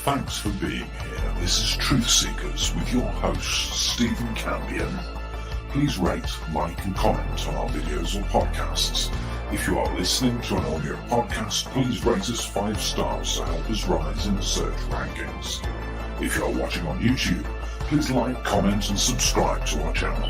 Thanks for being here. This is Truth Seekers with your host, Stephen Campion. Please rate, like and comment on our videos or podcasts. If you are listening to an audio podcast, please rate us 5 stars to help us rise in the search rankings. If you are watching on YouTube, please like, comment and subscribe to our channel.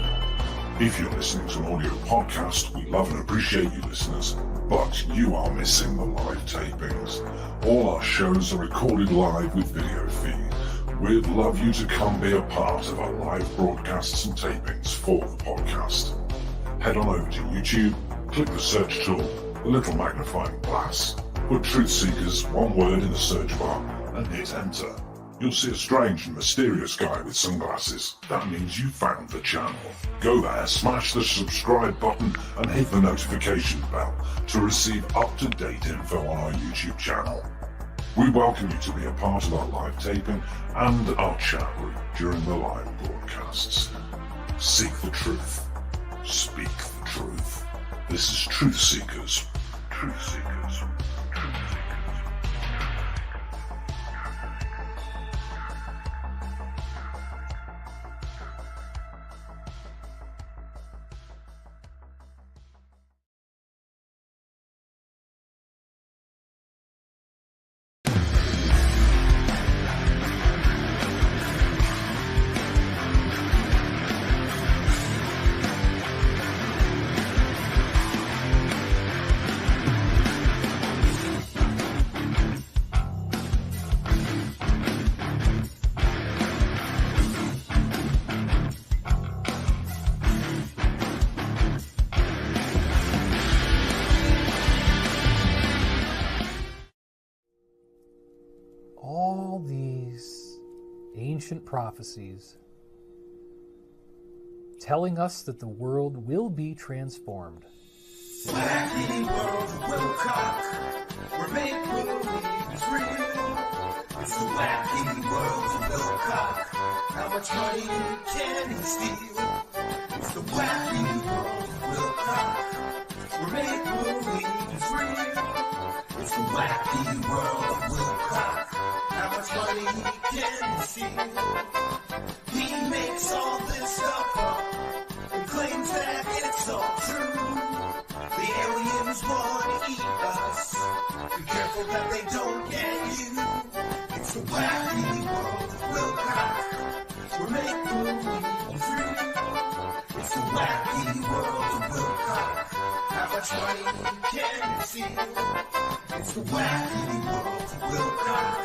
If you're listening to an audio podcast, we love and appreciate you listeners, but you are missing the live tapings. All our shows are recorded live with video feed. We'd love you to come be a part of our live broadcasts and tapings for the podcast. Head on over to YouTube, click the search tool, the little magnifying glass, put Truth Seekers, one word in the search bar, and hit enter. You'll see a strange and mysterious guy with sunglasses. That means you found the channel. Go there, smash the subscribe button and hit the notification bell to receive up-to-date info on our YouTube channel. We welcome you to be a part of our live taping and our chat group during the live broadcasts. Seek the truth. Speak the truth. This is Truth Seekers. Truth Seekers. Truth Seekers. Ancient prophecies telling us that the world will be transformed. Wacky World of Wilcock, where make-believe is real. It's the Wacky World of Wilcock. How much money can he steal? It's the Wacky World of Wilcock, where make-believe is real. It's the Wacky World of Wilcock. How much money can he steal? He makes all this stuff up and claims that it's all true. The aliens want to eat us. Be careful that they don't get you. It's the Wacky World of Wilcock, where make-believe is real. It's the Wacky World of Wilcock. How much money can you steal? It's the Wacky World of Wilcock,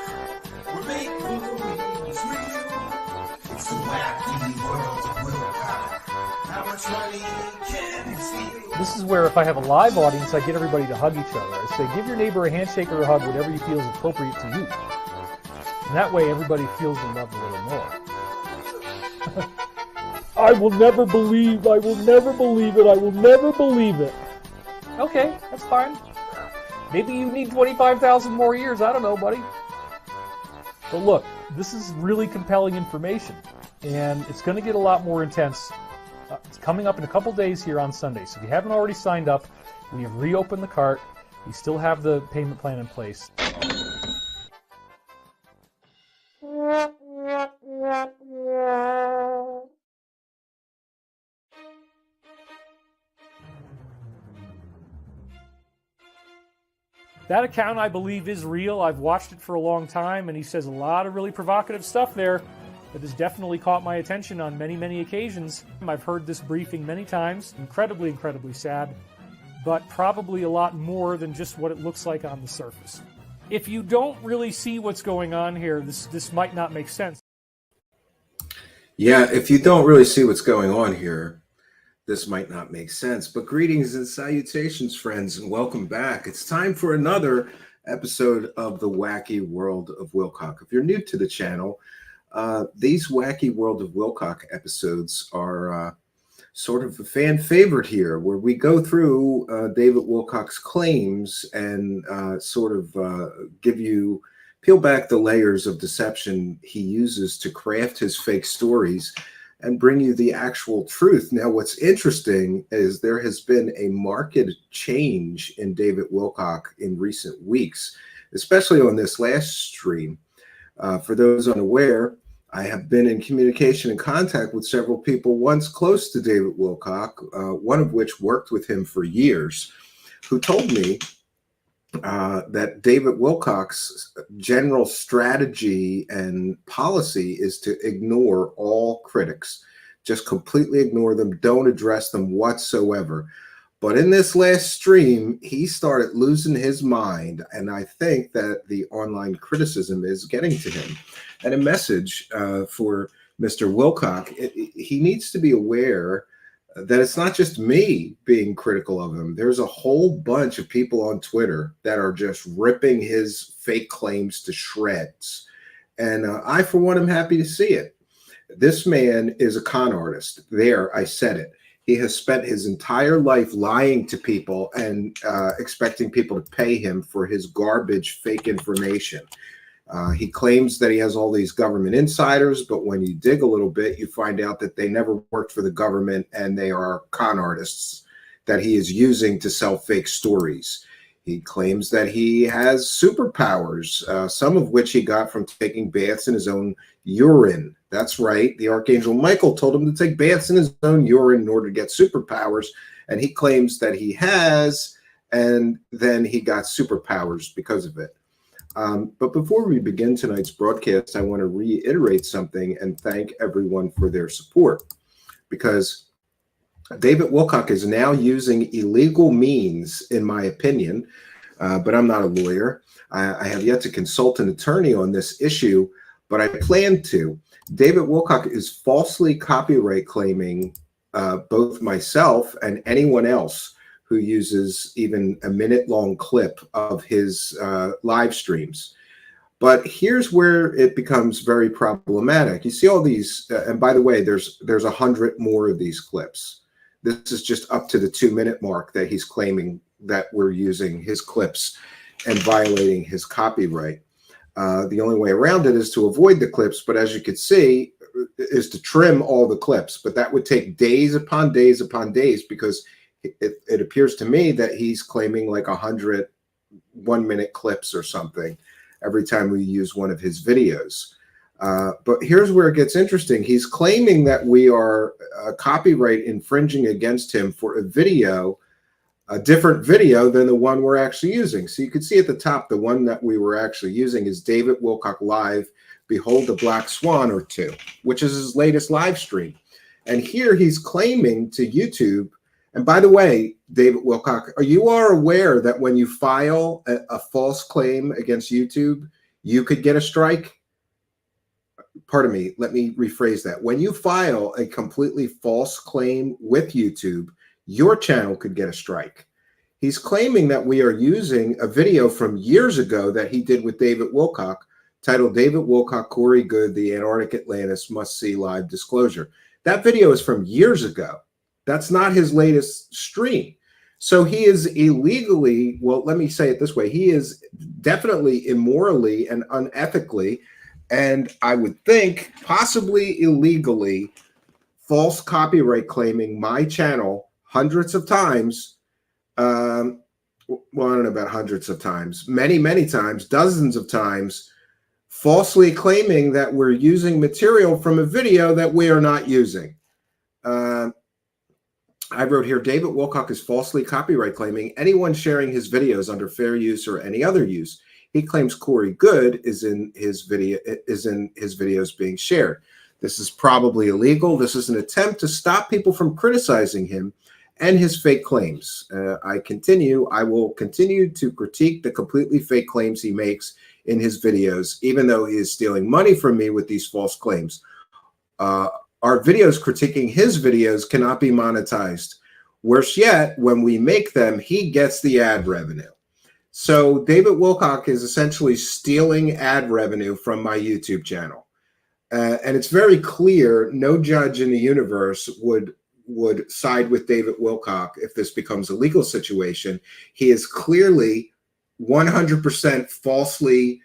where make-believe is real. It's the Wacky World of Wilcock. How much money can you steal? This is where if I have a live audience, I get everybody to hug each other. I say, give your neighbor a handshake or a hug, whatever you feel is appropriate to you. And that way everybody feels the love a little more. I will never believe it, I will never believe it. Okay, that's fine. Maybe you need 25,000 more years, I don't know, buddy. But look, this is really compelling information, and it's going to get a lot more intense. It's coming up in a couple days here on Sunday, so if you haven't already signed up, we have reopened the cart. We still have the payment plan in place. That account, I believe, is real. I've watched it for a long time, and he says a lot of really provocative stuff there that has definitely caught my attention on many, many occasions. I've heard this briefing many times. Incredibly, incredibly sad, but probably a lot more than just what it looks like on the surface. If you don't really see what's going on here, this might not make sense. Yeah, if you don't really see what's going on here, this might not make sense. But greetings and salutations, friends, and welcome back. It's time for another episode of the Wacky World of Wilcock. If you're new to the channel, these Wacky World of Wilcock episodes are sort of a fan favorite here, where we go through David Wilcock's claims and sort of peel back the layers of deception he uses to craft his fake stories and bring you the actual truth. Now, what's interesting is there has been a marked change in David Wilcock in recent weeks, especially on this last stream. For those unaware, I have been in communication and contact with several people once close to David Wilcock, one of which worked with him for years, who told me that David Wilcock's general strategy and policy is to ignore all critics, just completely ignore them, don't address them whatsoever. But in this last stream, he started losing his mind, and I think that the online criticism is getting to him. And a message for Mr. Wilcock, he needs to be aware that it's not just me being critical of him. There's a whole bunch of people on Twitter that are just ripping his fake claims to shreds. And I, for one, am happy to see it. This man is a con artist. There, I said it. He has spent his entire life lying to people and expecting people to pay him for his garbage, fake information. He claims that he has all these government insiders, but when you dig a little bit, you find out that they never worked for the government and they are con artists that he is using to sell fake stories. He claims that he has superpowers, some of which he got from taking baths in his own urine. That's right. The Archangel Michael told him to take baths in his own urine in order to get superpowers. And he claims that he has, and then he got superpowers because of it. But before we begin tonight's broadcast, I want to reiterate something and thank everyone for their support, because David Wilcock is now using illegal means, in my opinion, but I'm not a lawyer. I have yet to consult an attorney on this issue, but I plan to. David Wilcock is falsely copyright claiming both myself and anyone else who uses even a minute-long clip of his live streams. But here's where it becomes very problematic. You see all these, and by the way, there's 100 more of these clips. This is just up to the 2-minute mark that he's claiming that we're using his clips and violating his copyright. The only way around it is to avoid the clips, but as you can see, is to trim all the clips. But that would take days upon days upon days, because it appears to me that he's claiming like 100 1-minute clips or something every time we use one of his videos. But here's where it gets interesting. He's claiming that we are copyright infringing against him for a video, a different video than the one we're actually using. So you can see at the top, the one that we were actually using is David Wilcock Live, Behold the Black Swan or Two, which is his latest live stream. And here he's claiming to YouTube, and by the way, David Wilcock, you are aware that when you file a false claim against YouTube, you could get a strike? Pardon me, let me rephrase that. When you file a completely false claim with YouTube, your channel could get a strike. He's claiming that we are using a video from years ago that he did with David Wilcock titled David Wilcock, Corey Good, The Antarctic Atlantis Must See Live Disclosure. That video is from years ago. That's not his latest stream. So he is illegally, well, let me say it this way. He is definitely immorally and unethically, and I would think possibly illegally, false copyright claiming my channel hundreds of times. Well, I don't know about hundreds of times, many, many times, dozens of times, falsely claiming that we're using material from a video that we are not using. I wrote here, David Wilcock is falsely copyright claiming anyone sharing his videos under fair use or any other use. He claims Corey Good is in his videos being shared. This is probably illegal. This is an attempt to stop people from criticizing him and his fake claims. I will continue to critique the completely fake claims he makes in his videos, even though he is stealing money from me with these false claims. Our videos critiquing his videos cannot be monetized. Worse yet, when we make them, he gets the ad revenue. So David Wilcock is essentially stealing ad revenue from my YouTube channel. And it's very clear no judge in the universe would side with David Wilcock if this becomes a legal situation. He is clearly 100% falsely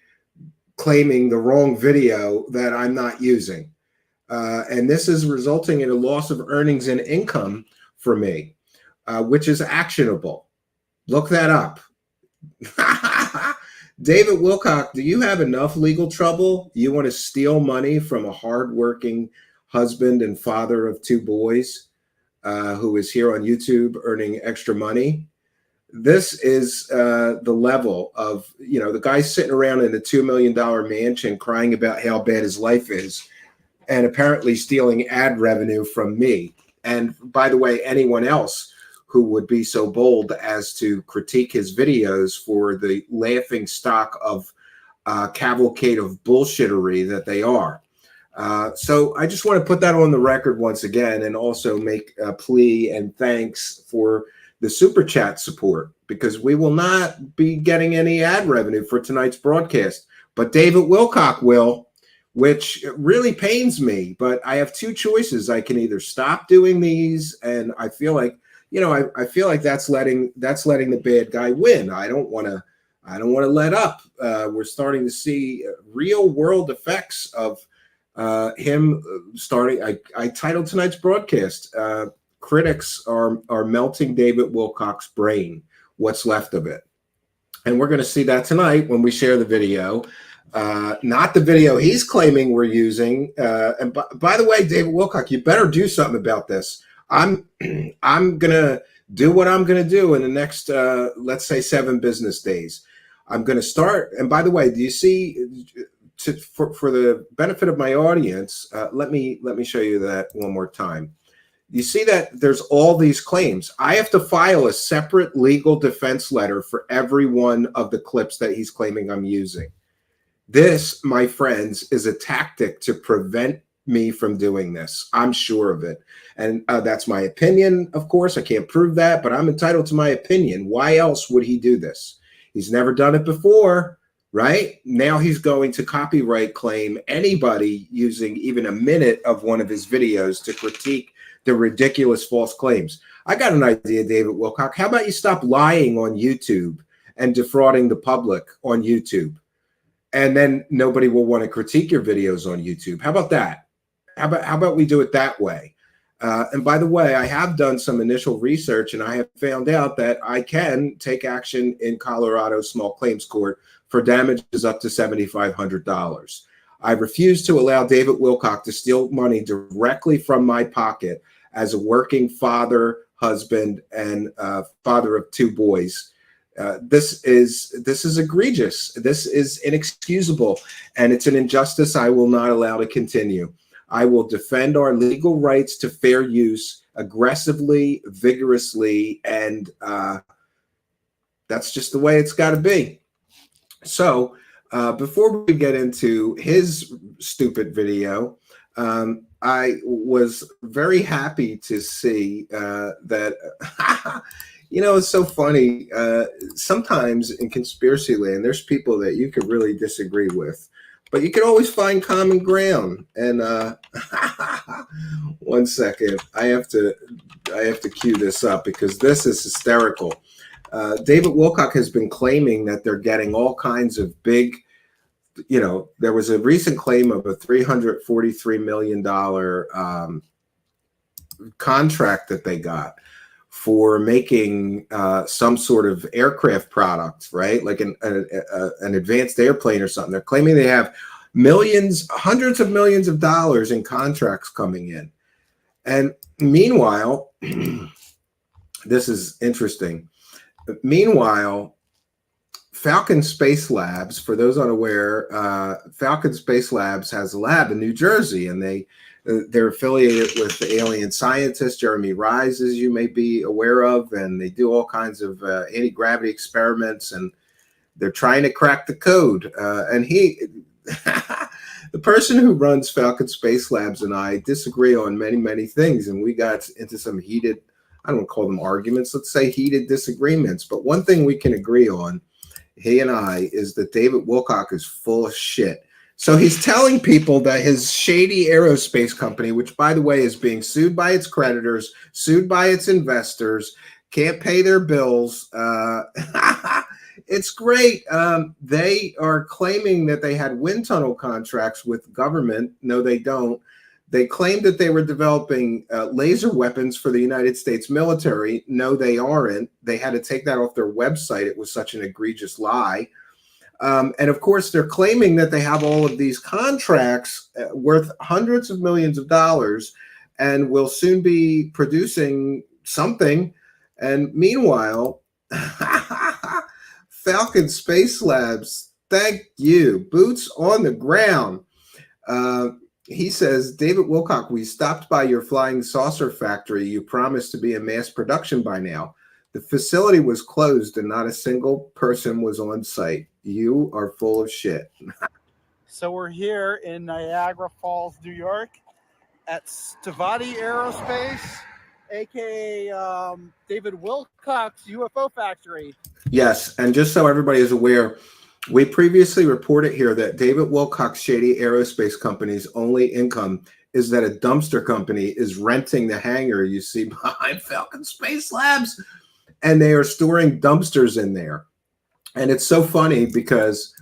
claiming the wrong video that I'm not using. And this is resulting in a loss of earnings and income for me, which is actionable. Look that up. David Wilcock, do you have enough legal trouble? You want to steal money from a hardworking husband and father of 2 boys who is here on YouTube earning extra money? This is the level of, the guy's sitting around in a $2 million mansion crying about how bad his life is and apparently stealing ad revenue from me. And by the way, anyone else who would be so bold as to critique his videos for the laughing stock of cavalcade of bullshittery that they are. So I just want to put that on the record once again, and also make a plea and thanks for the super chat support, because we will not be getting any ad revenue for tonight's broadcast, but David Wilcock will, which really pains me. But I have 2 choices. I can either stop doing these, and I feel like, I feel like that's letting the bad guy win. I don't want to let up. We're starting to see real world effects of him starting. I titled tonight's broadcast, "Critics are melting David Wilcock's brain. What's left of it?" And we're going to see that tonight when we share the video. Not the video he's claiming we're using. And by the way, David Wilcock, you better do something about this. I'm gonna do what I'm gonna do in the next let's say 7 business days. I'm gonna start. And by the way, do you see, for the benefit of my audience, let me show you that one more time. You see that there's all these claims. I have to file a separate legal defense letter for every one of the clips that he's claiming I'm using. This, my friends, is a tactic to prevent me from doing this. I'm sure of it. And that's my opinion, of course. I can't prove that, but I'm entitled to my opinion. Why else would he do this? He's never done it before, right? Now he's going to copyright claim anybody using even a minute of one of his videos to critique the ridiculous false claims. I got an idea, David Wilcock. How about you stop lying on YouTube and defrauding the public on YouTube? And then nobody will want to critique your videos on YouTube. How about that? How about we do it that way? And by the way, I have done some initial research, and I have found out that I can take action in Colorado Small Claims Court for damages up to $7,500. I refuse to allow David Wilcock to steal money directly from my pocket as a working father, husband, and father of 2 boys. This is egregious. This is inexcusable, and it's an injustice I will not allow to continue. I will defend our legal rights to fair use aggressively, vigorously, and that's just the way it's got to be. So before we get into his stupid video, I was very happy to see that, it's so funny. Sometimes in conspiracy land, there's people that you could really disagree with, but you can always find common ground. And 1 second, I have to cue this up because this is hysterical. David Wilcock has been claiming that they're getting all kinds of big, there was a recent claim of a $343 million contract that they got for making some sort of aircraft product, right? Like an advanced airplane or something. They're claiming they have millions, hundreds of millions of dollars in contracts coming in. And meanwhile, this is interesting. Meanwhile, Falcon Space Labs, for those unaware, Falcon Space Labs has a lab in New Jersey, and they're affiliated with the alien scientist Jeremy Rise, as you may be aware of, and they do all kinds of anti-gravity experiments, and they're trying to crack the code. And the person who runs Falcon Space Labs and I disagree on many, many things, and we got into some heated, I don't want to call them arguments, let's say heated disagreements. But one thing we can agree on, he and I, is that David Wilcock is full of shit. So he's telling people that his shady aerospace company, which, by the way, is being sued by its creditors, sued by its investors, can't pay their bills. It's great. They are claiming that they had wind tunnel contracts with government. No, they don't. They claimed that they were developing laser weapons for the United States military. No, they aren't. They had to take that off their website. It was such an egregious lie. And of course, they're claiming that they have all of these contracts worth hundreds of millions of dollars and will soon be producing something. And meanwhile, Falcon Space Labs, thank you. Boots on the ground. He says, David Wilcock, we stopped by your flying saucer factory. You promised to be in mass production by now. The facility was closed and not a single person was on site. You are full of shit. So we're here in Niagara Falls, New York at Statti Aerospace, aka David Wilcock's UFO factory. Yes, and just so everybody is aware, we previously reported here that David Wilcock's shady aerospace company's only income is that a dumpster company is renting the hangar you see behind Falcon Space Labs, and they are storing dumpsters in there. And it's so funny because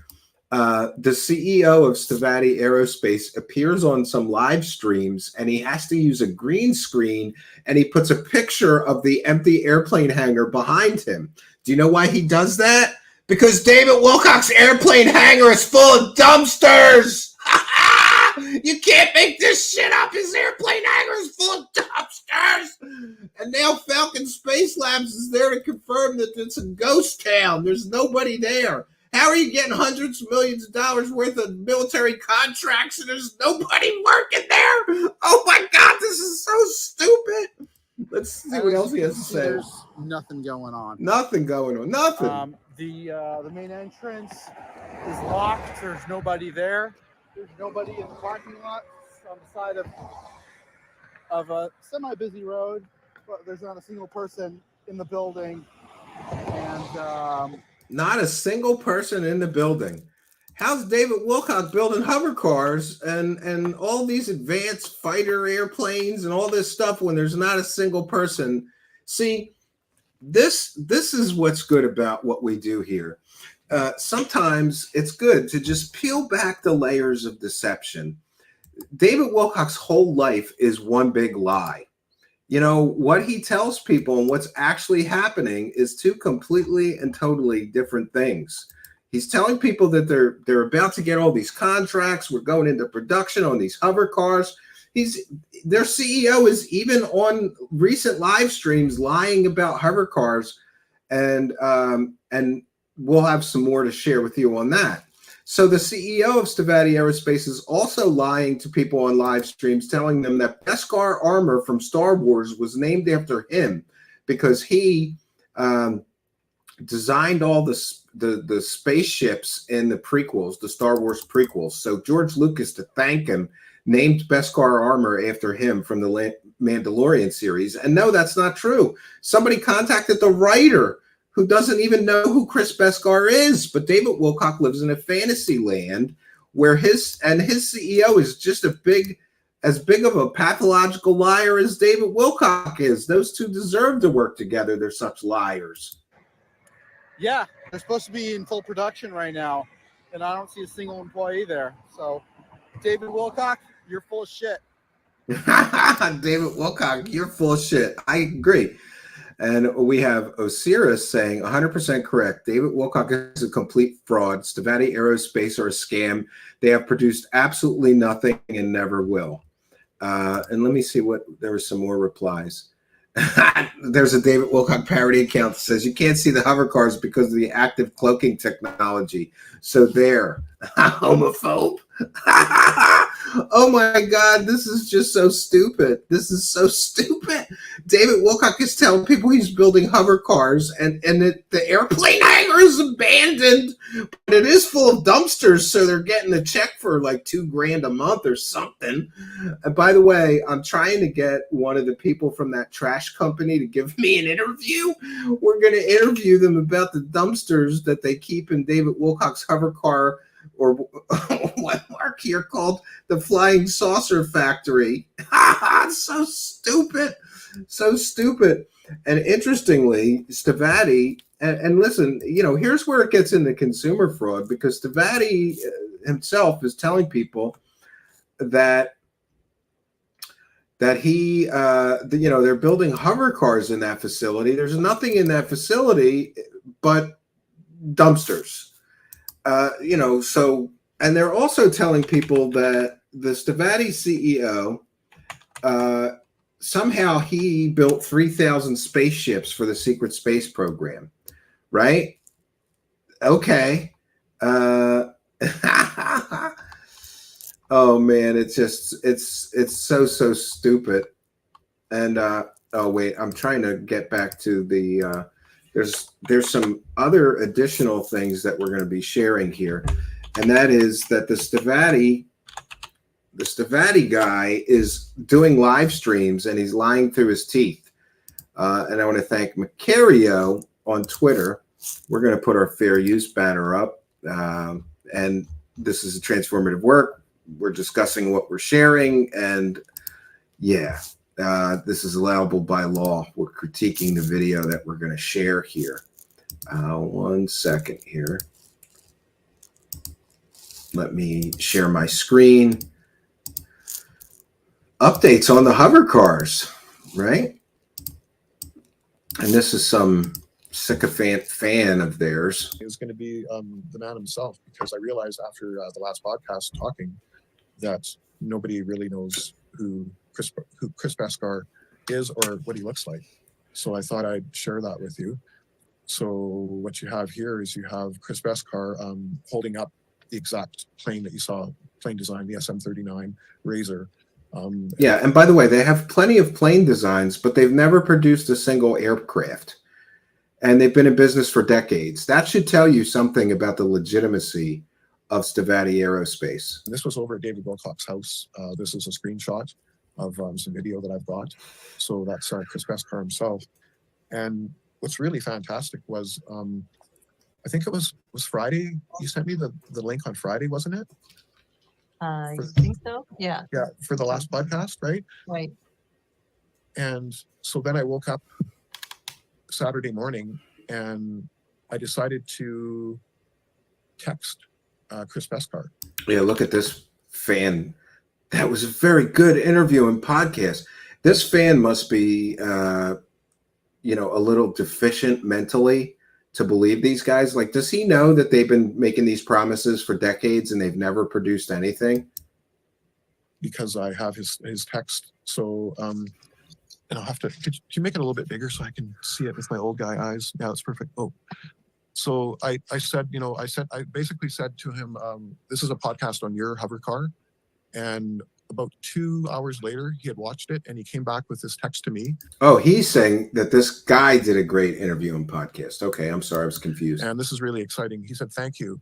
the CEO of Statti Aerospace appears on some live streams, and he has to use a green screen, and he puts a picture of the empty airplane hangar behind him. Do you know why he does that? Because David Wilcock's airplane hangar is full of dumpsters. You can't make this shit up. His airplane hangar is full of dumpsters. And now Falcon Space Labs is there to confirm that it's a ghost town. There's nobody there. How are you getting hundreds of millions of dollars worth of military contracts and there's nobody working there? Oh my God, this is so stupid. Let's see what else he has to say. There's nothing going on. Nothing going on. Nothing. The main entrance is locked. There's nobody there. There's nobody in the parking lot on the side of a semi-busy road, but there's not a single person in the building. And not a single person in the building. How's David Wilcock building hover cars and all these advanced fighter airplanes and all this stuff when there's not a single person? See, this is what's good about what we do here. Sometimes it's good to just peel back the layers of deception. David Wilcock's whole life is one big lie. You know, what he tells people and what's actually happening is two completely and totally different things. He's telling people that they're about to get all these contracts. We're going into production on these hover cars. Their CEO is even on recent live streams lying about hover cars, and we'll have some more to share with you on that. So the CEO of Statti Aerospace is also lying to people on live streams, telling them that Beskar armor from Star Wars was named after him because he designed all the spaceships in the prequels, the Star Wars prequels. So George Lucas, to thank him, named Beskar armor after him from the Mandalorian series. And no, that's not true. Somebody contacted the writer who doesn't even know who Chris Beskar is, but David Wilcock lives in a fantasy land where his CEO is just as big of a pathological liar as David Wilcock is. Those two deserve to work together. They're such liars. yeah, they're supposed to be in full production right now, and I don't see a single employee there. So, David Wilcock, you're full of shit. David Wilcock, you're full of shit. I agree. And we have Osiris saying 100% correct. David Wilcock is a complete fraud. Statti Aerospace are a scam. They have produced absolutely nothing and never will. And let me see there were some more replies. There's a David Wilcock parody account that says you can't see the hover cars because of the active cloaking technology. So there, homophobe. Oh my God, this is just so stupid. This is so stupid. David Wilcock is telling people he's building hover cars and the airplane hangar is abandoned, but it is full of dumpsters, so they're getting a check for like $2,000 a month or something. And by the way, I'm trying to get one of the people from that trash company to give me an interview. We're going to interview them about the dumpsters that they keep in David Wilcock's hover car, or what Mark here called the Flying Saucer Factory. So stupid. So stupid. And interestingly, Statti, and listen, you know, here's where it gets into consumer fraud, because Statti himself is telling people that he, you know, they're building hover cars in that facility. There's nothing in that facility but dumpsters. you know, so, and they're also telling people that the Statti CEO, somehow he built 3,000 spaceships for the secret space program, right? Okay. Oh man, it's so stupid. And oh wait, I'm trying to get back to the there's some other additional things that we're going to be sharing here, and that is that the Statti guy is doing live streams and he's lying through his teeth. And I want to thank Macario on Twitter. We're going to put our fair use banner up, and this is a transformative work. We're discussing what we're sharing, and yeah, this is allowable by law. We're critiquing the video that we're going to share here. 1 second here. Let me share my screen. Updates on the hover cars, right? And this is some sycophant fan of theirs. Is going to be the man himself, because I realized after the last podcast talking that nobody really knows who Chris Beskar is or what he looks like. So I thought I'd share that with you. So what you have here is you have Chris Beskar holding up the exact plane that you saw, plane design, the SM-39 Razor. Yeah, and by the way, they have plenty of plane designs, but they've never produced a single aircraft. And they've been in business for decades. That should tell you something about the legitimacy of Statti Aerospace. This was over at David Wilcock's house. This is a screenshot of some video that I've got. So that's Chris Beskar himself. And what's really fantastic was, I think it was Friday. You sent me the link on Friday, wasn't it? I think so. Yeah. Yeah, for the last podcast, right? Right. And so then I woke up Saturday morning and I decided to text Chris Beskar. Yeah, look at this fan. That was a very good interview and podcast. This fan must be, you know, a little deficient mentally to believe these guys. Like, does he know that they've been making these promises for decades and they've never produced anything? Because I have his text. So, and I'll have to, could you make it a little bit bigger so I can see it with my old guy eyes? Yeah, that's perfect. Oh, so I said, you know, I basically said to him, this is a podcast on your hover car. And about 2 hours later, he had watched it and he came back with this text to me. Oh, he's saying that this guy did a great interview and podcast. Okay, I'm sorry, I was confused. And this is really exciting. He said, thank you.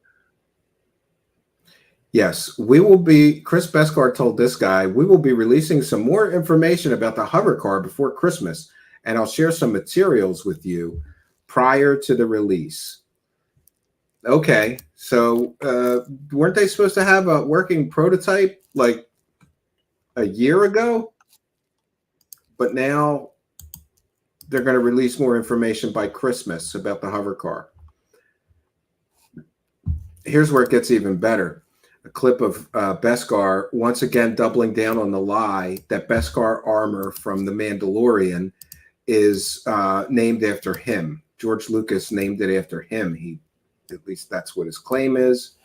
Yes, we will be, Chris Beskar told this guy, we will be releasing some more information about the hover car before Christmas, and I'll share some materials with you prior to the release. Okay, so weren't they supposed to have a working prototype like a year ago? But now they're going to release more information by Christmas about the hover car. Here's where it gets even better. A clip of Beskar once again doubling down on the lie that Beskar armor from The Mandalorian is named after him. George Lucas named it after him. At least that's what his claim is.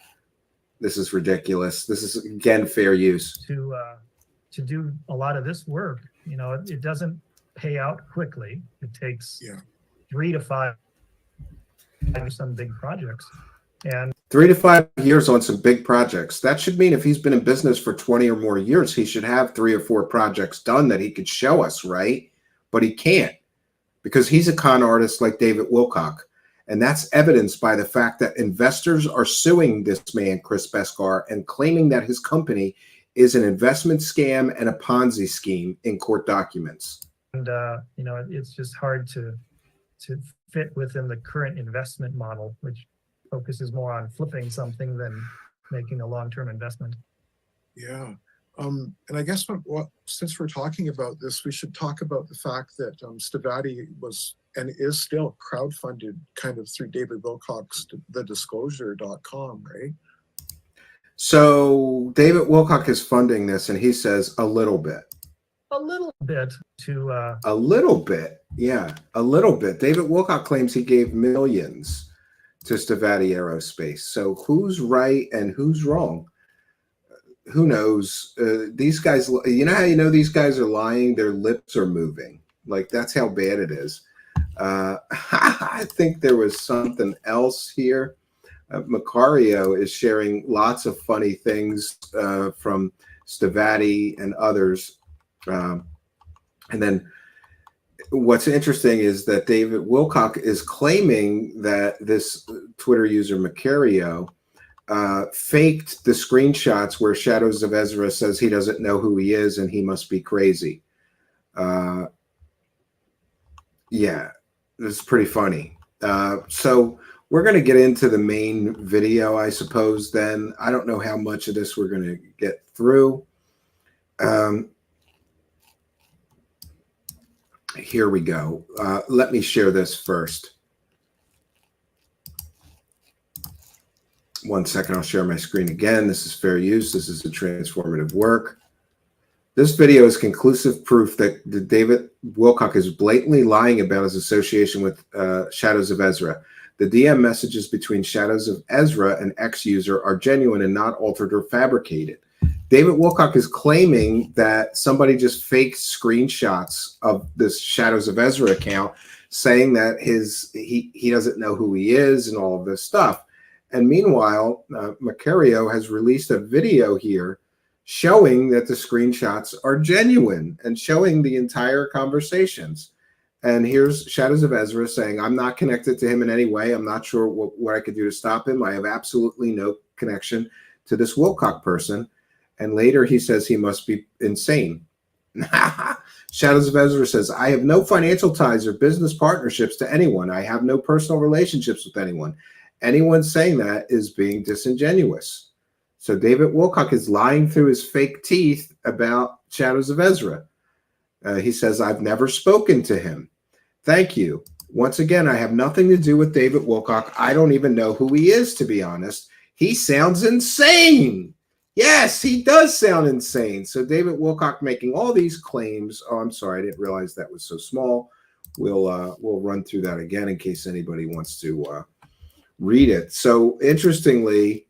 This is ridiculous. This is, again, fair use. To do a lot of this work, you know, it doesn't pay out quickly. It takes 3 to 5 some big projects. And 3 to 5 years on some big projects. That should mean if he's been in business for 20 or more years, he should have 3 or 4 projects done that he could show us, right? But he can't, because he's a con artist like David Wilcock. And that's evidenced by the fact that investors are suing this man, Chris Beskar, and claiming that his company is an investment scam and a Ponzi scheme in court documents. And you know, it's just hard to fit within the current investment model, which focuses more on flipping something than making a long-term investment. Yeah. And I guess since we're talking about this, we should talk about the fact that Statti was and is still crowdfunded kind of through David Wilcock's thedisclosure.com, right? So David Wilcock is funding this, and he says a little bit. A little bit to... A little bit, yeah, a little bit. David Wilcock claims he gave millions to Statti Aerospace. So who's right and who's wrong? Who knows? These guys, you know how you know these guys are lying? Their lips are moving. Like, that's how bad it is. I think there was something else here. Macario is sharing lots of funny things from Statti and others. And then what's interesting is that David Wilcock is claiming that this Twitter user Macario faked the screenshots where Shadows of Ezra says he doesn't know who he is and he must be crazy. Yeah, it's pretty funny. So we're going to get into the main video, I suppose, then. I don't know how much of this we're going to get through. Here we go. Let me share this first. 1 second, I'll share my screen again. This is fair use. This is a transformative work. This video is conclusive proof that David Wilcock is blatantly lying about his association with Shadows of Ezra. The DM messages between Shadows of Ezra and X user are genuine and not altered or fabricated. David Wilcock is claiming that somebody just faked screenshots of this Shadows of Ezra account, saying that he doesn't know who he is and all of this stuff. And meanwhile, Macario has released a video here showing that the screenshots are genuine and showing the entire conversations. And here's Shadows of Ezra saying, I'm not connected to him in any way. I'm not sure what I could do to stop him. I have absolutely no connection to this Wilcock person. And later he says he must be insane. Shadows of Ezra says, I have no financial ties or business partnerships to anyone. I have no personal relationships with anyone. Anyone saying that is being disingenuous. So David Wilcock is lying through his fake teeth about Shadows of Ezra. He says, I've never spoken to him. Thank you. Once again, I have nothing to do with David Wilcock. I don't even know who he is, to be honest. He sounds insane. Yes, he does sound insane. So David Wilcock making all these claims. Oh, I'm sorry. I didn't realize that was so small. We'll run through that again in case anybody wants to read it. So interestingly,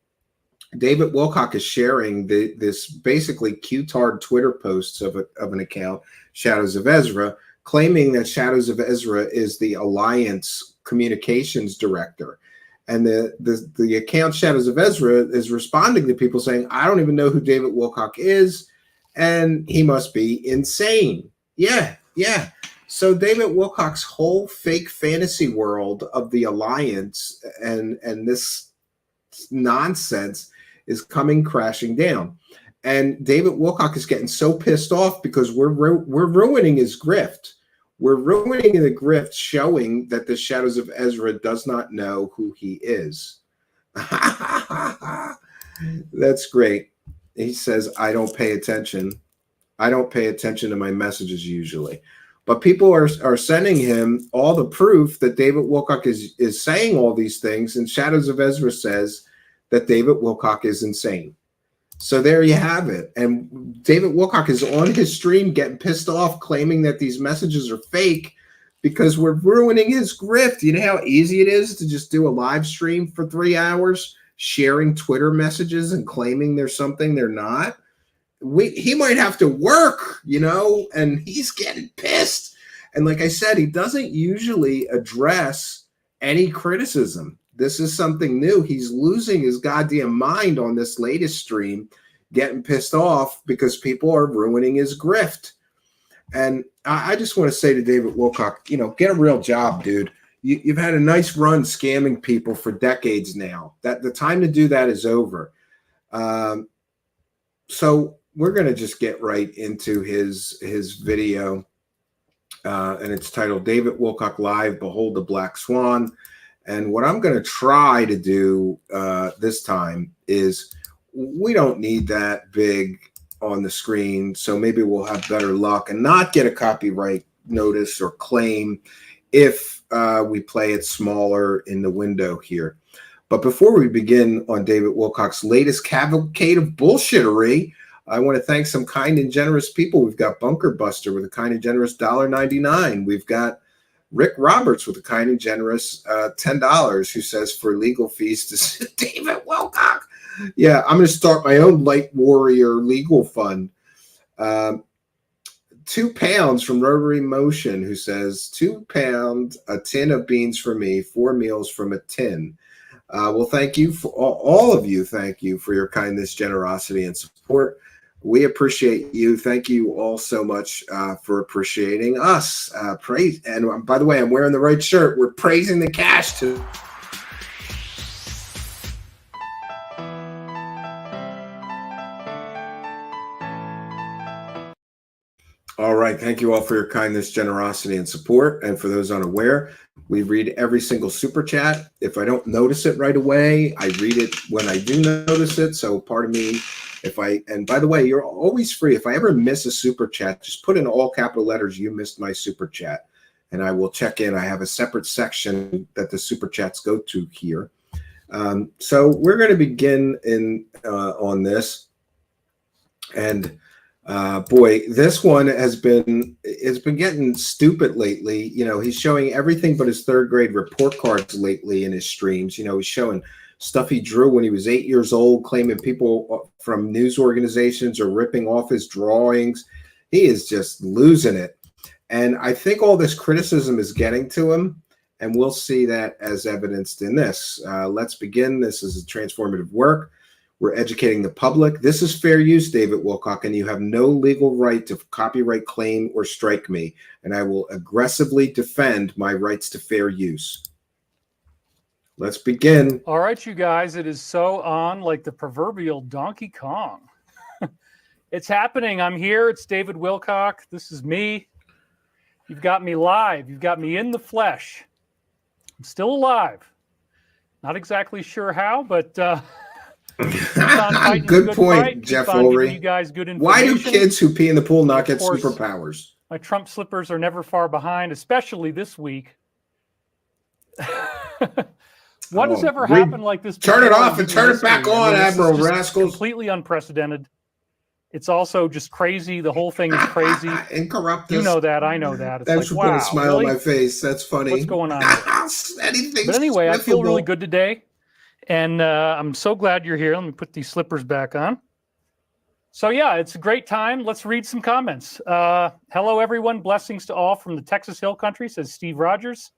David Wilcock is sharing this basically Q-tard Twitter posts of an account, Shadows of Ezra, claiming that Shadows of Ezra is the Alliance communications director. And the account Shadows of Ezra is responding to people saying, I don't even know who David Wilcock is, and he must be insane. Yeah. So David Wilcock's whole fake fantasy world of the Alliance and this nonsense is coming crashing down. And David Wilcock is getting so pissed off because we're ruining his grift. We're ruining the grift, showing that the Shadows of Ezra does not know who he is. That's great. He says, I don't pay attention. I don't pay attention to my messages usually. But people are sending him all the proof that David Wilcock is saying all these things, and Shadows of Ezra says that David Wilcock is insane. So there you have it. And David Wilcock is on his stream getting pissed off, claiming that these messages are fake because we're ruining his grift. You know how easy it is to just do a live stream for 3 hours, sharing Twitter messages and claiming there's something they're not? He might have to work, and he's getting pissed. And like I said, he doesn't usually address any criticism. This is something new. He's losing his goddamn mind on this latest stream, getting pissed off because people are ruining his grift. And I just want to say to David Wilcock, get a real job, dude. You've had a nice run scamming people for decades now. That the time to do that is over. So we're going to just get right into his video. And it's titled David Wilcock Live, Behold the Black Swan. And what I'm going to try to do this time is we don't need that big on the screen. So maybe we'll have better luck and not get a copyright notice or claim if we play it smaller in the window here. But before we begin on David Wilcock's latest cavalcade of bullshittery, I want to thank some kind and generous people. We've got Bunker Buster with a kind and generous $1.99. We've got Rick Roberts with a kind and generous $10 who says for legal fees to David Wilcock. Yeah, I'm going to start my own Light Warrior legal fund. 2 pounds from Rotary Motion who says £2 a tin of beans for me, 4 meals from a tin. Well, thank you for all of you. Thank you for your kindness, generosity, and support. We appreciate you. Thank you all so much for appreciating us. Praise, and by the way, I'm wearing the right shirt. We're praising the cash to. All right. Thank you all for your kindness, generosity, and support. And for those unaware, we read every single super chat. If I don't notice it right away, I read it when I do notice it. So pardon me and by the way, you're always free. If I ever miss a super chat, just put in all capital letters, you missed my super chat. And I will check in. I have a separate section that the super chats go to here. So we're going to begin on this. And boy, this one it's been getting stupid lately. You know, he's showing everything but his 3rd grade report cards lately in his streams. You know, he's showing stuff he drew when he was 8 years old, claiming people from news organizations are ripping off his drawings. He is just losing it. And I think all this criticism is getting to him, and we'll see that as evidenced in this. Let's begin. This is a transformative work. We're educating the public. This is fair use, David Wilcock, and you have no legal right to copyright claim or strike me, and I will aggressively defend my rights to fair use. Let's begin. All right, you guys, it is so on like the proverbial Donkey Kong. It's happening. I'm here. It's David Wilcock. This is me. You've got me live. You've got me in the flesh. I'm still alive. Not exactly sure how, but good point, Jeff Ulrey. You guys good Why do kids who pee in the pool not get superpowers? My Trump slippers are never far behind, especially this week. What has ever happened like this? Turn it off and turn it back on, Admiral Rascals. Completely unprecedented. It's also just crazy. The whole thing is crazy. Incorrupt. You know that. I know that. It's Thanks for putting a smile on my face. That's funny. What's going on? But anyway, I feel really good today. And I'm so glad you're here. Let me put these slippers back on. So yeah, it's a great time. Let's read some comments. Hello, everyone. Blessings to all from the Texas Hill Country, says Steve Rogers.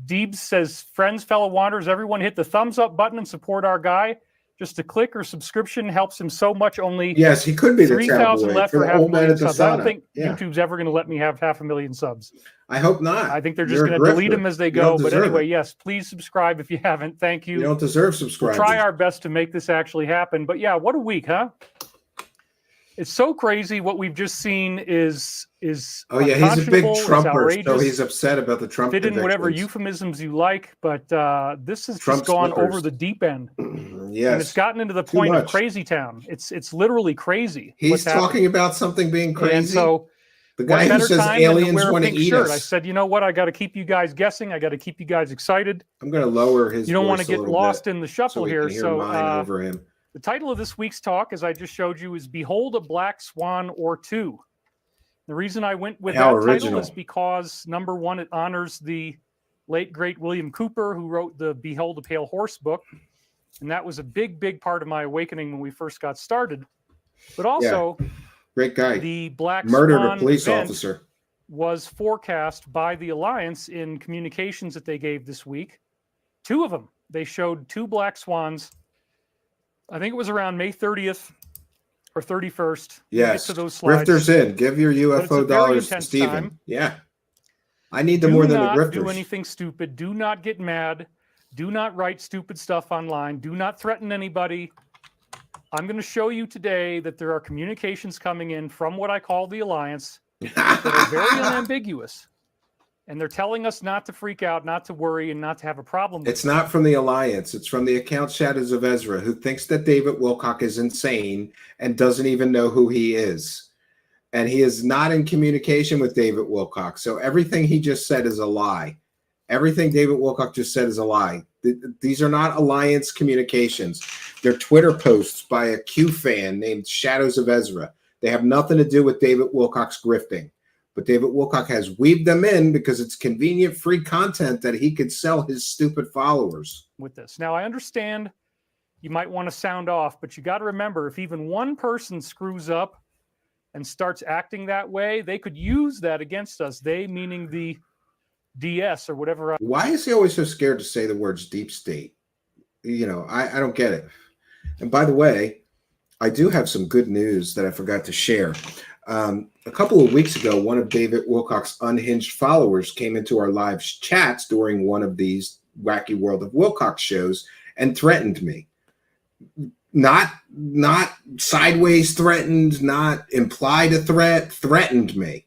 Deebs says, friends, fellow wanderers, everyone hit the thumbs up button and support our guy. Just a click or subscription helps him so much. Only yes, he could be the 3,000 left for 500,000 subs. I don't think YouTube's ever going to let me have 500,000 subs. I hope not. I think they're just going to delete them as they go. But anyway, yes, please subscribe if you haven't. Thank you. You don't deserve subscribers. We'll try our best to make this actually happen. But yeah, what a week, huh? It's so crazy. What we've just seen is oh yeah, he's a big Trumper, so he's upset about the Trump. Fit in whatever euphemisms you like, but this has just gone over the deep end. Yes, and it's gotten into the point of crazy town. It's literally crazy. He's talking about something being crazy. And so the guy who says aliens want to eat us. I said, you know what? I got to keep you guys guessing. I got to keep you guys excited. I'm going to lower his. You don't want to get lost in the shuffle here. So over him. The title of this week's talk, as I just showed you, is Behold a Black Swan or Two. The reason I went with that title is because, number one, it honors the late, great William Cooper, who wrote the Behold a Pale Horse book. And that was a big, big part of my awakening when we first got started. But also, great guy. The Black murdered Swan a police event officer was forecast by the Alliance in communications that they gave this week. 2 of them. They showed 2 black swans. I think it was around May 30th or 31st. Yes. To those slides. Grifters in. Give your UFO dollars to Stephen. Yeah. I need them more than the grifters. Do not do anything stupid. Do not get mad. Do not write stupid stuff online. Do not threaten anybody. I'm going to show you today that there are communications coming in from what I call the Alliance that are very unambiguous. And they're telling us not to freak out, not to worry, and not to have a problem. It's not from the Alliance. It's from the account Shadows of Ezra, who thinks that David Wilcock is insane and doesn't even know who he is. And he is not in communication with David Wilcock. So everything he just said is a lie. Everything David Wilcock just said is a lie. These are not Alliance communications. They're Twitter posts by a Q fan named Shadows of Ezra. They have nothing to do with David Wilcock's grifting. But David Wilcock has weaved them in because it's convenient, free content that he could sell his stupid followers. With this. Now, I understand you might want to sound off, but you got to remember, if even one person screws up and starts acting that way, they could use that against us. They, meaning the DS or whatever. Why is he always so scared to say the words deep state? You know, I don't get it. And by the way, I do have some good news that I forgot to share. A couple of weeks ago, one of David Wilcock's unhinged followers came into our live chats during one of these Wacky World of Wilcock shows and threatened me. Not sideways threatened, not implied a threat, threatened me.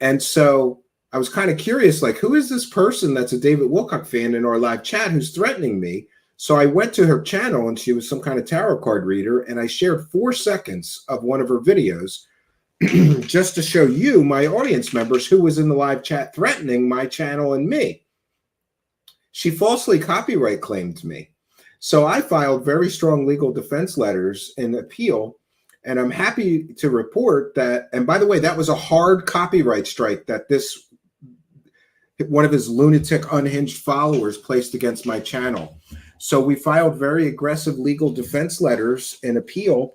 And so I was kind of curious, like, who is this person that's a David Wilcock fan in our live chat who's threatening me? So I went to her channel, and she was some kind of tarot card reader, and I shared 4 seconds of one of her videos just to show you, my audience members, who was in the live chat threatening my channel and me. She falsely copyright claimed me. So I filed very strong legal defense letters in appeal, and I'm happy to report that, and by the way, that was a hard copyright strike that this, one of his lunatic unhinged followers placed against my channel. So we filed very aggressive legal defense letters in appeal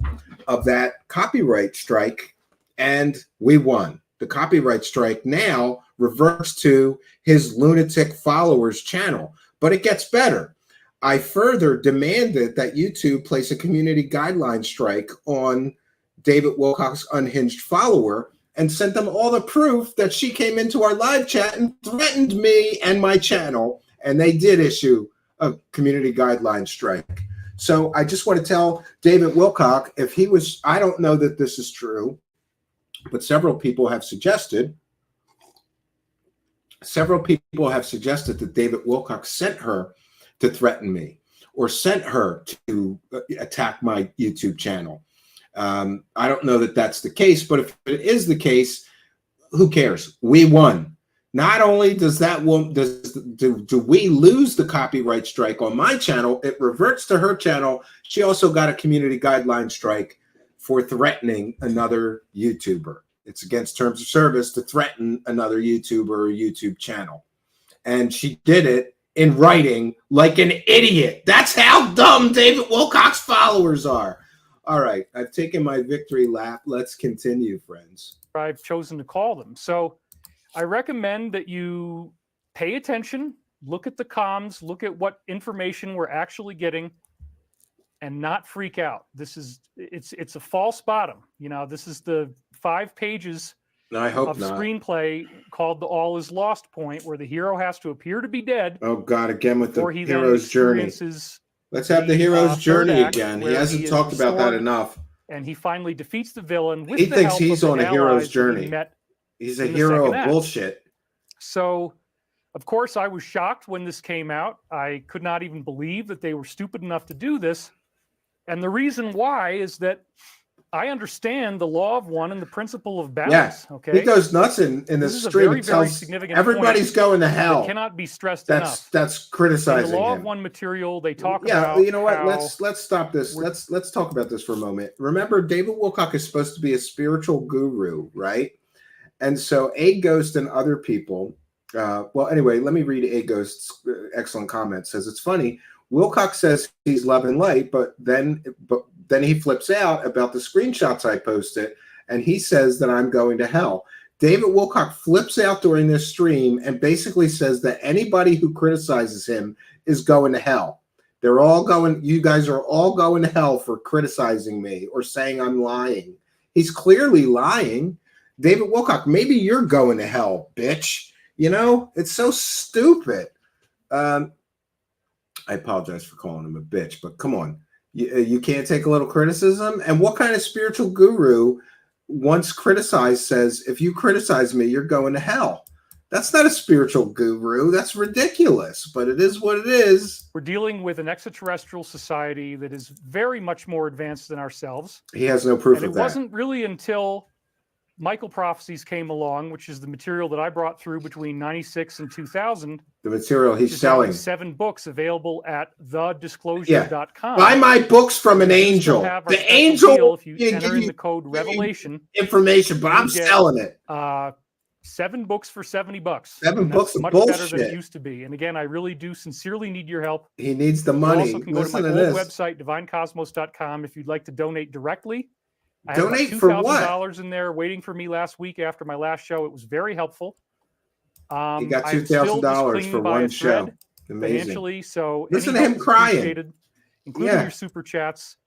of that copyright strike, and we won. The copyright strike now reverts to his lunatic followers' channel. But it gets better. I further demanded that YouTube place a community guideline strike on David Wilcock's unhinged follower and sent them all the proof that she came into our live chat and threatened me and my channel. And they did issue a community guideline strike. So I just want to tell David Wilcock, if he was, I don't know that this is true, but several people have suggested that David Wilcock sent her to threaten me or sent her to attack my YouTube channel. I don't know that that's the case, but if it is the case, who cares? We won. Not only does that do we lose the copyright strike on my channel, it reverts to her channel. She also got a community guideline strike for threatening another YouTuber. It's against terms of service to threaten another YouTuber or YouTube channel. And she did it in writing like an idiot. That's how dumb David Wilcock's followers are. All right, I've taken my victory lap. Let's continue, friends. I've chosen to call them. So I recommend that you pay attention, look at the comms, look at what information we're actually getting, and not freak out. This is, it's a false bottom. You know, this is the 5 pages of screenplay called the All Is Lost point, where the hero has to appear to be dead. Oh God, again with the hero's journey. Let's have the hero's journey again. He hasn't talked about that enough. And he finally defeats the villain with he the thinks help he's of on the a hero's allies journey. He's a hero of bullshit. So, of course, I was shocked when this came out. I could not even believe that they were stupid enough to do this. And the reason why is that I understand the law of one and the principle of balance. Yeah. Okay, he goes nuts in the stream. It tells everybody's going to hell. It cannot be stressed enough. That's criticizing in the law him. of one material, they talk about. Yeah, you know what? Let's stop this. Let's talk about this for a moment. Remember, David Wilcock is supposed to be a spiritual guru, right? And so A Ghost and other people. Well, anyway, let me read A Ghost's excellent comment. It says it's funny. Wilcock says he's love and light, but then he flips out about the screenshots I posted, and he says that I'm going to hell. David Wilcock flips out during this stream and basically says that anybody who criticizes him is going to hell. They're all going. You guys are all going to hell for criticizing me or saying I'm lying. He's clearly lying. David Wilcock, maybe you're going to hell, bitch. You know, it's so stupid. I apologize for calling him a bitch, but come on. You can't take a little criticism? And what kind of spiritual guru, once criticized, says, if you criticize me, you're going to hell? That's not a spiritual guru. That's ridiculous, but it is what it is. We're dealing with an extraterrestrial society that is very much more advanced than ourselves. He has no proof of that. It wasn't really until Michael Prophecies came along, which is the material that I brought through between 96 and 2000. The material he's selling. 7 books available at thedisclosure.com. Buy my books from an angel. The angel if you enter in the code Revelation information, but I'm selling it. 7 books for $70. 7 And books that's of much better than bullshit. it used to be. And again, I really do sincerely need your help. He needs the You money. also can go Listen to to my old this. website, divinecosmos.com, if you'd like to donate directly. I Donate had for about what? $2,000 in there waiting for me last week after my last show. It was very helpful. He got I'm still just $2,000 clinging for by one a thread show. Amazing. financially, so Listen any to him help is crying. appreciated, including Yeah. your super chats.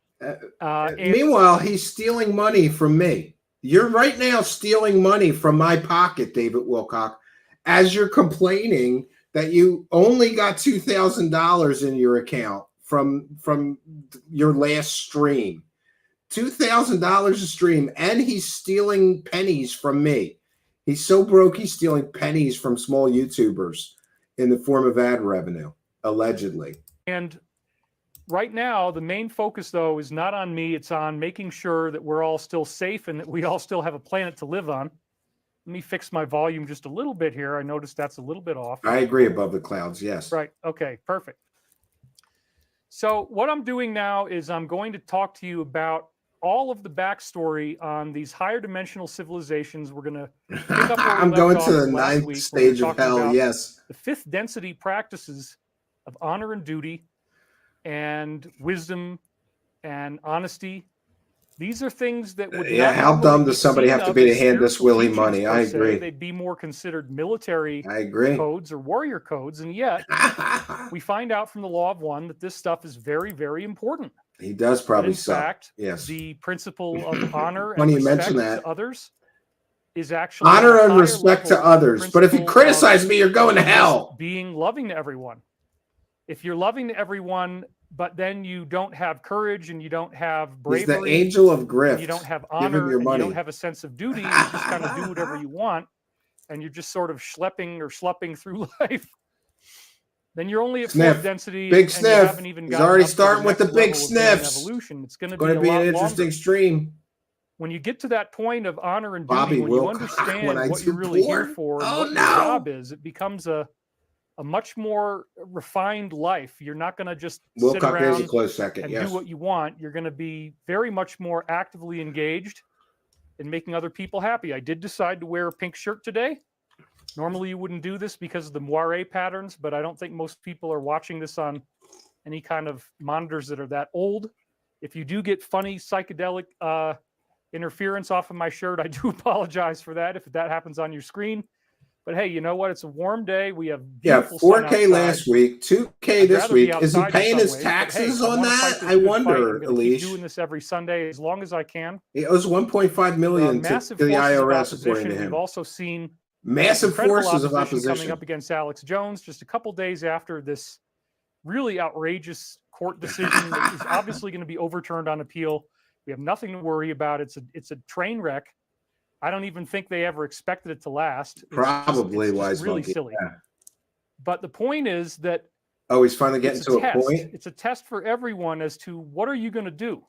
And Meanwhile, he's stealing money from me. You're right now stealing money from my pocket, David Wilcock, as you're complaining that you only got $2,000 in your account from your last stream. $2,000 a stream, and he's stealing pennies from me. He's so broke, he's stealing pennies from small YouTubers in the form of ad revenue, allegedly. And right now, the main focus, though, is not on me. It's on making sure that we're all still safe and that we all still have a planet to live on. Let me fix my volume just a little bit here. I noticed that's a little bit off. I agree, above the clouds, yes. Right. Okay, perfect. So what I'm doing now is I'm going to talk to you about all of the backstory on these higher dimensional civilizations. We're going to pick up where we I'm left going off to the last 9th week, where stage we're of talking hell, about yes. the 5th density practices of honor and duty and wisdom and honesty. These are things that would Yeah, not how normally dumb be does somebody seen have to of be to as hand this spiritual Willie teachings money? per I se. agree. They'd be more considered military I agree. codes or warrior codes, and yet we find out from the law of one that this stuff is very, very important. He does That probably in suck. fact, Yes. the principle of honor Funny and you respect mention that. to others is actually at Honor a and higher respect to level than the others. But if you principle criticize of me, you're going to just hell. being loving to everyone. If you're loving to everyone, but then you don't have courage and you don't have He's bravery, the angel of grift. and you don't have Give him honor, your and money. you don't have a sense of duty, and you just kind of do whatever you want, and you're just sort of schlepping or schlepping through life, then you're only at Sniff. 4th density, Big and sniff. you haven't even He's gotten already up to starting with the next big level of human sniffs. evolution. It's going to It's going to be an a lot interesting longer. stream. When you get to that point of honor and duty, Bobby when you Wilcock, understand when I what do you're really here porn? for and Oh, what your no. job is, it becomes a much more refined life. You're not going to just sit Wilcock is a around close second, and yes. do what you want. You're going to be very much more actively engaged in making other people happy. I did decide to wear a pink shirt today. Normally you wouldn't do this because of the moire patterns, but I don't think most people are watching this on any kind of monitors that are that old. If you do get funny psychedelic interference off of my shirt, I do apologize for that if that happens on your screen. But hey, you know what? It's a warm day. We have 4K outside. last week, 2K I'd this rather be week. Is he outside in paying some his ways, but taxes hey, I on wanna fight that? this I good fight. wonder, I'm gonna keep Elish. doing this every Sunday as long as I can. He owes 1.5 million to Massive the forces of IRS, according opposition. to We've him. also seen Massive incredible forces of opposition coming opposition. up against Alex Jones just a couple days after this really outrageous court decision that is obviously going to be overturned on appeal. We have nothing to worry about. It's a train wreck. I don't even think they ever expected it to last. Probably it's wise really monkey. silly. Yeah. But the point is that Oh, he's finally getting it's to a test. point. It's a test for everyone as to what are you going to do?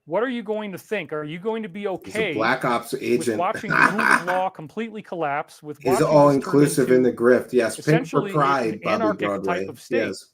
What are you going to think? Are you going to be He's okay a Black Ops with agent. watching the rule of law completely collapse? With He's watching all this turn inclusive in into the grift. Yes, pink for essentially pride, an Bobby anarchic Broadway. type of state. Yes.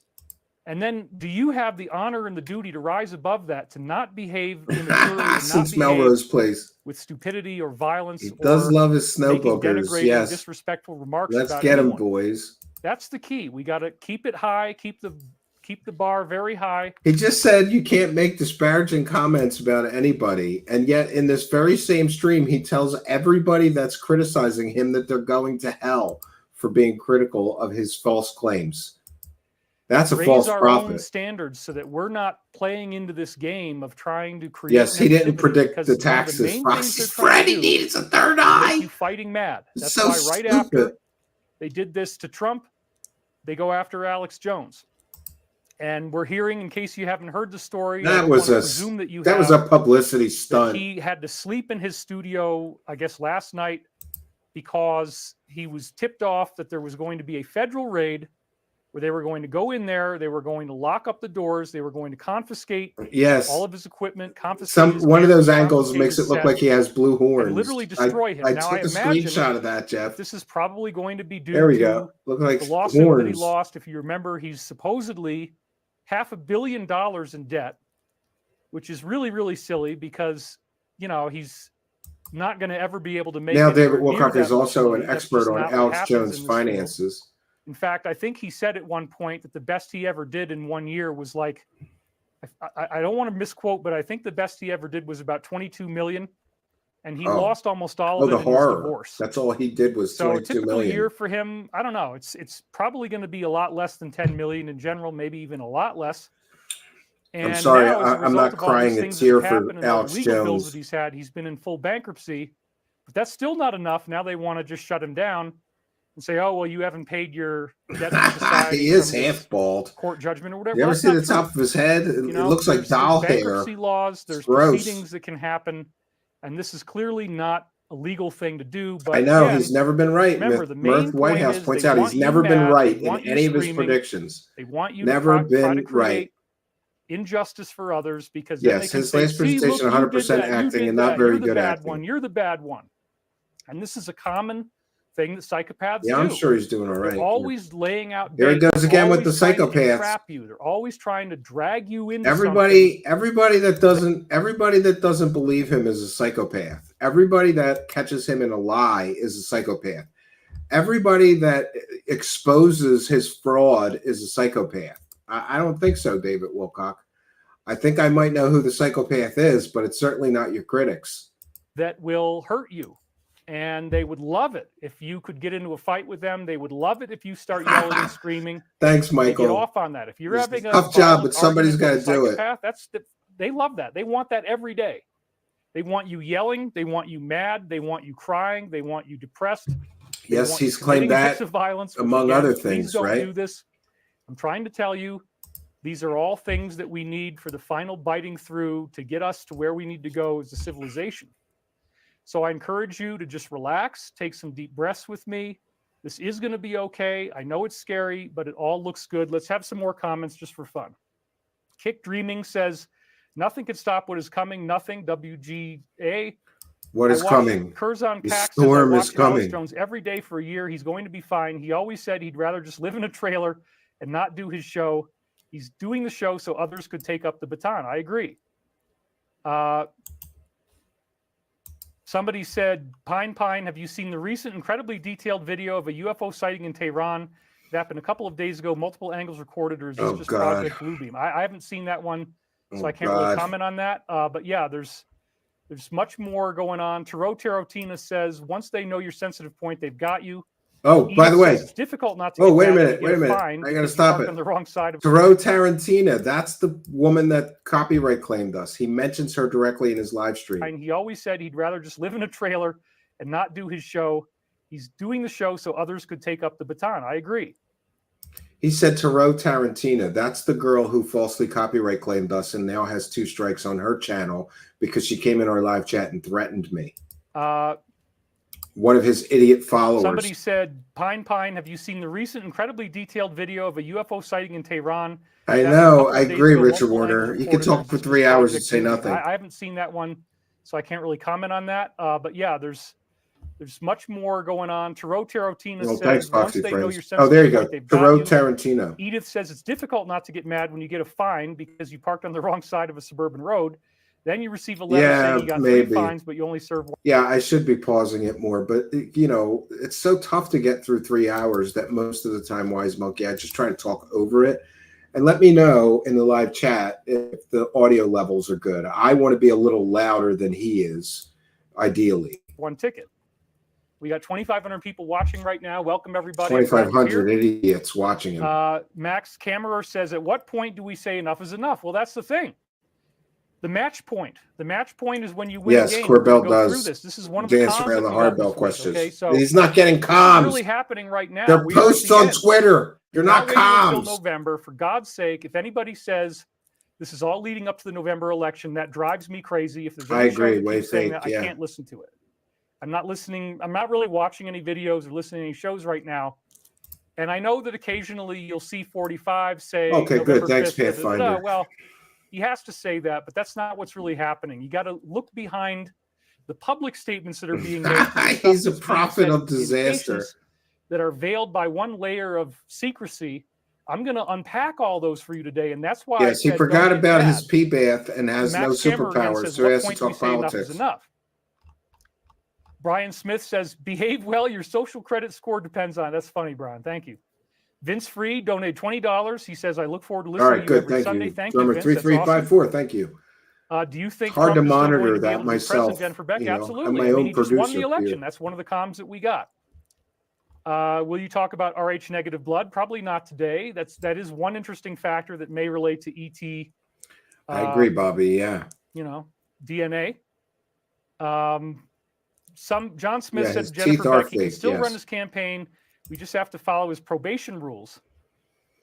And then, do you have the honor and the duty to rise above that, to not behave immaturely, and not Since behave Melrose Place. with stupidity or violence? He does or love his snow making bookers. denigrating, Yes. disrespectful remarks Let's about get him, anyone. boys. That's the key. We got to keep it high, keep the bar very high. He just said you can't make disparaging comments about anybody. And yet in this very same stream, he tells everybody that's criticizing him that they're going to hell for being critical of his false claims. That's a Raise false our own prophet. standards so that we're not playing into this game of trying to create. Yes, he didn't negativity, predict because the one of taxes. main things Foxy they're trying to Freddy do needs a third is eye. make you fighting mad. That's So why right stupid. after they did this to Trump, they go after Alex Jones. And we're hearing, in case you haven't heard the story, I That don't was wanna a presume that you that was have, a publicity that stunt. he had to sleep in his studio, I guess last night, because he was tipped off that there was going to be a federal raid where they were going to go in there, they were going to lock up the doors, they were going to confiscate Yes. all of his equipment, confiscate his One of those cameras, angles confiscate makes his it look set, like he has blue horns. and literally destroy him. I Now, took I a imagine screenshot of that, that Jeff. this is probably going to be due There we to go. Look like the lawsuit that he horns. lost. If you remember, he's supposedly $500 million in debt, which is really, really silly because, you know, he's not going to ever be able to make Now, it David anywhere near Wilcock that is much also an money. That's expert just on not what Alex happens Jones' in this field. finances. In fact, I think he said at one point that the best he ever did in 1 year was like, I don't want to misquote, but I think the best he ever did was about 22 million. And he lost almost all of it the in his horror. divorce. That's all he did was So a 22 typical million. year for him, I don't know. It's probably going to be a lot less than 10 million in general, maybe even a lot less. And I'm sorry, now, as a I'm result not of all these crying a things that tear have for happened and all the Alex legal bills Jones. that he's had, he's been in full bankruptcy. But that's still not enough. Now they want to just shut him down and say, "Oh, well, you haven't paid your debt to society." He is from this half bald. court judgment or whatever. You ever Well, see the that's not top of his head? It, true. it looks like there's doll hair. bankruptcy laws. There's Gross. proceedings that can happen, and this is clearly not a legal thing to do. But I know again, he's never been right. remember, the Mirth main Whitehouse point is points they out he's want you never been mad, right they in want you any of his screaming, predictions. They want you Never to try been to create right. injustice for others, because then they Yes, can his say, last "See, look, presentation, you did 100% that, you acting did and not that, very you're the good bad acting." one, you're the bad one." And this is a common thing that psychopaths Yeah, do. I'm sure he's doing all right. They're always laying out Here he bait. goes They're again with the always trying to psychopaths. entrap you. They're always trying to drag you into Everybody that doesn't believe him is a psychopath. Everybody that catches him in a lie is a psychopath. Everybody that exposes his fraud is a psychopath. I don't think so, David Wilcock. I think I might know who the psychopath is, but it's certainly not your critics. that will hurt you. And they would love it if you could get into a fight with them. They would love it if you start yelling and screaming. Thanks, They Michael. get off on that. If you're It's having a a tough job, violent but somebody's argument got to with a do it. psychopath, they love that. They want that every day. They want you yelling. They want you mad. They want you crying. They want you depressed. They Yes, want he's you claimed committing acts that, of violence, which, among again, other please things, don't right? do this. I'm trying to tell you, these are all things that we need for the final biting through to get us to where we need to go as a civilization. So I encourage you to just relax, take some deep breaths with me. This is going to be okay. I know it's scary, but it all looks good. Let's have some more comments just for fun. Kick Dreaming says, "Nothing can stop what is coming. Nothing. WGA. What is coming? Curzon The Pack storm says, "I is watch Alex coming." Jones every day for a year. He's going to be fine. He always said he'd rather just live in a trailer and not do his show. He's doing the show so others could take up the baton." I agree. Somebody said, Pine, have you seen the recent incredibly detailed video of a UFO sighting in Tehran? It happened a couple of days ago, multiple angles recorded, or is this just God. Project Bluebeam? I haven't seen that one, so Oh, I can't really God. comment on that. But yeah, there's much more going on. Tarotina says, once they know your sensitive point, they've got you. Oh, by the way, it's difficult not to oh, get wait a mad minute, and get wait a minute. fined I gotta because you stop parked it. on the wrong side of Taro Tarantina, that's the woman that copyright claimed us. He mentions her directly in his live stream. And he always said he'd rather just live in a trailer and not do his show. He's doing the show so others could take up the baton. I agree. He said Taro Tarantina, that's the girl who falsely copyright claimed us and now has 2 strikes on her channel because she came in our live chat and threatened me. One of his idiot followers. Somebody said, Pine, have you seen the recent incredibly detailed video of a UFO sighting in Tehran? I That's know. a couple I of days agree, ago, Richard multiple Warner. angles You can recorded. talk for It's 3 hours and Project say Bluebeam. nothing. I haven't seen that one, so I can't really comment on that. But yeah, there's much more going on. Tarotina Well, says, thanks, once Foxy they know friends. your Oh, there you sensitive go. point, they've got Taro you. Tarantino. Edith says it's difficult not to get mad when you get a fine because you parked on the wrong side of a suburban road. Then you receive a letter saying you got 3 fines, but you only served 1. Yeah, I should be pausing it more, but you know, it's so tough to get through 3 hours that most of the time, Wise Monkey, I just try to talk over it. And let me know in the live chat if the audio levels are good. I want to be a little louder than he is, ideally. 1 ticket. We got 2,500 people watching right now. Welcome, everybody. 2,500 idiots watching him. Max Kammerer says, at what point do we say enough is enough? Well, that's the thing. The match point. The match point is when you win a game. Corbell go does. This is one of the dance comms around that the we got hardball this week, questions. okay? So He's not getting what's comms. really happening right now. They're we are at posts the on end. Twitter. You're not waiting until comms. November. For God's sake, if anybody says this is all leading up to the November election, that drives me crazy. If there's any show that keeps saying that, I can't listen to it. I'm not listening. I'm not really watching any videos or listening to any shows right now. And I know that occasionally you'll see 45 say, Okay, November good. Thanks, 5th, Pathfinder. Well, he has to say that, but that's not what's really happening. You got to look behind the public statements that are being made. He's a prophet of disaster. That are veiled by one layer of secrecy. I'm going to unpack all those for you today, and that's why. Yes, he forgot about his pee bath and has no Max Cameron superpowers, says, so he what has to point do we talk say enough politics. is enough? Brian Smith says, behave well. Your social credit score depends on it. That's funny, Brian. Thank you. Vince Free donated $20. He says, I look forward to listening All right, to you good. every Thank Sunday. you. Thank Drummer you, Vince. That's 3354. Thank you. awesome. Do you think It's hard Trump to is still going monitor to be that able to be myself. president again for Beck? You know, Absolutely. I'm my I mean, own he just won the producer election. here. That's one of the comms that we got. Will you talk about Rh negative blood? Probably not today. That is one interesting factor that may relate to ET. I agree, Bobby. Yeah. You know, DNA. John Smith Yeah, said his to Jennifer teeth are Beck he can fake, still yes. run his campaign. We just have to follow his probation rules.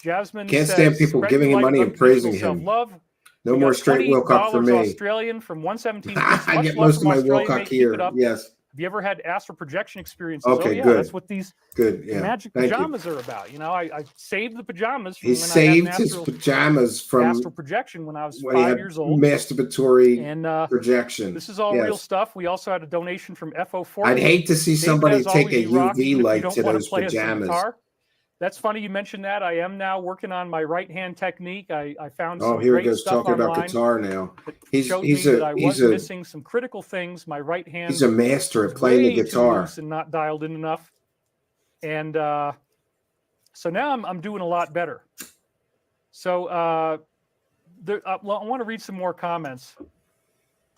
Jasmine Can't says, stand people spread giving your him light money with and praising unconditional him. self-love. No We more got straight $20 Wilcock for me. Australian from 117. I Much get love most of from my Australia, Wilcock mate. Keep here. it up. Yes. Have you ever had astral projection experiences? Okay, Oh, yeah, good. that's what these Good. Yeah. magic Thank you. pajamas are about. You know, I saved the pajamas from He when I saved had an his pajamas from astral projection when I was when he 5 had years old. masturbatory And projection. this is all Yes. real stuff. We also had a donation from FO40. I'd hate to see David, somebody as take always, a you rock, UV even if you light don't to want those play us some pajamas. guitar. That's funny you mentioned that. I am now working on my right hand technique. I found Oh, some here he great goes stuff talking online about guitar now. that He's showed he's me a that I was he's a missing some critical things. My right hand he's a master at was playing the way too guitar. loose and not dialed in enough. And so now I'm doing a lot better. So I want to read some more comments.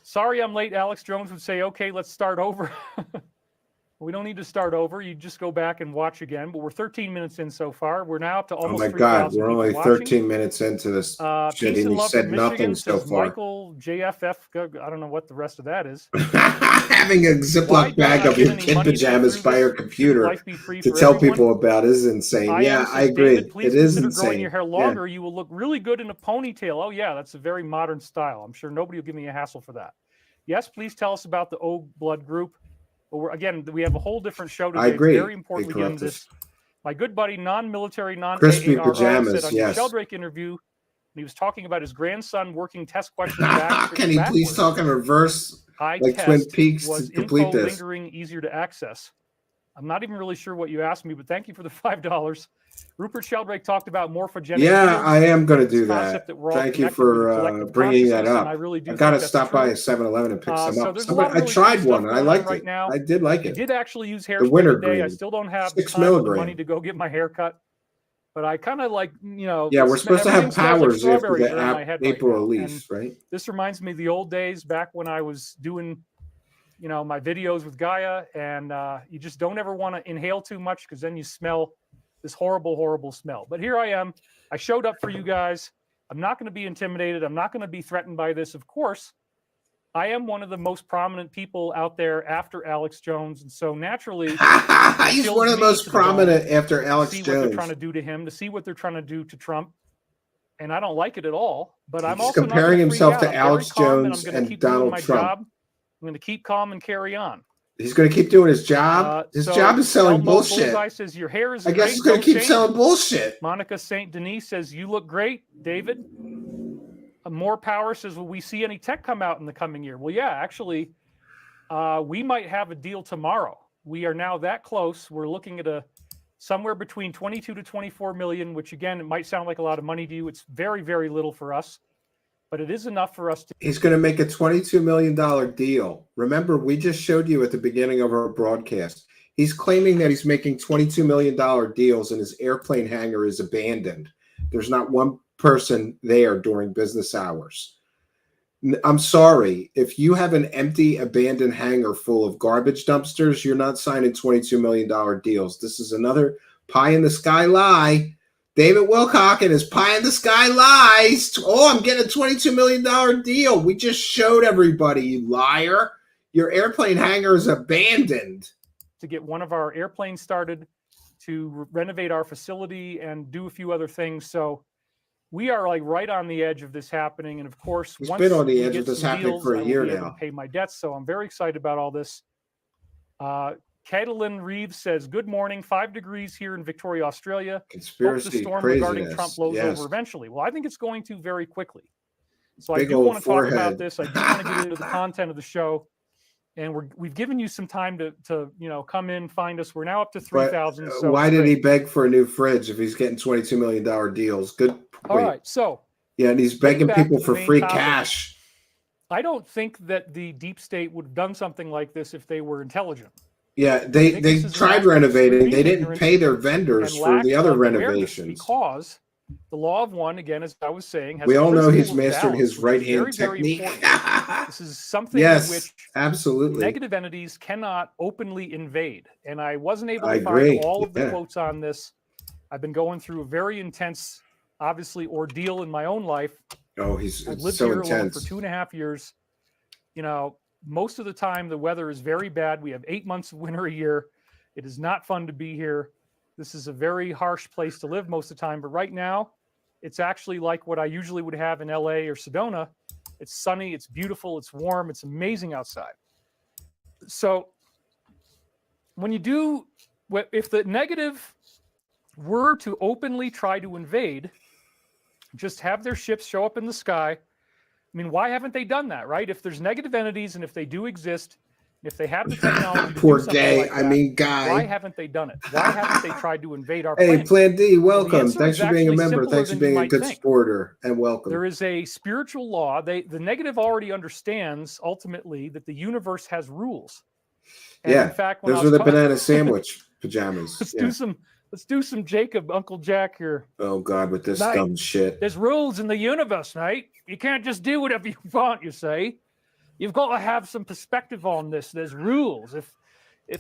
Sorry I'm late. Alex Jones would say, okay, let's start over. We don't need to start over. You just go back and watch again. But we're 13 minutes in so far. We're now up to almost 3,000 God, we're only watching. 13 minutes into this shit, Peace and and you love said from nothing Michigan, so says far. Michael JFF. I don't know what the rest of that is. Having a Why Ziploc don't bag I of get your any kid money to get pajamas through by this? your Shouldn't computer life be free to for tell everyone? people about is insane. Yeah, says, I agree. David, please It is consider insane. growing your hair longer. You will look really good in a ponytail. Oh, yeah, that's a very modern style. I'm sure nobody will give me a hassle for that. Yes, please tell us about the O Blood group. But again, we have a whole different show today. I agree. It's very important we get into this. My good buddy, non-military, Crispy non-AARO, pajamas, said on yes. your Sheldrake interview, when he was talking about his grandson working test questions back. Can he please talk in reverse like Twin Peaks was to complete info this? lingering, easier to access. I'm not even really sure what you asked me, but thank you for the $5. Rupert Sheldrake talked about morphogenic. Yeah, fields, I am going to this do concept that. we're all Thank you connected with a for collective bringing that consciousness, up. and I really do I got to think stop that's by true. a 7-Eleven and pick some So up. there's a lot of I really tried cool one. stuff I going liked on right it. now. I did like I it. did actually use The hairspray wintergreen. today. I still don't have the 6 time or the milligram. money to go get my hair cut. But I kind of like, you know. Yeah, we're supposed to have everything smells like powers after strawberries the around my head right April now. release, And right? this reminds me of the old days back when I was doing, you know, my videos with Gaia, and you just don't ever want to inhale too much because then you smell this horrible, horrible smell. But here I am. I showed up for you guys. I'm not going to be intimidated. I'm not going to be threatened by this. Of course, I am one of the most prominent people out there after Alex Jones. And so naturally, he's one of the most prominent after Alex Jones. See Jones. what they're trying to do to him, to see what they're trying to do to Trump. And I don't like it at all. But I'm He's also comparing not himself freak to out. Alex Jones and and Donald Trump. Job. I'm going to keep calm and carry on. He's going to keep doing his job. His job is selling bullshit. Bullseye says your hair is I guess great. he's going to keep selling bullshit. Monica St. Denis says you look great, David. More Power says, will we see any tech come out in the coming year? Well, yeah, actually, we might have a deal tomorrow. We are now that close. We're looking at somewhere between 22 to 24 million, which again, it might sound like a lot of money to you. It's very, very little for us, but it is enough for us to. He's going to make a $22 million deal. Remember, we just showed you at the beginning of our broadcast. He's claiming that he's making $22 million deals and his airplane hangar is abandoned. There's not one person there during business hours. I'm sorry. If you have an empty, abandoned hangar full of garbage dumpsters, you're not signing $22 million deals. This is another pie-in-the-sky lie. David Wilcock and his pie-in-the-sky lies. Oh, I'm getting a $22 million deal. We just showed everybody, you liar. Your airplane hangar is abandoned. To get one of our airplanes started, to renovate our facility and do a few other things. So we are like right on the edge of this happening. And of course, He's been on the edge of this happening for a year now. Pay my debts. So I'm very excited about all this. Caitlin Reeves says, good morning, 5 degrees here in Victoria, Australia. Conspiracy Hope the storm craziness. regarding Trump blows Yes. over eventually. Well, I think it's going to very quickly. So Big I do old want to forehead. talk about this. I do want to get into the content of the show. And we've given you some time to come in, find us. We're now up to 3,000. So why did he beg for a new fridge if he's getting $22 million deals? Good point. All right, so yeah, and he's begging back to people the for main free topic. cash. I don't think that the deep state would have done something like this if they were intelligent. Yeah, I they think this they is an tried act of renovating. extreme They didn't ignorance pay their vendors and for lack the other of awareness, renovations. because the law of one, again, as I was saying, has We a all know he's principle of mastered his balance, which right is hand very, very technique. important. This is something in Yes, which absolutely. negative entities cannot openly invade. And I wasn't able I to find agree. all of the Yeah. quotes on this. I've been going through a very intense, obviously, ordeal in my own life. Oh, he's I've it's lived so here alone for intense. 2.5 years. You know, most of the time the weather is very bad. We have 8 months of winter a year. It is not fun to be here. This is a very harsh place to live most of the time. But right now, it's actually like what I usually would have in LA or Sedona. It's sunny, it's beautiful, it's warm, it's amazing outside. So when you do, if the negative were to openly try to invade, just have their ships show up in the sky. I mean, why haven't they done that, right? If there's negative entities and if they do exist, if they have the technology to Poor do something gay. like that, I mean, why guy. haven't they done it? Why haven't they tried to invade our Hey, planet? Plan D, The welcome. answer Thanks is for being a actually member. simpler Thanks for than you being a might good think. supporter, and welcome. There is a spiritual law. The negative already understands ultimately that the universe has rules. And Yeah, in fact, when those I are was the talking, banana sandwich pajamas. let's do some Jacob, Uncle Jack here. Oh God, with this Mate, dumb shit. There's rules in the universe, mate. You can't just do whatever you want, you say. You've got to have some perspective on this. There's rules. If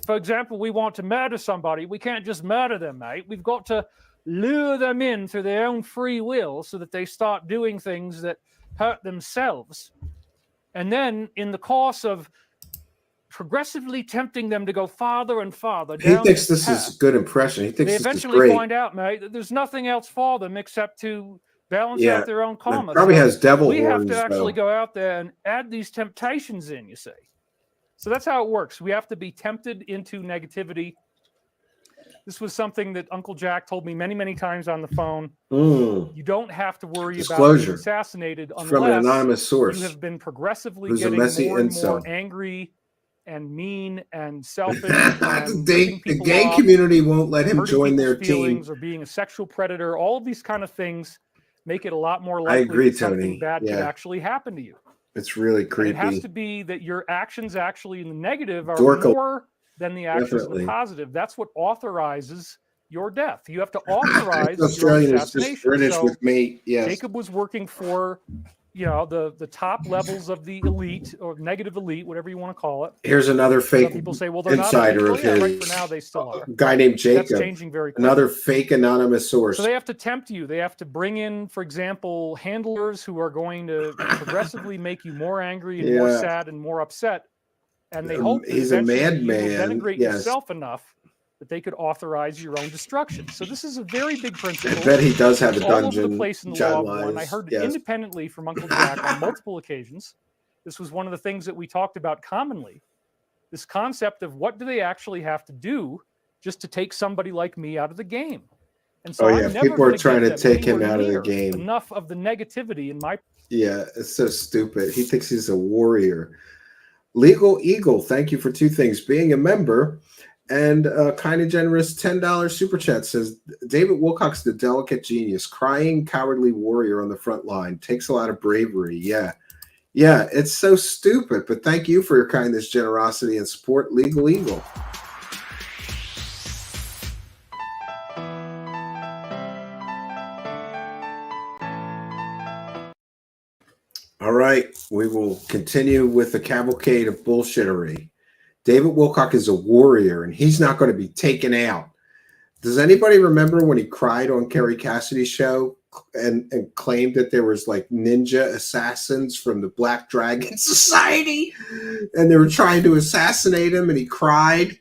for example, we want to murder somebody, we can't just murder them, mate. We've got to lure them in through their own free will so that they start doing things that hurt themselves. And then in the course of progressively tempting them to go farther and farther He down thinks this this path, is good impression. He thinks they this is eventually great. find out, mate, that there's nothing else for them except to balance Yeah, out their own karma. It probably So has devil we have horns, to actually though. go out there and add these temptations in, you see. So that's how it works. We have to be tempted into negativity. This was something that Uncle Jack told me many, many times on the phone. You don't have to worry about Disclosure being assassinated from an unless anonymous source you have been progressively who's a getting messy more and more incel. angry and mean and selfish. And The people gay off, community won't let him hurting join their people's team. feelings, or being a sexual predator. All of these kind of things make it a lot more I likely agree, that something Tony. bad could Yeah. actually happen to you. It's really And it has creepy. to be that your actions actually in the negative are Dork- more than the actions in Definitely. the positive. That's what authorizes your death. You have to authorize your own Australian is just assassination. British So with me. Yes. Jacob was working for, the top levels of the elite or negative elite, whatever you want to call it. Here's another fake Some people say, well, they're insider not. of Well, yeah, right his. for now they still are. A guy named That's Jacob. changing very quickly. Another fake anonymous source. So they have to tempt you. They have to bring in, for example, handlers who are going to progressively make you more angry and more Yeah. sad and more upset. And they Um, hope that he's a eventually you will madman, denigrate yes. yourself enough that they could authorize your own destruction. So this is a very big principle. I bet he does have a It's all over dungeon. the place in the John law of one. I lies. heard it Yes. independently from Uncle Jack on multiple occasions. This was one of the things that we talked about commonly. This concept of what do they actually have to do just to take somebody like me out of the game. And so Oh, I'm yeah, never people are gonna trying get to them take him anywhere out of the near game. Enough of the negativity in my. Yeah, it's so stupid. He thinks he's a warrior. Legal Eagle, thank you for two things. Being a member and a kind and generous $10 super chat says, David Wilcock's the delicate genius, crying, cowardly warrior on the front line. Takes a lot of bravery. Yeah. Yeah, it's so stupid. But thank you for your kindness, generosity, and support, Legal Eagle. All right, we will continue with the cavalcade of bullshittery. David Wilcock is a warrior, and he's not going to be taken out. Does anybody remember when he cried on Kerry Cassidy's show and claimed that there was like ninja assassins from the Black Dragon Society, and they were trying to assassinate him, and he cried?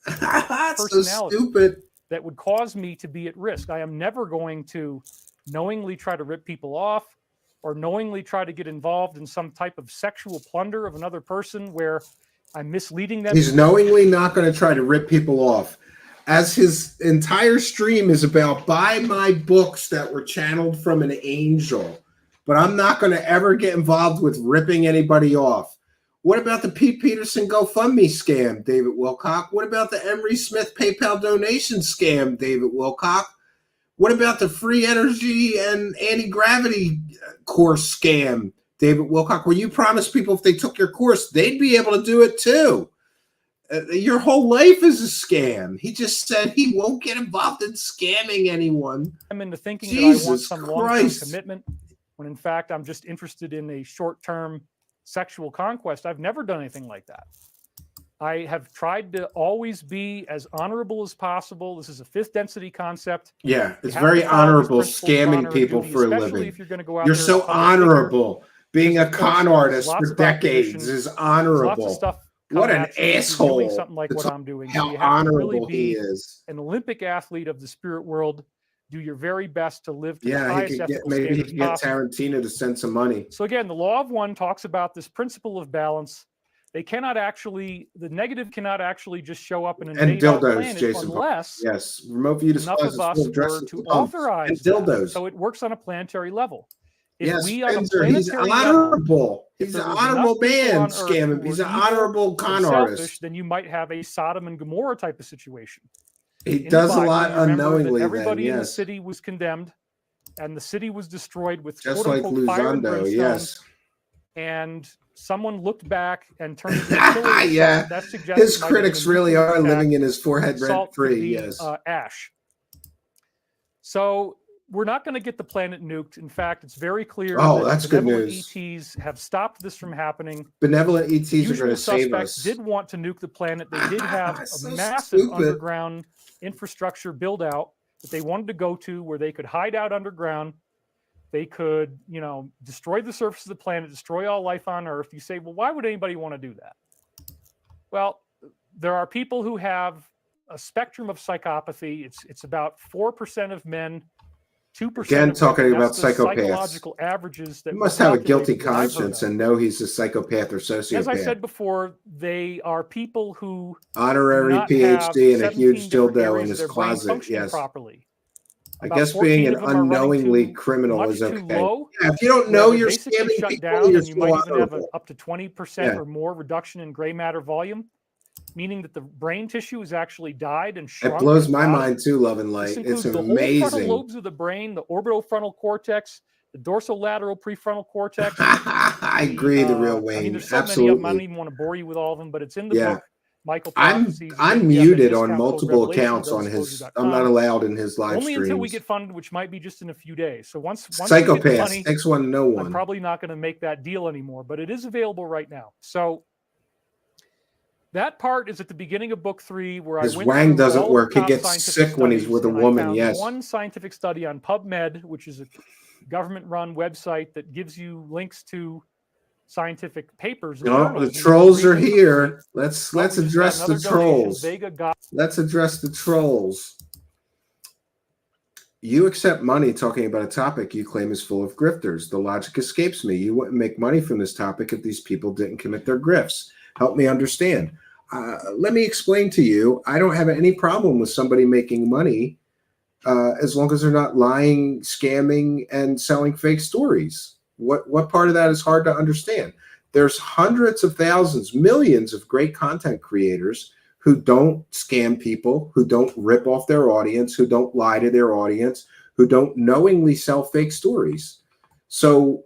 That's so Personality stupid. that would cause me to be at risk. I am never going to knowingly try to rip people off or knowingly try to get involved in some type of sexual plunder of another person where I'm misleading them. He's knowingly not going to try to rip people off. As his entire stream is about buy my books that were channeled from an angel. But I'm not going to ever get involved with ripping anybody off. What about the Pete Peterson GoFundMe scam, David Wilcock? What about the Emery Smith PayPal donation scam, David Wilcock? What about the free energy and anti-gravity course scam, David Wilcock, where you promised people if they took your course, they'd be able to do it too. Your whole life is a scam. He just said he won't get involved in scamming anyone. I'm into thinking Jesus that I want some long-term Christ. commitment, when in fact I'm just interested in a short-term sexual conquest. I've never done anything like that. I have tried to always be as honorable as possible. This is a fifth density concept. Yeah, it's very honorable scamming people for a living. If you're going to go out You're there so as a public honorable. Being a There's con lots artist of for decades opposition. is lots of honorable. stuff What coming an at you if you're asshole. doing something like to what talk I'm doing. How So you have to really honorable he be is. an Olympic athlete of the spirit world. Do your very best to live to the Yeah, he highest could get, ethical maybe he standards could get possible. Tarantino to send some money. So again, the law of one talks about this principle of balance. They cannot actually, the negative cannot actually just show up in an And invade our dildos, planet Jason. unless Yes, remote view enough displays of is us full of were dresses to and pumps. authorize And that. dildos. So it works on a planetary level. If Yes, we on a Spencer, he's planetary level, honorable. if He's an there was enough honorable people man, on Earth scam him. who He's were an evil honorable and con selfish, artist. then you might have a Sodom and Gomorrah type of situation. He In the does a Bible, lot you remember that unknowingly then, everybody in the yes. city was condemned, and the city was destroyed with Just quote like unquote fire and Luzando, brimstone. yes. And someone looked back and turned it into a pillar of Yeah, salt. That suggests his it might have been critics a really nuclear are attack. living in his forehead Salt could rent-free, be, yes. ash. So we're not going to get the planet nuked. In fact, it's very clear Oh, that that's good benevolent news. ETs have stopped this from happening. Benevolent ETs The are going usual to save suspects us. did want to nuke the planet. They did have a So massive stupid. underground infrastructure build out that they wanted to go to, where they could hide out underground. They could, destroy the surface of the planet, destroy all life on Earth. You say, well, why would anybody want to do that? Well, there are people who have a spectrum of psychopathy. It's about 4% of men, 2% Again, of talking women. about That's the psychopaths. psychological averages that He were must have a guilty calculated that I've heard conscience of. and know he's a psychopath or sociopath. As I said before, they are people who Honorary not PhD have and a huge 17 different dildo areas in of his their brain closet. functioning Yes. properly. I About guess 14 being an of them are running unknowingly too criminal much is too okay. low, Yeah, if you don't where know they're you're basically scamming shut people, down, you're and you still might even have honorable. up to 20% Yeah. or more reduction in gray matter volume, meaning that the brain tissue has actually died and shrunk. It blows and my rotted. mind too, Love and Light. This It's includes the whole frontal amazing. lobes of the brain, the orbitofrontal cortex, the dorsolateral prefrontal cortex. I agree, the real Wayne. There's so Absolutely. many of them. I don't even want to bore you with all of them, but it's in the book. Michael I'm Prophecies. muted on multiple accounts on his. I'm not allowed in his live Only streams. until we get funded, which might be just in a few days. So once we get the Psychopaths money, takes one to know one. I'm probably not going to make that deal anymore, but it is available right now. So that part is at the beginning of book 3, where His I went wang through doesn't all the work. He top gets scientific sick when he's studies, with a and I woman. found Yes. one scientific study on PubMed, which is a government-run website that gives you links to scientific papers. And Oh, journals, the and you trolls can are read them for here. free. Let's Well, we just got address the another donation. trolls. Vega got Let's address the trolls. You accept money talking about a topic you claim is full of grifters. The logic escapes me. You wouldn't make money from this topic if these people didn't commit their grifts. Help me understand. Let me explain to you. I don't have any problem with somebody making money as long as they're not lying, scamming, and selling fake stories. What part of that is hard to understand? There's hundreds of thousands, millions of great content creators who don't scam people, who don't rip off their audience, who don't lie to their audience, who don't knowingly sell fake stories. So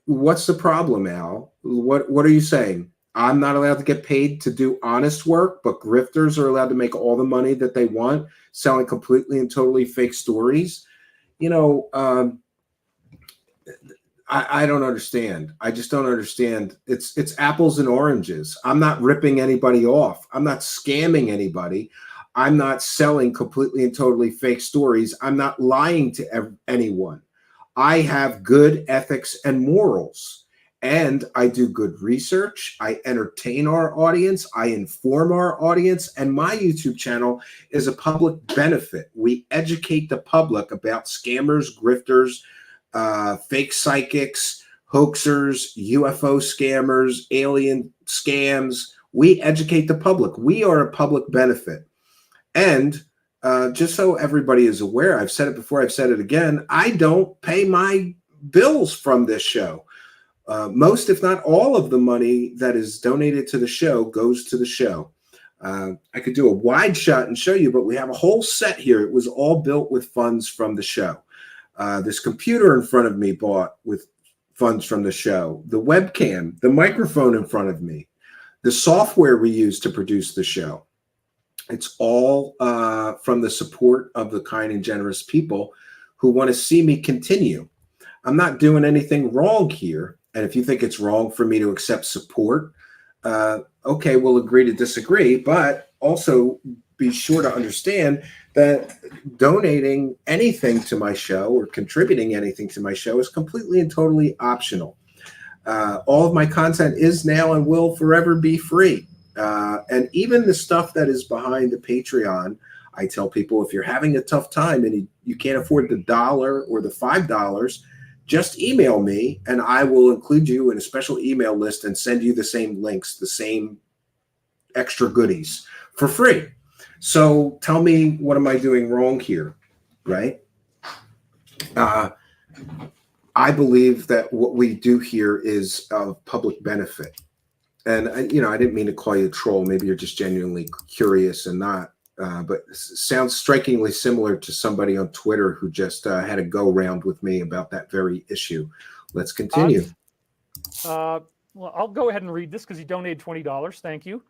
what's the problem, Al? What are you saying? I'm not allowed to get paid to do honest work, but grifters are allowed to make all the money that they want, selling completely and totally fake stories? I don't understand. I just don't understand. It's apples and oranges. I'm not ripping anybody off. I'm not scamming anybody. I'm not selling completely and totally fake stories. I'm not lying to anyone. I have good ethics and morals, and I do good research. I entertain our audience. I inform our audience, and my YouTube channel is a public benefit. We educate the public about scammers, grifters, fake psychics, hoaxers, UFO scammers, alien scams. We educate the public. We are a public benefit. And just so everybody is aware, I've said it before, I've said it again, I don't pay my bills from this show. Most, if not all, of the money that is donated to the show goes to the show. I could do a wide shot and show you, but we have a whole set here. It was all built with funds from the show. This computer in front of me bought with funds from the show, the webcam, the microphone in front of me, the software we use to produce the show. It's all from the support of the kind and generous people who want to see me continue. I'm not doing anything wrong here. And if you think it's wrong for me to accept support, okay, we'll agree to disagree, but also be sure to understand that donating anything to my show or contributing anything to my show is completely and totally optional. All of my content is now and will forever be free. And even the stuff that is behind the Patreon, I tell people, if you're having a tough time and you can't afford the $1 or the $5, just email me and I will include you in a special email list and send you the same links, the same extra goodies for free. So tell me, what am I doing wrong here, right? I believe that what we do here is of public benefit. And, I didn't mean to call you a troll. Maybe you're just genuinely curious and not. But it sounds strikingly similar to somebody on Twitter who just had a go-round with me about that very issue. Let's continue. Well, I'll go ahead and read this because he donated $20. Thank you.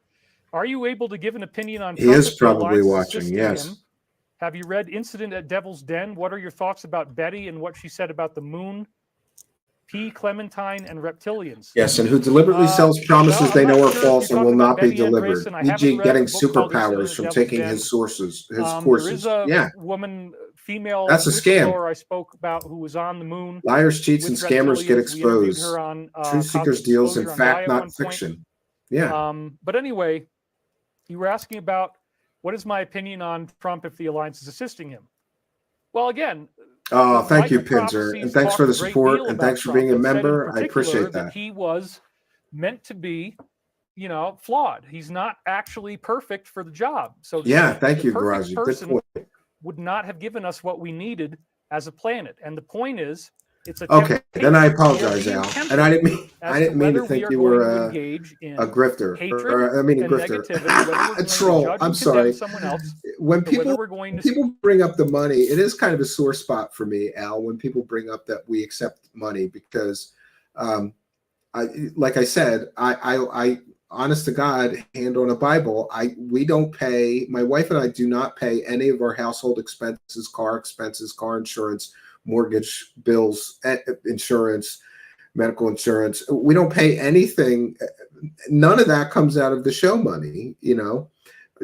Are you able to give an opinion on He is probably watching, yes. Him? Have you read Incident at Devil's Den? What are your thoughts about Betty and what she said about the moon, P. Clementine, and reptilians? Yes, and who deliberately sells promises they know are false and will not be delivered. E.g. getting superpowers from taking his sources, his courses. There is a woman, female that's a scam. I spoke about who was on the moon. Liars, cheats, and scammers get exposed. Truth seekers deals in fact, not fiction. Yeah. But anyway, you were asking about what is my opinion on Trump if the alliance is assisting him. Well, again. Oh, thank you, Pinzer, and thanks for the support, and thanks for being a member. I appreciate that. He was meant to be, flawed. He's not actually perfect for the job. So yeah, thank you, Garazi. Good point. Would not have given us what we needed as a planet. And the point is, it's a okay. Then I apologize, Al, and I didn't mean to think you were a grifter, or I mean a grifter, a troll. I'm sorry. When people bring up the money, it is kind of a sore spot for me, Al. When people bring up that we accept money, because, like I said, I honest to God, hand on a Bible, we don't pay. My wife and I do not pay any of our household expenses, car insurance, mortgage bills, insurance, medical insurance. We don't pay anything. None of that comes out of the show money.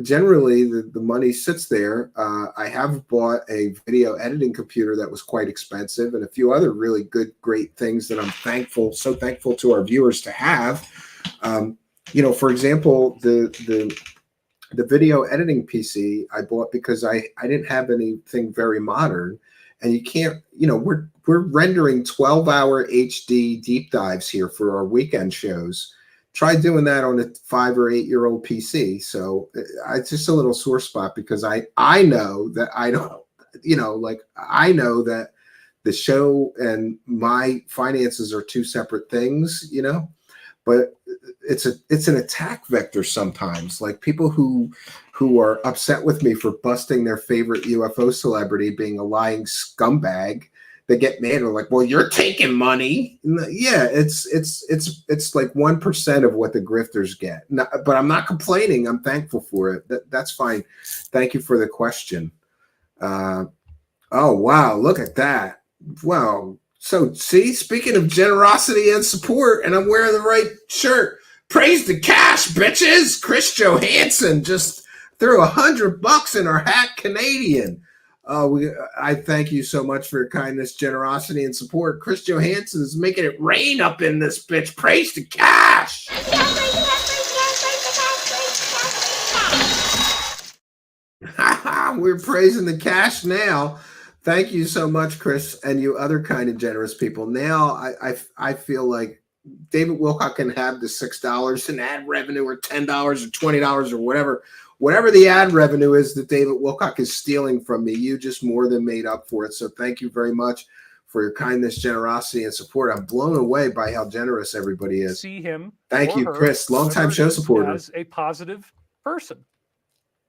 Generally the money sits there. I have bought a video editing computer that was quite expensive and a few other really great things that I'm so thankful to our viewers to have. For example, the video editing PC I bought because I didn't have anything very modern. And you can't, we're rendering 12-hour HD deep dives here for our weekend shows. Try doing that on a 5 or 8-year-old PC. So it's just a little sore spot because I know that I don't, I know that the show and my finances are two separate things, but it's an attack vector sometimes. Like people who are upset with me for busting their favorite UFO celebrity being a lying scumbag, they get mad. They're like, "Well, you're taking money." Yeah, it's like 1% of what the grifters get. But I'm not complaining. I'm thankful for it. That's fine. Thank you for the question. Oh wow, look at that! Wow. So see, speaking of generosity and support, and I'm wearing the right shirt. Praise the cash, bitches! Chris Johansson just threw $100 in our hat, Canadian. I thank you so much for your kindness, generosity, and support. Chris Johansson is making it rain up in this bitch. Praise the cash! We're praising the cash now. Thank you so much, Chris, and you other kind of generous people. Now I feel like David Wilcock can have the $6 in ad revenue or $10 or $20 or whatever the ad revenue is that David Wilcock is stealing from me. You just more than made up for it. So thank you very much for your kindness, generosity, and support. I'm blown away by how generous everybody is. See him. Thank you, Chris, longtime show supporter. As a positive person.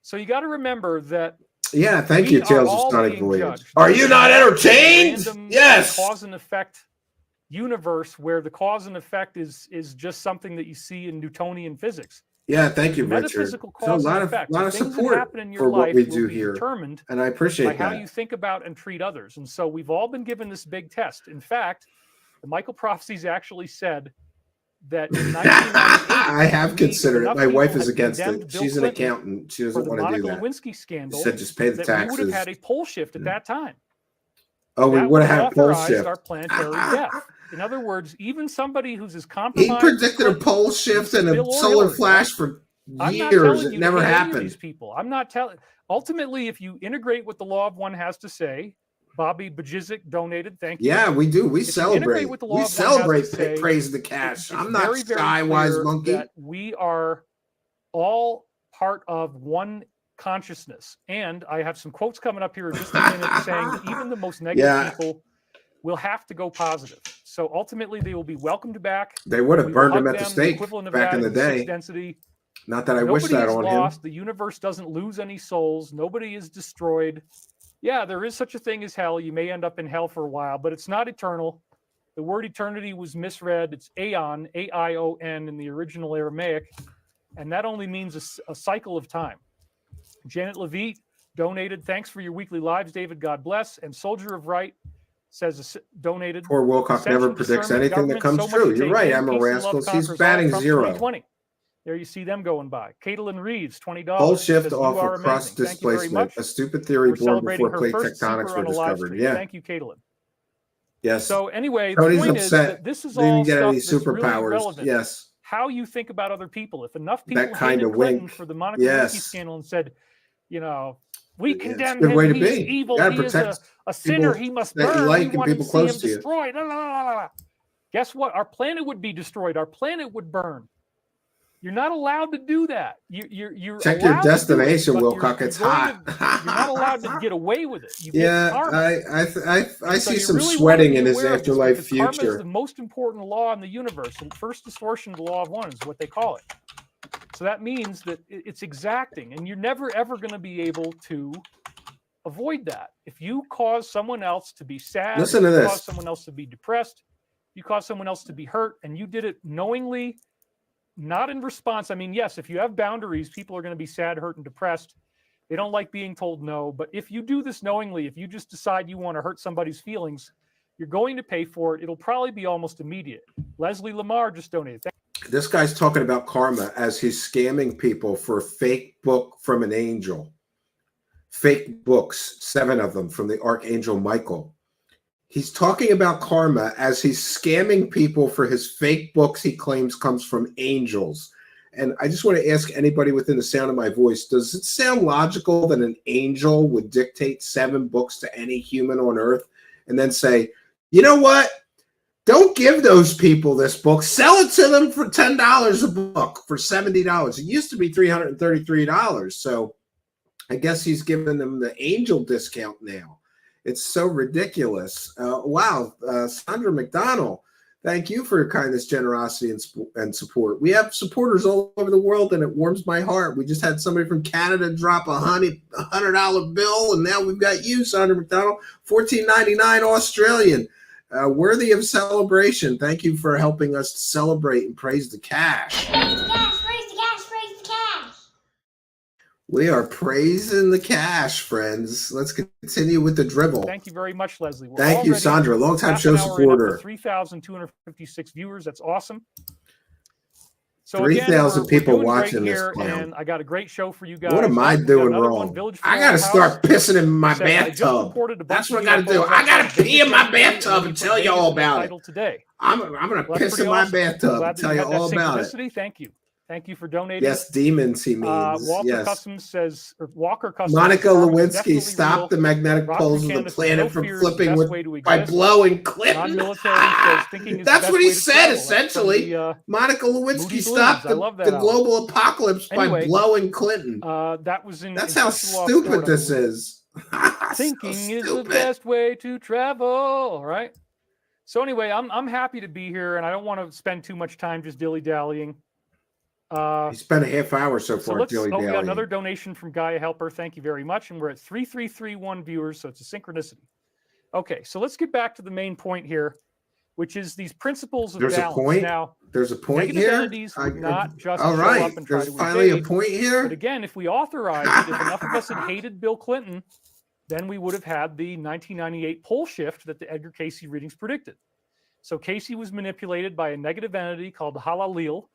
So you got to remember that. Yeah, thank you, Tales of Sonic Voyage. Are you not entertained? Yes. Cause and effect universe where the cause and effect is just something that you see in Newtonian physics. Yeah, thank you, Richard. Metaphysical So a cause lot and of effect. lot So of things that support happen in your for what life we will do be here, determined and I by appreciate how that. you think about and treat others. And so we've all been given this big test. In fact, the Michael Prophecies actually said that in 1998, I have considered it. enough My wife people is had against condemned it. Bill She's an Clinton accountant. She for doesn't the want to do Monica that. Lewinsky She scandal, said just pay the that taxes. we would have had a pole shift at that time. Oh, we That would would have have had a pole authorized shift. our planetary death. In other words, even somebody who's as He compromised predicted a as pole shift and a Bill or solar Hillary, flash for I'm not years. telling It you never to hate any of happened. these people. I'm not telling. Ultimately, if you integrate what the law of one has to say, Bobby Bajizik donated. Thank you. Yeah, we do. We If you celebrate. integrate what the law We of one has to celebrate say, praise the cash. it's I'm not very, very shy, wise clear monkey. that we are all part of one consciousness. And I have some quotes coming up here in just a minute saying that even the most negative people will have to go positive. So ultimately, they will be welcomed back. They would have We will burned hug him at the them, stake equivalent of back that in the is sixth day. density. Not that I wish Nobody that is on lost. him. The universe doesn't lose any souls. Nobody is destroyed. Yeah, there is such a thing as hell. You may end up in hell for a while, but it's not eternal. The word eternity was misread. It's aeon, A-I-O-N in the original Aramaic, and that only means a cycle of time. Janet Levitt donated. Thanks for your weekly lives, David. God bless. And Soldier of Right says donated. Poor Wilcock never predicts anything that comes true. You're right, Emma Rascals. He's batting zero. There you see them going by. Caitlin Reeves, $20. Pole shift says, off "You are of crust amazing. Thank you very displacement, much." a stupid theory We're born celebrating before her plate first tectonics super were on a live discovered. stream. Yeah. Thank you, Caitlin. Yes. So anyway, the Tony's point is upset. that this is Didn't all get stuff any that's really superpowers. relevant. Yes. How you think about other people. If enough people That kind hated of Clinton wink. for the Monica Yes. Lewinsky scandal and said, you know, we It's a condemn good way him. to He's be. evil. You gotta He is protect a sinner. people He must that you burn. like We and want to people see close him to you. destroyed. La, la, la, la, la. Guess what? Our planet would be destroyed. Our planet would burn. You're not allowed to do that. You're Check your allowed to do destination, it, but Wilcock. It's you're hot. You're not allowed to get away with it. You get Yeah, karma. I So see you some really want to sweating be in his aware of this afterlife because karma is future. the most important law in the universe. And first distortion of the law of one is what they call it. So that means that it's exacting, and you're never ever going to be able to avoid that. If you cause someone else to be sad, Listen to if you this. cause someone else to be depressed, you cause someone else to be hurt, and you did it knowingly, not in response. I mean, yes, if you have boundaries, people are going to be sad, hurt, and depressed. They don't like being told no. But if you do this knowingly, if you just decide you want to hurt somebody's feelings, you're going to pay for it. It'll probably be almost immediate. Leslie Lamar just donated. This guy's talking about karma as he's scamming people for a fake book from an angel. Fake books, 7 of them from the Archangel Michael. He's talking about karma as he's scamming people for his fake books he claims comes from angels. And I just want to ask anybody within the sound of my voice, does it sound logical that an angel would dictate 7 books to any human on earth and then say, you know what? Don't give those people this book. Sell it to them for $10 a book, for $70. It used to be $333. So I guess he's giving them the angel discount now. It's so ridiculous. Wow. Sandra McDonald, thank you for your kindness, generosity, and support. We have supporters all over the world, and it warms my heart. We just had somebody from Canada drop a $100 bill, and now we've got you, Sandra McDonald, $14.99 Australian. Worthy of celebration. Thank you for helping us celebrate and praise the cash. Praise the cash, praise the cash, praise the cash. We are praising the cash, friends. Let's continue with the dribble. Thank you very much, Leslie. We're Thank you, already Sandra. Longtime half show an hour in, up to supporter. 3,256 viewers. That's awesome. So 3,000 people doing watching great this here, clown. and I got a great show for you guys. What am I We got doing another wrong? Village I got to Flower start House pissing in my says, I just bathtub. reported a That's bunch what I of got to do. UFOs I got to outside pee in my Vegas bathtub and tell you all about it. Today. I'm going to Well, that's piss in pretty my awesome. bathtub Glad and that tell you had that all about it. synchronicity. Thank you. Thank you for donating. Yes, demons, he means. Walter yes. Customs says, or Walker Customs. Monica Karma is Lewinsky definitely stopped real. the magnetic Rob poles of the Buchanan says, planet no from fear is the flipping best way to by exist. blowing Clinton. Non-military says thinking is That's the best what he way to said, travel. That's from essentially. the, Monica Lewinsky Moody stopped Blues. I love that the album. global apocalypse Anyway, by blowing Clinton. That was in. That's in how Churchill Law stupid Florida, I this believe. is. Thinking So is the stupid. best way to travel. All right. So anyway, I'm happy to be here, and I don't want to spend too much time just dilly-dallying. He spent a half hour so far we dilly-dallying. got another donation from Gaia Helper. Thank you very much. And we're at 3331 viewers, so it's a synchronicity. Okay, so let's get back to the main point here. which is these principles of There's balance. a point. Now, There's a point negative here. entities would not just all show right. up and try There's to finally invade. a point here. But again, if we authorize it, if enough of us had hated Bill Clinton, then we would have had the 1998 pole shift that the Edgar Casey readings predicted. So Casey was manipulated by a negative entity called Halalil,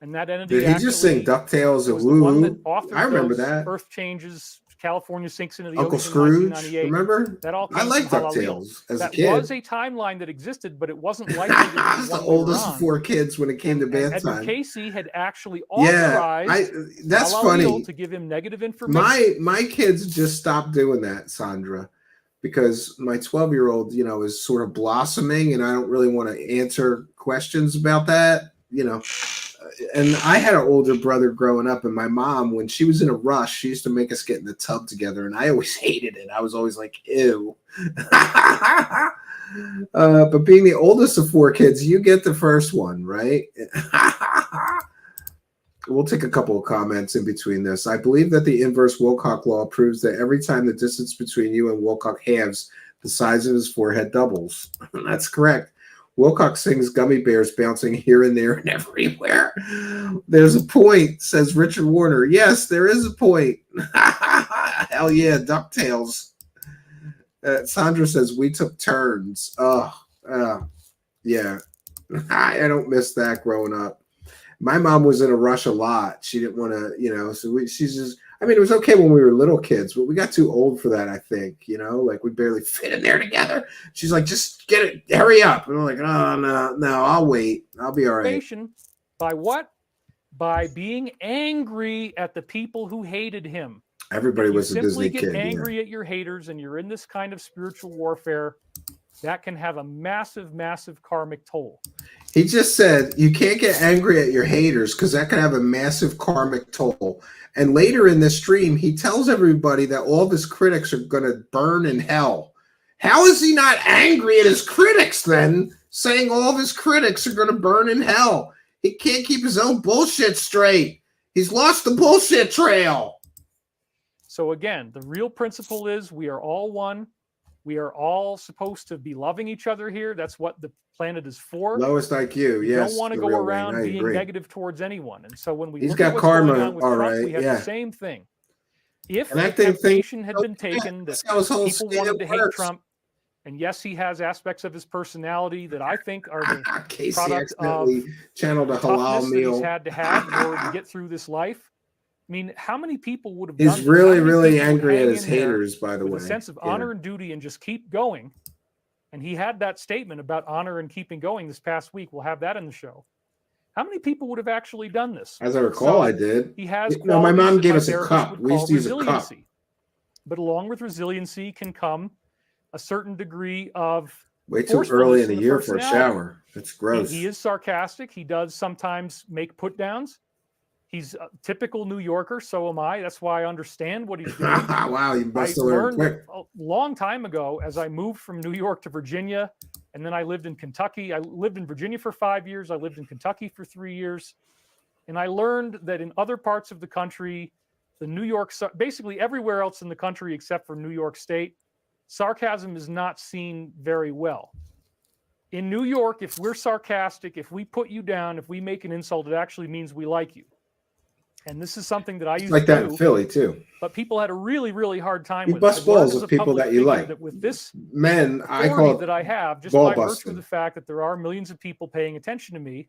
and that entity Did he just sing DuckTales and Woo Woo? I remember that. Earth changes, California sinks into the Uncle ocean in Scrooge, 1998. remember? That all I came liked from Halalil. DuckTales as a That kid. was a timeline that existed, but it wasn't likely to be I was the one we were oldest on. of 4 kids when it came to bath Edgar time. Casey had actually Yeah, authorized that's Halalil funny. to give him negative information. My kids just stopped doing that, Sandra, because my 12-year-old, is sort of blossoming, and I don't really want to answer questions about that, And I had an older brother growing up, and my mom, when she was in a rush, she used to make us get in the tub together, and I always hated it. I was always like, ew. But being the oldest of 4 kids, you get the first one, right? We'll take a couple of comments in between this. I believe that the inverse Wilcock law proves that every time the distance between you and Wilcock halves, the size of his forehead doubles. That's correct. Wilcock sings Gummy Bears bouncing here and there and everywhere. There's a point, says Richard Warner. Yes, there is a point. Hell yeah, DuckTales. Sandra says, we took turns. Yeah. I don't miss that growing up. My mom was in a rush a lot. She didn't want to, so she's just, it was okay when we were little kids, but we got too old for that, I think, like we barely fit in there together. She's like, just get it, hurry up. And I'm like, oh, no, I'll wait. I'll be all right. By what? By being angry at the people who hated him. Everybody was a Disney kid. Simply get angry at your haters, and you're in this kind of spiritual warfare. That can have a massive, massive karmic toll. He just said you can't get angry at your haters because that can have a massive karmic toll. And later in the stream, he tells everybody that all of his critics are going to burn in hell. How is he not angry at his critics then, saying all of his critics are going to burn in hell? He can't keep his own bullshit straight. He's lost the bullshit trail. So again, the real principle is we are all one. We are all supposed to be loving each other here. That's what the planet is for. Lowest IQ, yes. You don't want to go around being negative towards anyone. And so when we look at what's going on with Trump, we have the same thing. If the temptation had been taken that people wanted to hate Trump, and yes, he has aspects of his personality that I think are the Casey product of channeled a halal meal he's had to have in order to get through this life. How many people would have done He's really, really angry at his haters, by the way. With a sense of honor and duty and just keep going. And he had that statement about honor and keeping going this past week. We'll have that in the show. How many people would have actually done this? As I recall, I did. He has my mom gave us a cup. We used to use a cup. But along with resiliency can come a certain degree of way too early in the year for a shower. That's gross. He is sarcastic. He does sometimes make put downs. He's a typical New Yorker, so am I. That's why I understand what he's doing. Wow, you must have learned quick. A long time ago as I moved from New York to Virginia, and then I lived in Kentucky. I lived in Virginia for 5 years. I lived in Kentucky for 3 years. And I learned that in other parts of the country, basically everywhere else in the country except for New York State, sarcasm is not seen very well. In New York, if we're sarcastic, if we put you down, if we make an insult, it actually means we like you. And this is something that I used to do. Like that in Philly, too. But people had a really, really hard time with it. You bust balls with people that you like. That with this men, I call it that I have, just by virtue of the fact that there are millions of people paying attention to me,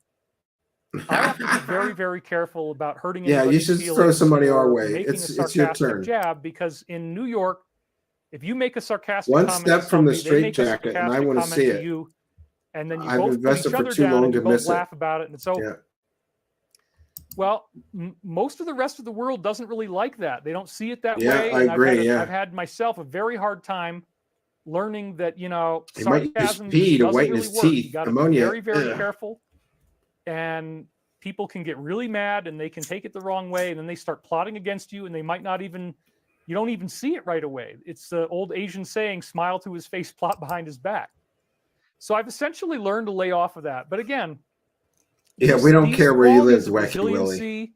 I have to be very, very careful about hurting anybody's you should throw somebody our way. It's your turn. Jab, because in New York, if you make a sarcastic one comment step from the straitjacket, and I want to see it. And then you I've both put each other down and you both laugh about it, and it's over. Yeah. Well, most of the rest of the world doesn't really like that. They don't see it that way. Yeah, I agree. I've had myself a very hard time learning that, sarcasm doesn't to whiten his teeth. You got to be very, very careful. And people can get really mad and they can take it the wrong way. And then they start plotting against you and they might not even, you don't even see it right away. It's the old Asian saying, smile to his face, plot behind his back. So I've essentially learned to lay off of that. But again, yeah, we don't care where you live, Wacky Willie.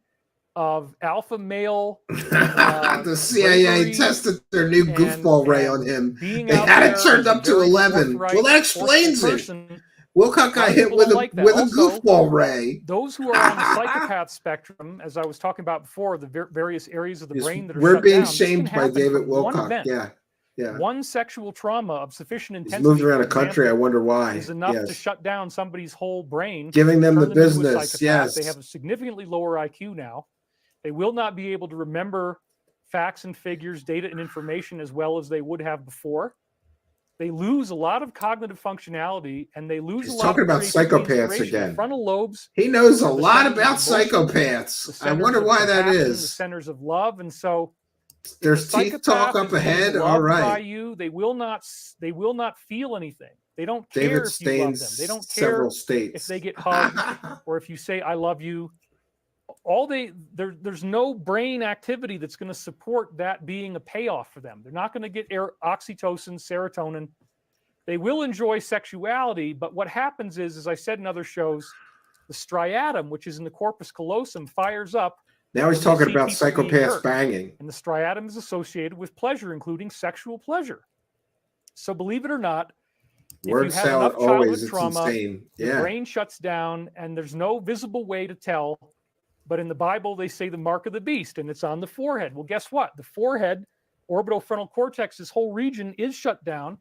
Of alpha male. The CIA tested their new goofball ray on him. They had it turned up to 11. Well, that explains it. Wilcock got hit people with don't a like that. with a Also, goofball ray. Those who are on the psychopath spectrum, as I was talking about before, the various areas of the Yes, brain that are we're shut being down, this can shamed by happen David from one Wilcock. event. Yeah. One sexual trauma of sufficient He's intensity, moved around for the country. I example, wonder why. is enough to Yes. shut down somebody's whole brain, Giving them turn the into a business. psychopath. Yes. They have a significantly lower IQ now. They will not be able to remember facts and figures, data and information as well as they would have before. They lose a lot of cognitive functionality, and they lose He's a lot talking of about creativity and psychopaths inspiration. The again. frontal lobes. He knows a the lot centers of about emotion, the psychopaths. I centers wonder of why that compassion, The is. centers of love, and so There's if a teeth talk psychopath up is being ahead. loved All by right. you, they will not feel anything. They don't care David if you love them. stains They don't care several states. if they get hugged or if you say I love you. There's no brain activity that's going to support that being a payoff for them. They're not going to get oxytocin, serotonin. They will enjoy sexuality, but what happens is, as I said in other shows, the striatum, which is in the corpus callosum, fires up. Now he's when they talking see about people being psychopaths hurt. banging. And the striatum is associated with pleasure, including sexual pleasure. So believe it or not, if Word you have salad enough childhood always. It's trauma, insane. the Yeah. brain shuts down and there's no visible way to tell. But in the Bible, they say the mark of the beast, and it's on the forehead. Well, guess what? The forehead, orbitofrontal cortex, this whole region is shut down.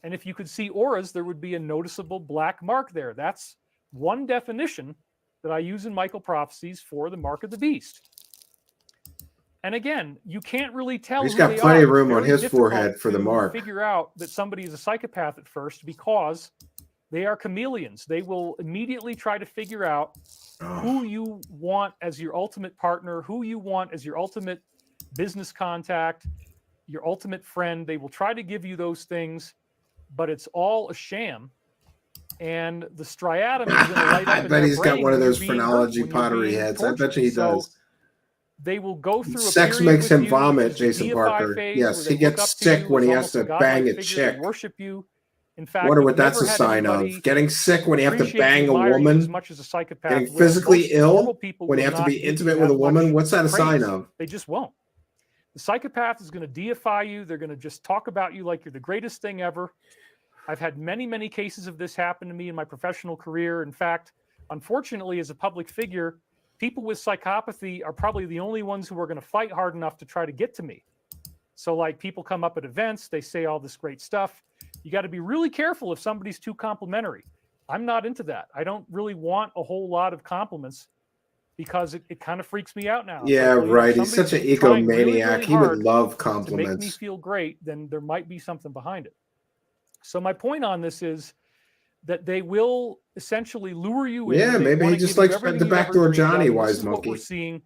And if you could see auras, there would be a noticeable black mark there. That's one definition that I use in Michael Prophecies for the mark of the beast. And again, you can't really tell. He's who got they plenty are. of room It's on very his difficult forehead for the to mark. Figure out that somebody is a psychopath at first because they are chameleons. They will immediately try to figure out who you want as your ultimate partner, who you want as your ultimate business contact, your ultimate friend. They will try to give you those things, but it's all a sham. And the striatum is going to light up I in bet their he's got brain one of when those you're being hurt, phrenology when you're pottery being heads. I bet tortured. you he So does. they will go through a Sex period makes with him you, vomit, which is the Jason deify Parker. phase, Yes, where he they look gets up to sick you when as he has almost to godlike bang a figure. chick. They worship you. In fact, Wonder what you've that's never a had sign anybody of. Getting sick when you have to appreciate and bang a admire you woman. as much as a psychopath Getting will. physically Most normal ill people when you will have to not be give you intimate with a that woman. much What's that a sign praise. of? They just won't. The psychopath is going to deify you. They're going to just talk about you like you're the greatest thing ever. I've had many, many cases of this happen to me in my professional career. In fact, unfortunately, as a public figure, people with psychopathy are probably the only ones who are going to fight hard enough to try to get to me. So like people come up at events, they say all this great stuff. You got to be really careful if somebody's too complimentary. I'm not into that. I don't really want a whole lot of compliments because it kind of freaks me out now. It's Yeah, like, well, right. He's such an somebody's trying really, egomaniac. really He would hard love to make me compliments. feel great, then there might be something behind it. So my point on this is that they will essentially lure you in. Yeah, They maybe he wanna just give you likes everything the you've ever backdoor dreamed of, Johnny, and wise this is what we're monkey. seeing.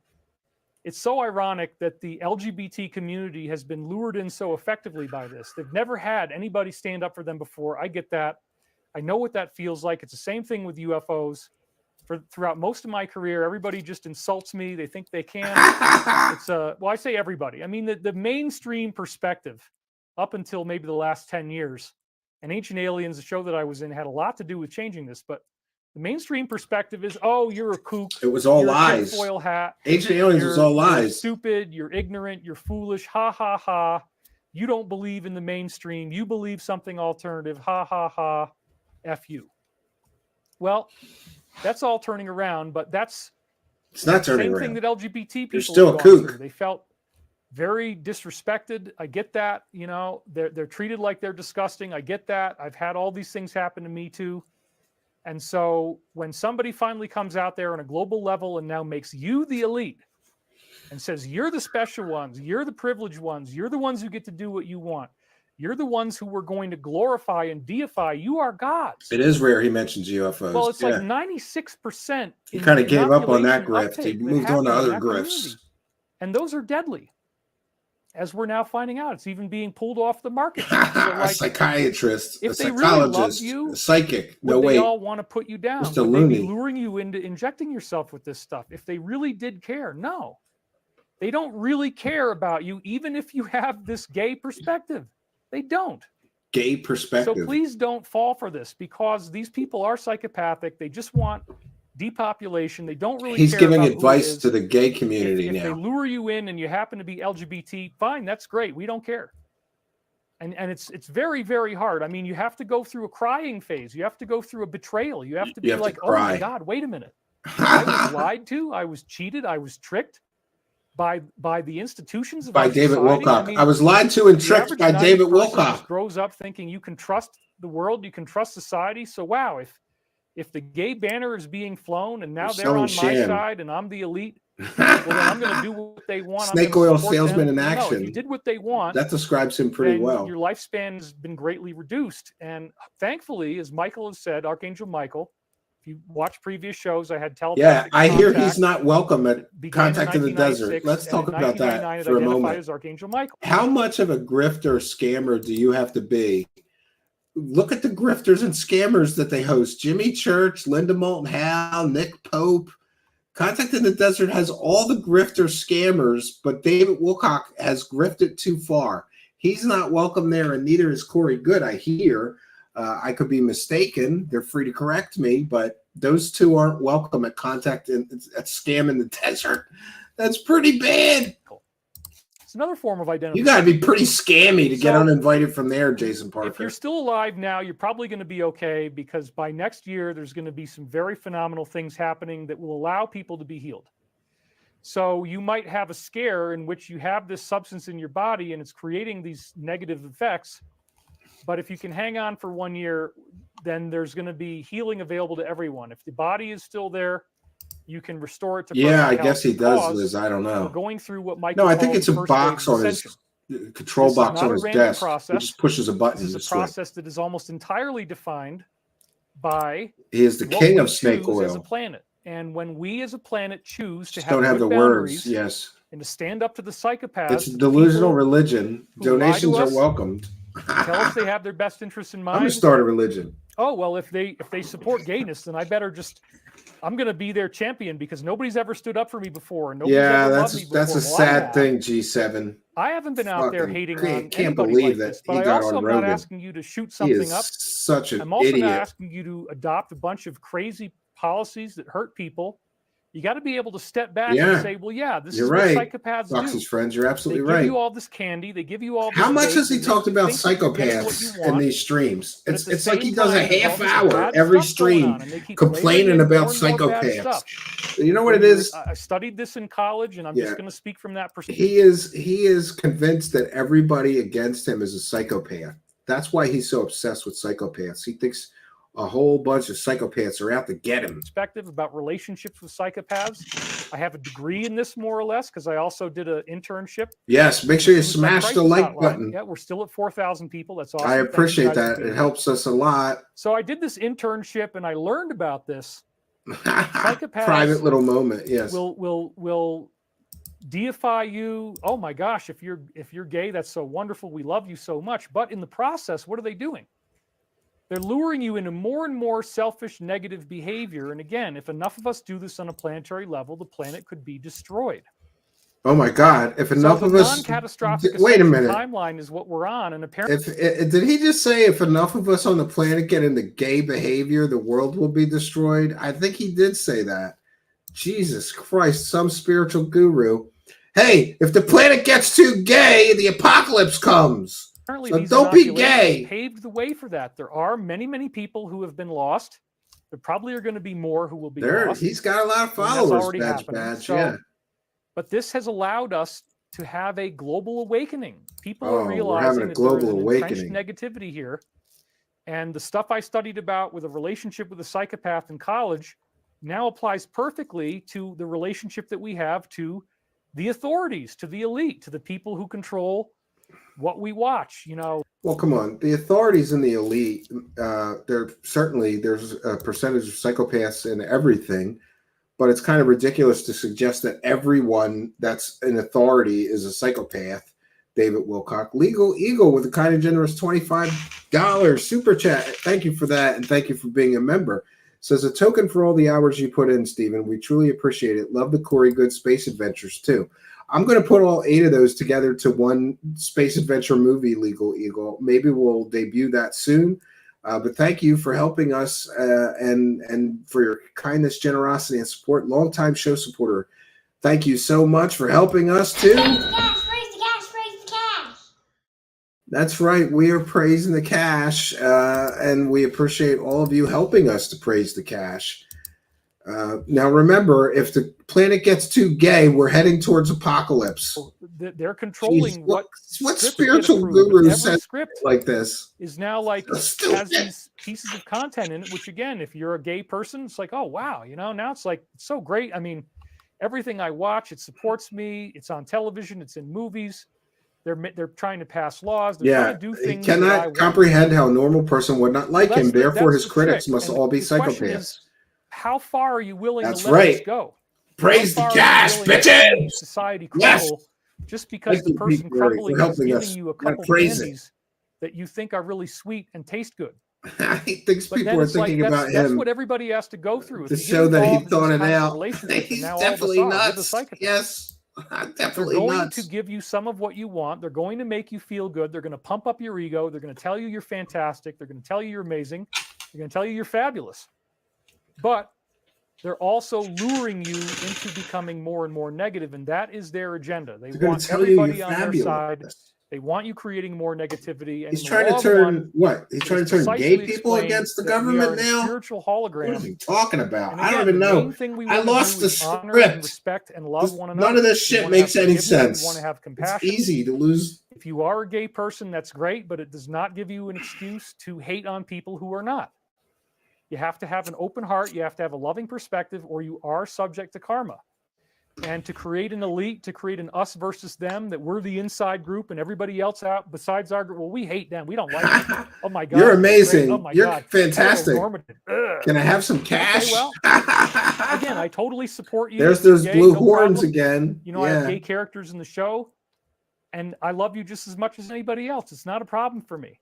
It's so ironic that the LGBT community has been lured in so effectively by this. They've never had anybody stand up for them before. I get that. I know what that feels like. It's the same thing with UFOs. Throughout most of my career, everybody just insults me. They think they can. Well, I say everybody. I mean, the mainstream perspective up until maybe the last 10 years, and Ancient Aliens, the show that I was in, had a lot to do with changing this. But the mainstream perspective is, oh, you're a kook. It was all you're lies. A tinfoil hat. Ancient Aliens was all You're lies. stupid. You're ignorant. You're foolish. Ha, ha, ha. You don't believe in the mainstream. You believe something alternative. Ha, ha, ha. F you. Well, that's all turning around, but It's not the turning same around. thing that LGBT people You're still have a gone kook. through. They felt very disrespected. I get that. You know, they're treated like they're disgusting. I get that. I've had all these things happen to me too. And so when somebody finally comes out there on a global level and now makes you the elite and says, you're the special ones, you're the privileged ones, you're the ones who get to do what you want, you're the ones who we're going to glorify and deify, you are gods. It is rare he mentions UFOs. Well, it's yeah. like 96%. He kind of gave up on that grift. He uptake that moved on to happened in other that grifts. community. And those are deadly. As we're now finding out, it's even being pulled off the market. So A like, psychiatrist, a if they really loved psychologist, you, a psychic. No, would wait. they all want to put you down? Just a Would they be loony. luring you into injecting yourself with this stuff? If they really did care, no. They don't really care about you, even if you have this gay perspective. They don't. Gay perspective. So please don't fall for this, because these people are psychopathic. They just want depopulation. They don't really He's care giving about who it advice is. to the gay community If they now. lure you in and you happen to be LGBT, fine, that's great. We don't care. And it's very, very hard. I mean, you have to go through a crying phase. You have to go through a betrayal. You have to be like, oh my God, wait a minute. I was lied to. I was cheated. I was tricked by the institutions of by our David society. Wilcock. I mean, I was lied to and the tricked average by naive David person Wilcock. just grows up thinking you can trust the world, you can trust society. So wow, if the gay banner is being flown and now You're they're on selling my sham. side and I'm the elite, well then I'm going to do what they want. Snake I'm gonna oil support salesman them. in No, action. if you did what they want, That describes him pretty then well. your lifespan has been greatly reduced. And thankfully, as Michael has said, Archangel Michael, if you watch previous shows, I had telepathic Yeah, I hear contact, he's not welcome at began Contact in the Desert. 1996, Let's and talk in about that 1999 it for a identified moment. as Archangel Michael. How much of a grifter scammer do you have to be? Look at the grifters and scammers that they host. Jimmy Church, Linda Moulton Howe, Nick Pope. Contact in the Desert has all the grifter scammers, but David Wilcock has grifted too far. He's not welcome there, and neither is Corey Good, I hear. I could be mistaken. They're free to correct me, but those two aren't welcome at Contact at Scam in the Desert. That's pretty bad. It's another form of identity. You got to be pretty scammy to get uninvited from there, Jason Parker. If you're still alive now, you're probably going to be okay, because by next year, there's going to be some very phenomenal things happening that will allow people to be healed. So you might have a scare in which you have this substance in your body and it's creating these negative effects. But if you can hang on for 1 year, then there's going to be healing available to everyone. If the body is still there, you can restore it to yeah, I perfect guess he health, does, because Liz. I don't know. we're going through what Michael No, I think called it's a the first box wave of on his ascension. control This is box not on a his random desk. He process. just pushes a button. This is a just like- process that is almost entirely defined by He is the what king we of snake choose as a oil. planet. And when we as a planet choose to Just have don't have good the boundaries words. Yes. and to stand up to the psychopaths, It's the delusional people religion. who lie to Donations are us, welcomed. tell us they have their best interests in I'm going to mind. start a religion. Oh, well, if they support gayness, then I better just, I'm going to be their champion because nobody's ever stood up for me before. And nobody's Yeah, ever loved me before. that's a Well, sad thing, G7. I haven't been out there Fucking hating on can't anybody believe like that this, but he I got also on am not Rogan. asking you to shoot He something is up. such an I'm also idiot. not asking you to adopt a bunch of crazy policies that hurt people. You got to be able to step back Yeah. and say, well, yeah, this You're is right. what psychopaths Fox's do. friends, you're absolutely They give right. you all this candy. They give you all this How much bait, has he they make talked you about think that you're getting what psychopaths you in want, these streams? but It's at the it's like he same does a time, there's all half this hour bad every stuff going stream on, and they keep layering complaining in about more and more bad psychopaths. stuff. You know what it When is? I studied this in college, and I'm Yeah. just going to speak from that perspective. He is convinced that everybody against him is a psychopath. That's why he's so obsessed with psychopaths. He thinks a whole bunch of psychopaths are out to get him. Perspective about relationships with psychopaths. I have a degree in this, more or less, because I also did an internship. Yes, make sure you Suicide smash the Crisis like Hotline. button. Yeah, we're still at 4,000 people. That's awesome. I Thank you appreciate guys for that. being It here. helps us a lot. So I did this internship, and I learned about this. Psychopaths Private little moment. Yes. will deify you. Oh my gosh, if you're gay, that's so wonderful. We love you so much. But in the process, what are they doing? They're luring you into more and more selfish, negative behavior. And again, if enough of us do this on a planetary level, the planet could be destroyed. Oh my God! If enough so of the us non-catastrophic wait a ascension minute. timeline is what we're on, and apparently, Did he just say if enough of us on the planet get into gay behavior, the world will be destroyed? I think he did say that. Jesus Christ, some spiritual guru. Hey, if the planet gets too gay, the apocalypse comes. So these don't be inoculations gay. paved the way for that. There are many, many people who have been lost. There probably are going to be more who will be lost. He's got a lot of And that's followers. already happening. So, yeah. But this has allowed us to have a global awakening. People Oh, are we're realizing having a that global there is an awakening. entrenched negativity here. And the stuff I studied about with a relationship with a psychopath in college now applies perfectly to the relationship that we have to the authorities, to the elite, to the people who control what we watch. Well, come on. The authorities and the elite, there's a percentage of psychopaths in everything, but it's kind of ridiculous to suggest that everyone that's in authority is a psychopath. David Wilcock, Legal Eagle, with a kind of generous $25 super chat. Thank you for that, and thank you for being a member. Says, a token for all the hours you put in, Stephen. We truly appreciate it. Love the Corey Good space adventures too. I'm going to put all 8 of those together to one space adventure movie, Legal Eagle. Maybe we'll debut that soon. But thank you for helping us and for your kindness, generosity, and support. Longtime show supporter. Thank you so much for helping us too. That's right. We are praising the cash, and we appreciate all of you helping us to praise the cash. Now, remember, if the planet gets too gay, we're heading towards apocalypse. They're controlling what spiritual guru says script like this is now like has these pieces of content in it. Which again, if you're a gay person, it's like, oh wow, now it's like it's so great. I mean, everything I watch, it supports me. It's on television. It's in movies. They're trying to pass laws. They're trying to do things. He cannot comprehend how a normal person would not like him. Therefore, his critics must all be psychopaths. How far are you willing That's to let this go? Praise the cash, bitches! Society crumble just because the person crumbling is giving you a couple candies that you think are really sweet and taste good. He thinks people are thinking about him. That's what everybody has to go through to show that he thought it out. He's definitely nuts. Yes, definitely nuts. They're going to give you some of what you want. They're going to make you feel good. They're going to pump up your ego. They're going to tell you you're fantastic. They're going to tell you you're amazing. They're going to tell you you're fabulous. But they're also luring you into becoming more and more negative, and that is their agenda. They want everybody on their side. They want you creating more negativity. And he's trying to turn what? He's trying to turn gay people against the government now? Spiritual hologram. What is he talking about? Again, I don't even know. I lost the script. Respect and love one another. None of this shit makes any sense. You want to have compassion. It's easy to lose. If you are a gay person, that's great, but it does not give you an excuse to hate on people who are not. You have to have an open heart. You have to have a loving perspective, or you are subject to karma. And to create an elite, to create an us versus them, that we're the inside group and everybody else out besides our group. Well, we hate them. We don't like them. Oh my God. You're amazing. Oh my You're God. fantastic. Can I have some cash? Okay, well, again, I totally support you. There's those gay, blue no horns problem. again. I have gay characters in the show, and I love you just as much as anybody else. It's not a problem for me.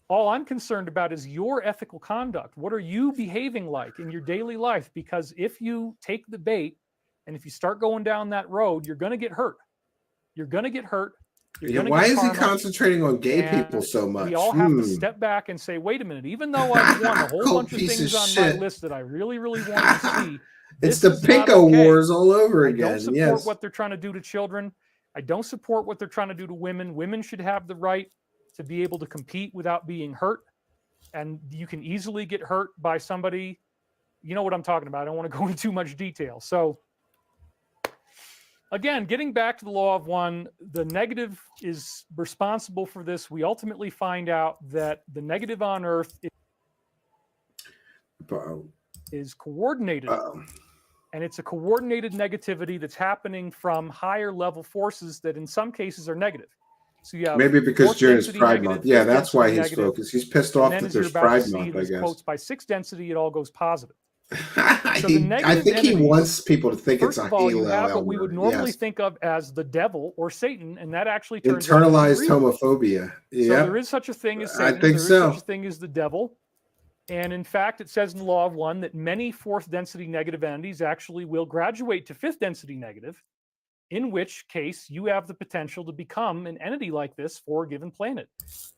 All I'm concerned about is your ethical conduct. What are you behaving like in your daily life? Because if you take the bait and if you start going down that road, you're going to get hurt. You're going to get hurt. Why is he concentrating on gay people so much? We all have to step back and say, wait a minute, even though I've won a whole bunch of things on my list that I really, really want to see. It's the Pinko Wars all over again. I don't support what they're trying to do to children. I don't support what they're trying to do to women. Women should have the right to be able to compete without being hurt. And you can easily get hurt by somebody. You know what I'm talking about. I don't want to go into too much detail. So again, getting back to the law of one, the negative is responsible for this. We ultimately find out that the negative on Earth is coordinated. And it's a coordinated negativity that's happening from higher level forces that in some cases are negative. So yeah, maybe because during his Pride Month. Yeah, that's why he's focused. He's pissed off that there's Pride Month, I guess. Quotes by 6 density, it all goes positive. I think he wants people to think it's a halo. You have what we would normally think of as the devil or Satan, and that actually turns internalized homophobia. Yeah, so there is such a thing as Satan. I think so. There is such a thing as the devil. And in fact, it says in the law of one that many 4th density negative entities actually will graduate to 5th density negative, in which case you have the potential to become an entity like this for a given planet.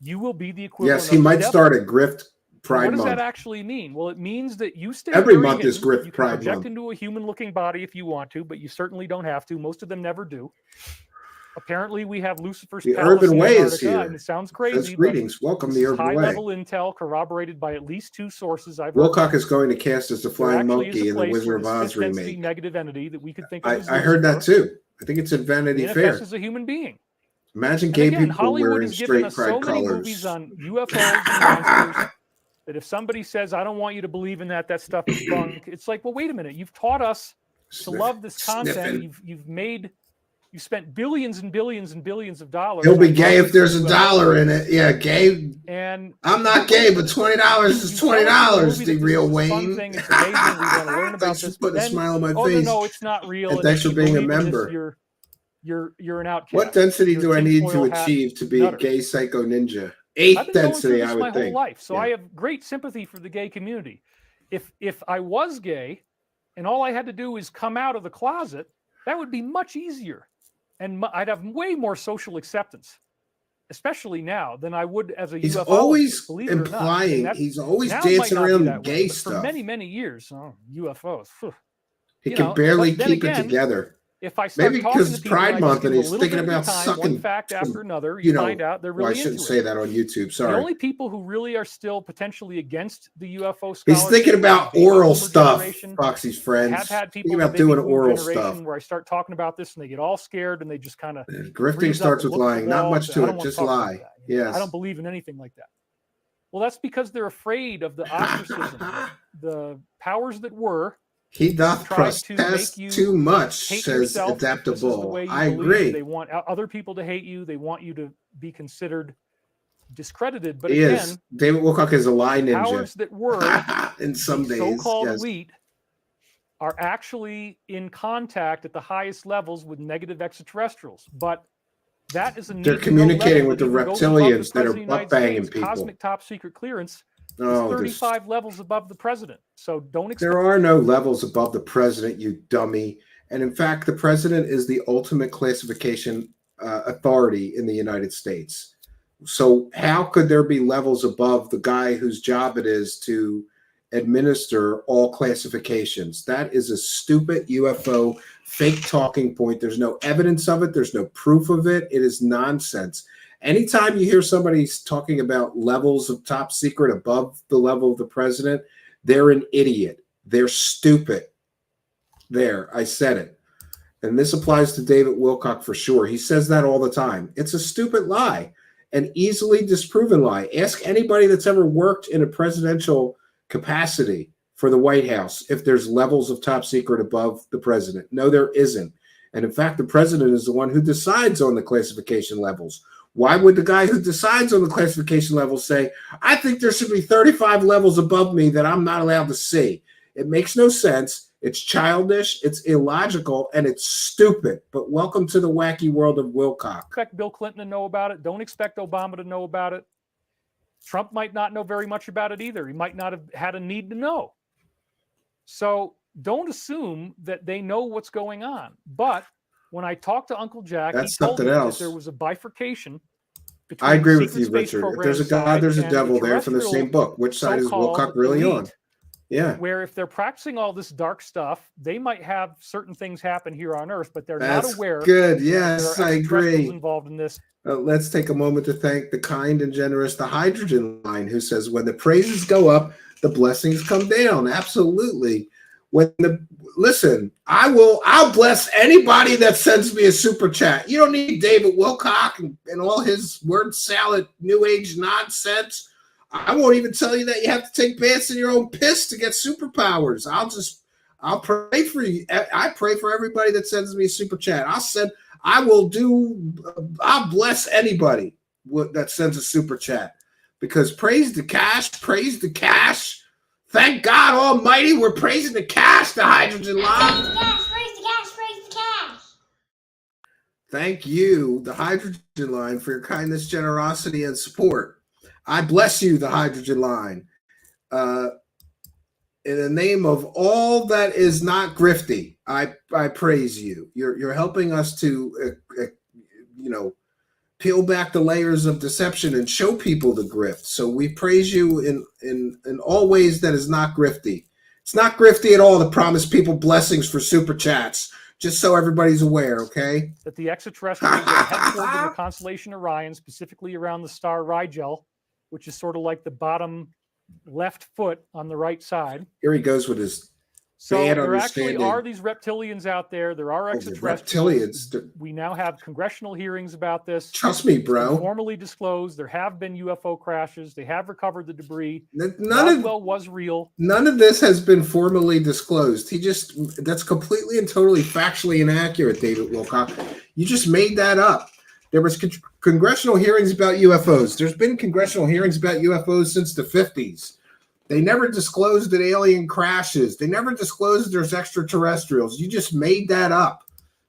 You will be the equivalent. Yes, he might start a grift Pride Month. What does that actually mean? Well, it means that you stay every month is grift you Pride can project Month. Into a human-looking body if you want to, but you certainly don't have to. Most of them never do. Apparently, we have Lucifer's the urban way is here. And it sounds crazy. Greetings, welcome the urban way. High-level intel corroborated by at least 2 sources. Wilcock is going to cast as the flying monkey in the Wizard of Oz remake. Negative entity that we could think of. I heard that too. I think it's in Vanity Fair. As a human being. Imagine gay people Hollywood wearing straight pride so many colors. Movies on UFOs and monsters that if somebody says, "I don't want you to believe in that stuff is bunk," it's like, well, wait a minute. You've taught us to love this content. You've spent billions and billions and billions of dollars. He'll be gay if there's $1 in it. Yeah, gay. And I'm not gay, but $20 is $20. The real Wayne. Thing. It's amazing. We want to learn about Thanks this. for putting a smile on my oh, face. No, it's not real. And thanks for being a member. You're an outcast. What density do I need to achieve to be a gay psycho ninja? 8th density, I would think. Whole life, so I have great sympathy for the gay community. If I was gay, and all I had to do is come out of the closet, that would be much easier, and I'd have way more social acceptance, especially now, than I would as a He's UFO. Always implying. He's always dancing around gay stuff. For many, many years, UFOs. He can barely keep it together. if I start Maybe talking because to it's people, Pride and I just Month give and them a he's little thinking bit at a about time, sucking one fact some, after another, you find out they're well, really I shouldn't into say it. that on YouTube. The Sorry. only people who really are still potentially against the UFO scholarship He's thinking is about the baby oral boomer stuff, generation. Foxy's I friends. have had people Thinking in the about baby doing boomer oral generation stuff. where I start talking about this and they get all scared and they just kind of Grifting freeze up starts and with look at the lying. Not wall and much say, to I it. don't want to Just talk about lie. that. You know, I Yes. don't believe in anything like that. Well, that's because they're afraid of the ostracism. The powers that were He doth tried to make protest you too much, hate says yourself. This is the Adaptable. way you I believe. agree. They want other people to hate you. They want you to be considered discredited. But He again, is. David Wilcock is a lie the ninja. powers that were In some the days, so-called yes. elite are actually in contact at the highest levels with negative extraterrestrials. But that is a They're need-to-know communicating level with the that even goes above reptilians the that are President of the United butt-banging States. people. Cosmic top secret clearance is Oh, 35 levels above the president. So don't expect. there are no levels above the president, you dummy. And in fact, the president is the ultimate classification authority in the United States. So how could there be levels above the guy whose job it is to administer all classifications? That is a stupid UFO fake talking point. There's no evidence of it. There's no proof of it. It is nonsense. Anytime you hear somebody talking about levels of top secret above the level of the president, they're an idiot. They're stupid. There, I said it. And this applies to David Wilcock for sure. He says that all the time. It's a stupid lie, an easily disproven lie. Ask anybody that's ever worked in a presidential capacity for the White House if there's levels of top secret above the president. No, there isn't. And in fact, the president is the one who decides on the classification levels. Why would the guy who decides on the classification level say, I think there should be 35 levels above me that I'm not allowed to see? It makes no sense. It's childish, it's illogical, and it's stupid. But welcome to the wacky world of Wilcock. Expect Bill Clinton to know about it. Don't expect Obama to know about it. Trump might not know very much about it either. He might not have had a need to know. So don't assume that they know what's going on. But when I talked to Uncle Jack, That's he told me something else. that there was a bifurcation between I agree the with secret you, space Richard. If program there's a God, side there's a and the devil there from the same terrestrial book. Which side is so-called Wilcock really elite, on? Yeah. Where if they're practicing all this dark stuff, they might have certain things happen here on Earth, but they're That's not aware. good. that Yes, there are I extraterrestrials agree. involved in this. Let's take a moment to thank the kind and generous The Hydrogen Line, who says, when the praises go up, the blessings come down. Absolutely. Listen, I'll bless anybody that sends me a super chat. You don't need David Wilcock and all his word salad, new age nonsense. I won't even tell you that you have to take baths in your own piss to get superpowers. I'll pray for you. I pray for everybody that sends me a super chat. I'll bless anybody that sends a super chat, because praise the cash. Thank God Almighty, we're praising the cash, the Hydrogen Line. Praise the cash, praise the cash, praise the cash. Thank you, the Hydrogen Line, for your kindness, generosity, and support. I bless you, the Hydrogen Line. In the name of all that is not grifty, I praise you. You're helping us to, peel back the layers of deception and show people the grift. So we praise you in all ways that is not grifty. It's not grifty at all to promise people blessings for super chats, just so everybody's aware, okay? That the extraterrestrials are headquartered in the constellation Orion, specifically around the star Rigel, which is sort of like the bottom left foot on the right side. Here he goes with his So bad there actually understanding. are these reptilians out there. There are the extraterrestrials. reptilians. We now have congressional hearings about this. Trust me, It's been bro. formally disclosed. There have been UFO crashes. They have recovered the debris. None Roswell was real. of this has been formally disclosed. That's completely and totally factually inaccurate, David Wilcock. You just made that up. There was congressional hearings about UFOs. There's been congressional hearings about UFOs since the 50s. They never disclosed that alien crashes. They never disclosed there's extraterrestrials. You just made that up.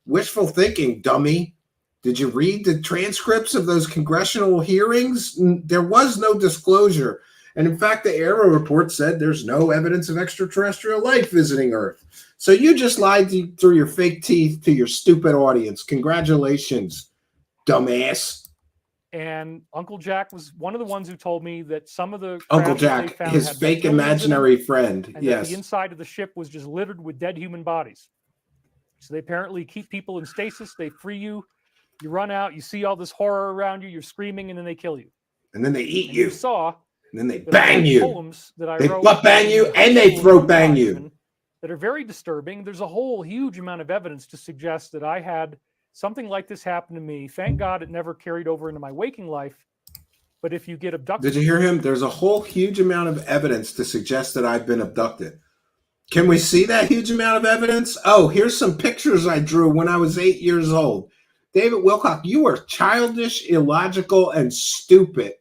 Wishful thinking, dummy. Did you read the transcripts of those congressional hearings? There was no disclosure. And in fact, the Era report said there's no evidence of extraterrestrial life visiting Earth. So you just lied through your fake teeth to your stupid audience. Congratulations, dumbass. And Uncle Jack was one of the ones who told me that some of the Uncle crafts that they Jack, found his had fake reptilians in them, imaginary friend. and that Yes. the inside of the ship was just littered with dead human bodies. So they apparently keep people in stasis. They free you. You run out. You see all this horror around you. You're screaming, and then they kill you. And then they eat And you. you saw. And then they that I bang wrote you. Poems that I They wrote butt bang you in and high they school throat and bang not you. even, that are very disturbing. There's a whole huge amount of evidence to suggest that I had something like this happen to me. Thank God it never carried over into my waking life. But if you get abducted... Did you hear him? There's a whole huge amount of evidence to suggest that I've been abducted. Can we see that huge amount of evidence? Oh, here's some pictures I drew when I was 8 years old. David Wilcock, you are childish, illogical, and stupid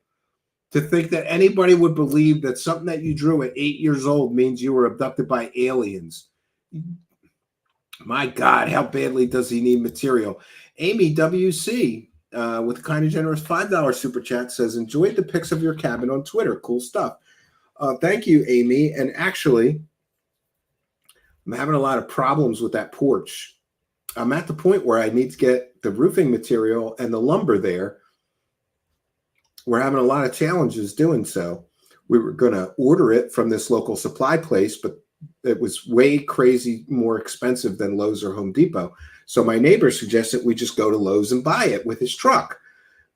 to think that anybody would believe that something that you drew at 8 years old means you were abducted by aliens. My God, how badly does he need material? Amy WC, with a kind and generous $5 super chat, says, enjoyed the pics of your cabin on Twitter. Cool stuff. Thank you, Amy. And actually, I'm having a lot of problems with that porch. I'm at the point where I need to get the roofing material and the lumber there. We're having a lot of challenges doing so. We were going to order it from this local supply place, but it was way crazy more expensive than Lowe's or Home Depot. So my neighbor suggested we just go to Lowe's and buy it with his truck.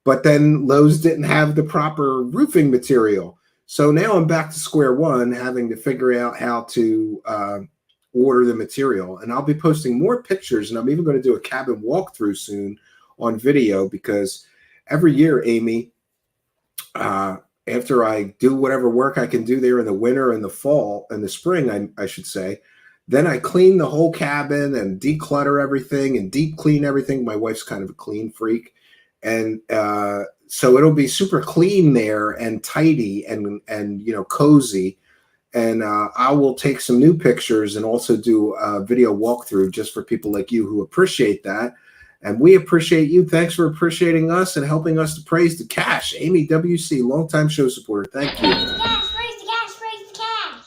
But then Lowe's didn't have the proper roofing material. So now I'm back to square one, having to figure out how to order the material. And I'll be posting more pictures, and I'm even going to do a cabin walkthrough soon on video, because every year, Amy, after I do whatever work I can do there in the winter and the fall and the spring, I should say, then I clean the whole cabin and declutter everything and deep clean everything. My wife's kind of a clean freak. And so it'll be super clean there and tidy and you know, cozy. And I will take some new pictures and also do a video walkthrough just for people like you who appreciate that. And we appreciate you. Thanks for appreciating us and helping us to praise the cash. Amy WC, longtime show supporter. Thank you. Praise the cash, praise the cash, praise the cash.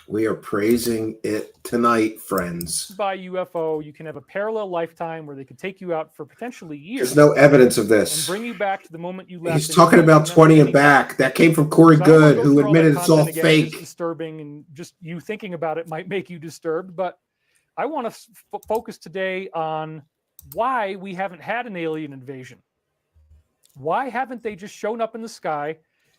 We are praising it tonight, friends. By UFO, you can have a parallel lifetime where they could take you out for potentially years. There's no evidence of And this. bring you back to the moment you left. He's and talking you don't about 20 remember and back. That came from Corey So I don't wanna Good, go who through all admitted that it's all content again. It's fake. disturbing, and just you thinking about it might make you disturbed. But I want to focus today on why we haven't had an alien invasion. Why haven't they just shown up in the sky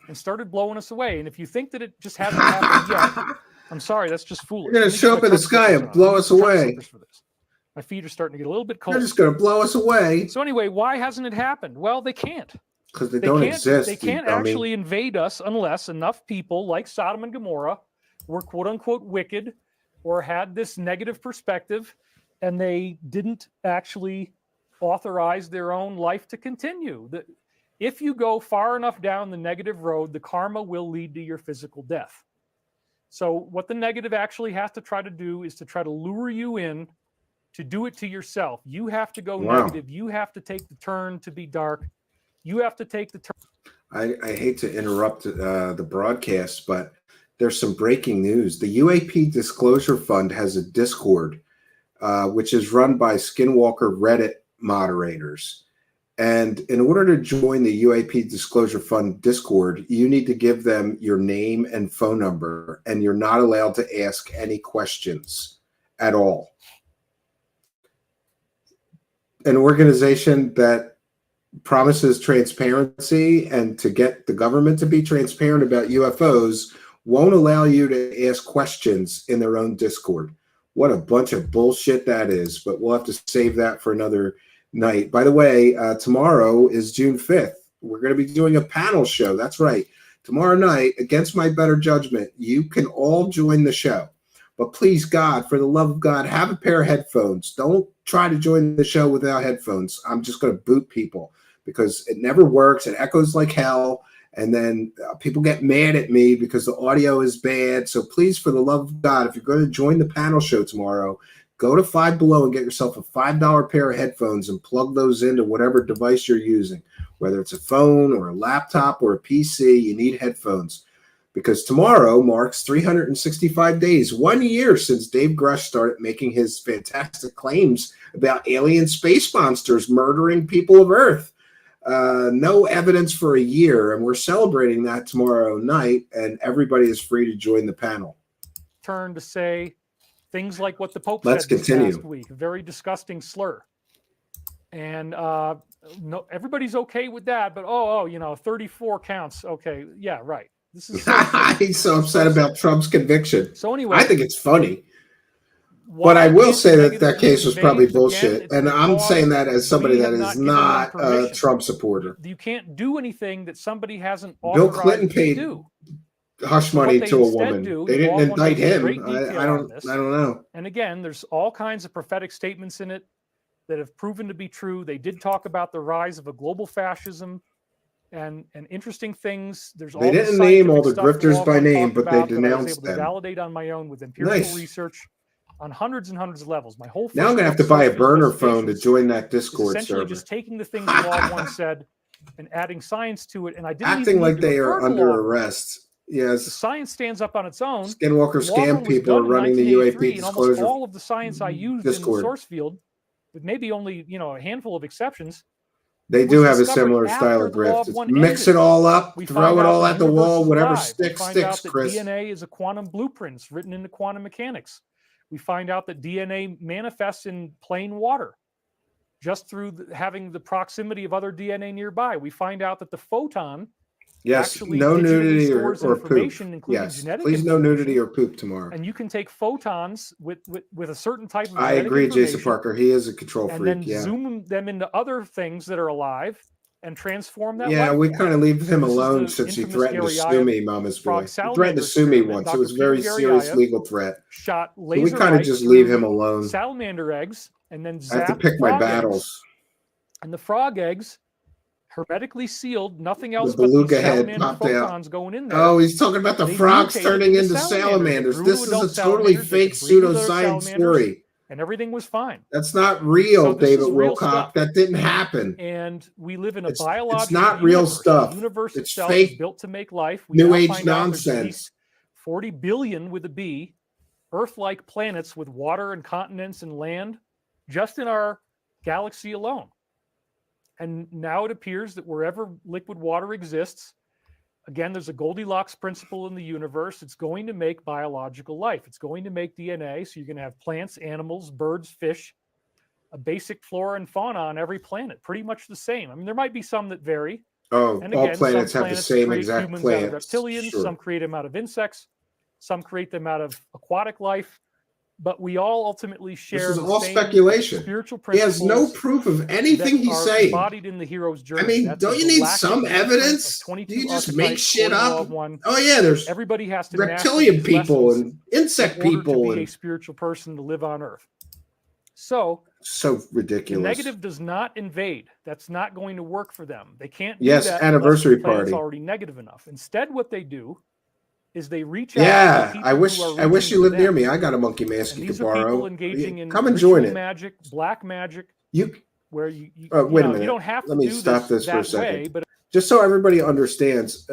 and started blowing us away? And if you think that it just hasn't happened yet, I'm sorry, that's just foolish. They're going to show up in the sky and blow us away. My feet are starting to get a little bit cold. They're just going to blow us away. So anyway, why hasn't it happened? Well, they can't. Because they don't exist. They can't actually invade us unless enough people like Sodom and Gomorrah were quote unquote wicked or had this negative perspective, and they didn't actually authorize their own life to continue. If you go far enough down the negative road, the karma will lead to your physical death. So what the negative actually has to try to do is to try to lure you in to do it to yourself. You have to go negative. You have to take the turn to be dark. You have to take the turn. I hate to interrupt the broadcast, but there's some breaking news. The UAP Disclosure Fund has a Discord, which is run by Skinwalker Reddit moderators. And in order to join the UAP Disclosure Fund Discord, you need to give them your name and phone number, and you're not allowed to ask any questions at all. An organization that promises transparency and to get the government to be transparent about UFOs won't allow you to ask questions in their own Discord. What a bunch of bullshit that is, but we'll have to save that for another night. By the way, tomorrow is June 5th. We're going to be doing a panel show. That's right. Tomorrow night, against my better judgment, you can all join the show. But please, God, for the love of God, have a pair of headphones. Don't try to join the show without headphones. I'm just going to boot people because it never works. It echoes like hell. And then people get mad at me because the audio is bad. So please, for the love of God, if you're going to join the panel show tomorrow, go to Five Below and get yourself a $5 pair of headphones and plug those into whatever device you're using, whether it's a phone or a laptop or a PC. You need headphones because tomorrow marks 365 days, 1 year since Dave Grush started making his fantastic claims about alien space monsters murdering people of Earth. No evidence for a year, and we're celebrating that tomorrow night, and everybody is free to join the panel. Turn to say, things like what the Pope Let's said this continue. past week, a very disgusting slur. And no, everybody's okay with that, but 34 counts. Okay, yeah, right. This is He's so upset about Trump's conviction. So anyway, I think it's funny. But I will say that case was probably bullshit. And I'm saying that as somebody that is not a Trump supporter. You can't do anything that somebody hasn't Bill authorized Clinton to paid do. Hush money to a woman. They didn't indict him. I don't know. And again, there's all kinds of prophetic statements in it that have proven to be true. They did talk about the rise of a global fascism and interesting things. They didn't name all the grifters by name, but they denounced them. I was able to validate on my own with empirical research on hundreds and hundreds of levels. My whole now I'm gonna have to buy a burner phone to join that Discord essentially server. Just taking the things the law one said and adding science to it, and I didn't acting like they are under arrest. Yes, the science stands up on its own. Skinwalker scam people are running the UAP disclosure. Almost all of the science I used in the source field, with maybe only a handful of exceptions. They do have a similar style of grift. Mix it all up, throw it all at the wall, whatever sticks, Chris. DNA is a quantum blueprint. It's written into quantum mechanics. We find out that DNA manifests in plain water just through having the proximity of other DNA nearby. We find out that the photon no nudity or poop. Yes, please no nudity or poop tomorrow. And you can take photons with a certain type of I agree, Jason Parker. He is a control freak. And then zoom them into other things that are alive and transform that. Yeah, we kind of leave him alone since he threatened to sue me, Mama's boy. He threatened to sue me once. It was a very serious legal threat. Shot laser. We kind of just leave him alone. Salamander eggs, and then I have to pick my battles. And the frog eggs, hermetically sealed, nothing else the but beluga the head salamander photons going in there. Oh, he's talking about the frogs turning into salamanders. This is a totally fake pseudoscience story. And everything was fine. That's not real, David Wilcock. That didn't happen. And we live in a biological It's not real stuff. The universe it's itself fake, is built to make life. We New Age nonsense. 40 billion with a B, Earth-like planets with water and continents and land just in our galaxy alone. And now it appears that wherever liquid water exists, again, there's a Goldilocks principle in the universe. It's going to make biological life. It's going to make DNA. So you're going to have plants, animals, birds, fish, a basic flora and fauna on every planet, pretty much the same. I mean, there might be some that vary. Oh, and again, all planets have the same exact humans plants. out of reptilians, sure. Some create them out of insects, some create them out of aquatic life. But we all ultimately share this is the all same speculation. Spiritual he principles. has no proof of anything he's saying. Embodied in the hero's journey. I mean, don't you need some evidence? Do you just make shit up? Oh yeah, there's everybody has to reptilian people and insect people to and be a spiritual person to live on Earth. So ridiculous. The negative does not invade. That's not going to work for them. They can't. Do yes, that anniversary the planet's party. Already negative enough. Instead, what they do is they reach out. Yeah, I wish you lived near me. I got a monkey mask you could borrow. Come and join it. Magic, black magic. Where you wait a minute. You don't have to Let me do stop this for a second. Way, but just so everybody understands,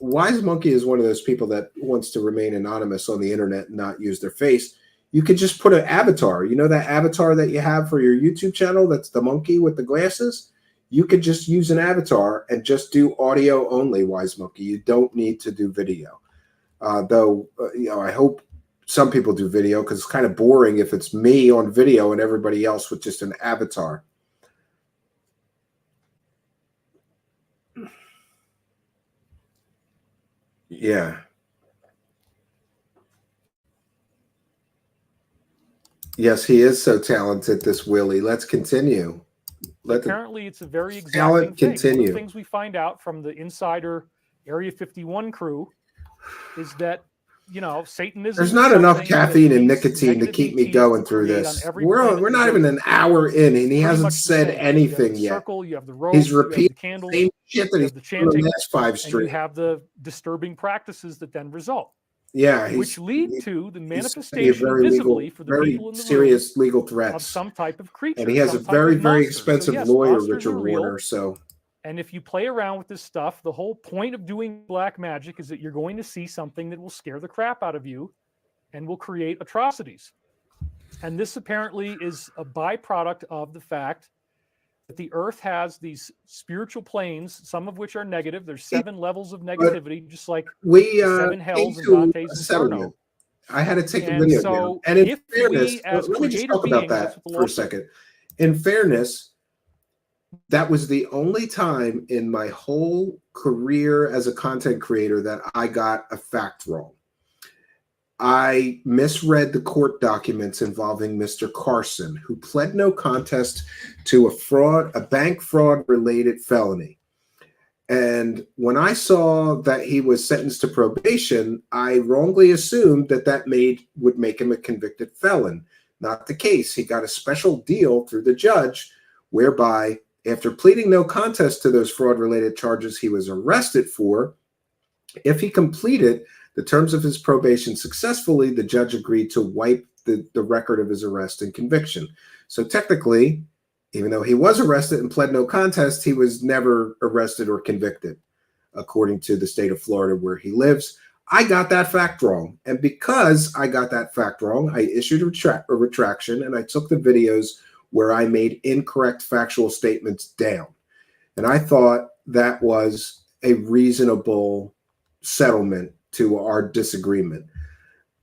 Wise Monkey is one of those people that wants to remain anonymous on the internet and not use their face. You could just put an avatar. You know that avatar that you have for your YouTube channel? That's the monkey with the glasses. You could just use an avatar and just do audio only, Wise Monkey. You don't need to do video. Though, I hope some people do video because it's kind of boring if it's me on video and everybody else with just an avatar. Yeah. Yes, he is so talented, this Willie. Let's continue. Apparently, it's a very exacting talent thing. continue. One of the things we find out from the insider Area 51 crew is that, Satanism. There's not enough caffeine and nicotine to keep me going through this. We're not even an hour in, and he hasn't said anything yet. He's repeating the same shit that he's done the last 5 straight. You have the disturbing practices that then result. Yeah, which lead to the manifestation visibly for the people in the serious legal threats of some type of creature. And he has a very, very expensive lawyer, Richard Warner. So, and if you play around with this stuff, the whole point of doing black magic is that you're going to see something that will scare the crap out of you and will create atrocities. And this apparently is a byproduct of the fact that the Earth has these spiritual planes, some of which are negative. There's 7 levels of negativity, just like 7 hells in Dante's Inferno. I had to take the And video so down. And in if fairness, we, as let me just creator talk about beings, that's that what the for law a second. In fairness, that was the only time in my whole career as a content creator that I got a fact wrong. I misread the court documents involving Mr. Carson, who pled no contest to a bank fraud related felony. And when I saw that he was sentenced to probation, I wrongly assumed that would make him a convicted felon. Not the case. He got a special deal through the judge, whereby after pleading no contest to those fraud related charges he was arrested for, if he completed the terms of his probation successfully, the judge agreed to wipe the record of his arrest and conviction. So technically, even though he was arrested and pled no contest, he was never arrested or convicted, according to the state of Florida where he lives. I got that fact wrong. And because I got that fact wrong, I issued a retraction, and I took the videos where I made incorrect factual statements down. And I thought that was a reasonable settlement to our disagreement.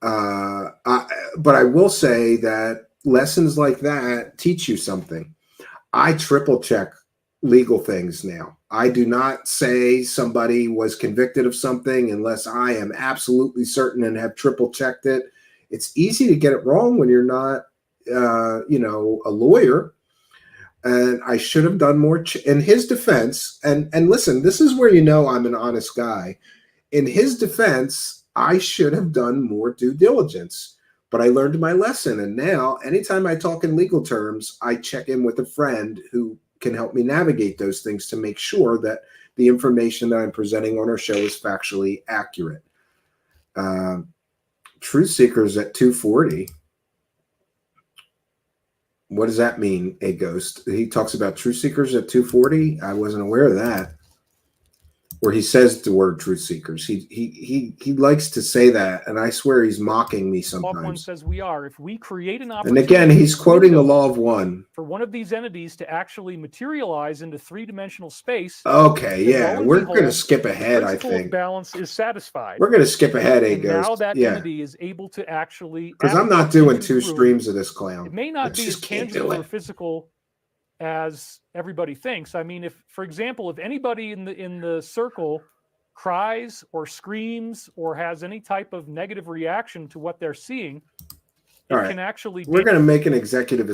But I will say that lessons like that teach you something. I triple check legal things now. I do not say somebody was convicted of something unless I am absolutely certain and have triple checked it. It's easy to get it wrong when you're not, a lawyer. And I should have done more in his defense. And listen, this is where I'm an honest guy. In his defense, I should have done more due diligence, but I learned my lesson. And now anytime I talk in legal terms, I check in with a friend who can help me navigate those things to make sure that the information that I'm presenting on our show is factually accurate. Truth Seekers at 240. What does that mean, a ghost? He talks about Truth Seekers at 240. I wasn't aware of that. Where he says the word truth seekers. He likes to say that, and I swear he's mocking me sometimes. Law of One says we are. If we create an opportunity, and again, he's quoting the Law of One, for one of these entities to actually materialize into three-dimensional space. Okay, yeah, we're going to skip ahead, I think. Balance is satisfied. We're going to skip ahead, and now that entity is able to actually... Because I'm not doing two streams of this clown. It may not be as tangible or physical as everybody thinks. I mean, if, for example, if anybody in the circle cries or screams or has any type of negative reaction to what they're seeing, it can actually... We're going to make an executive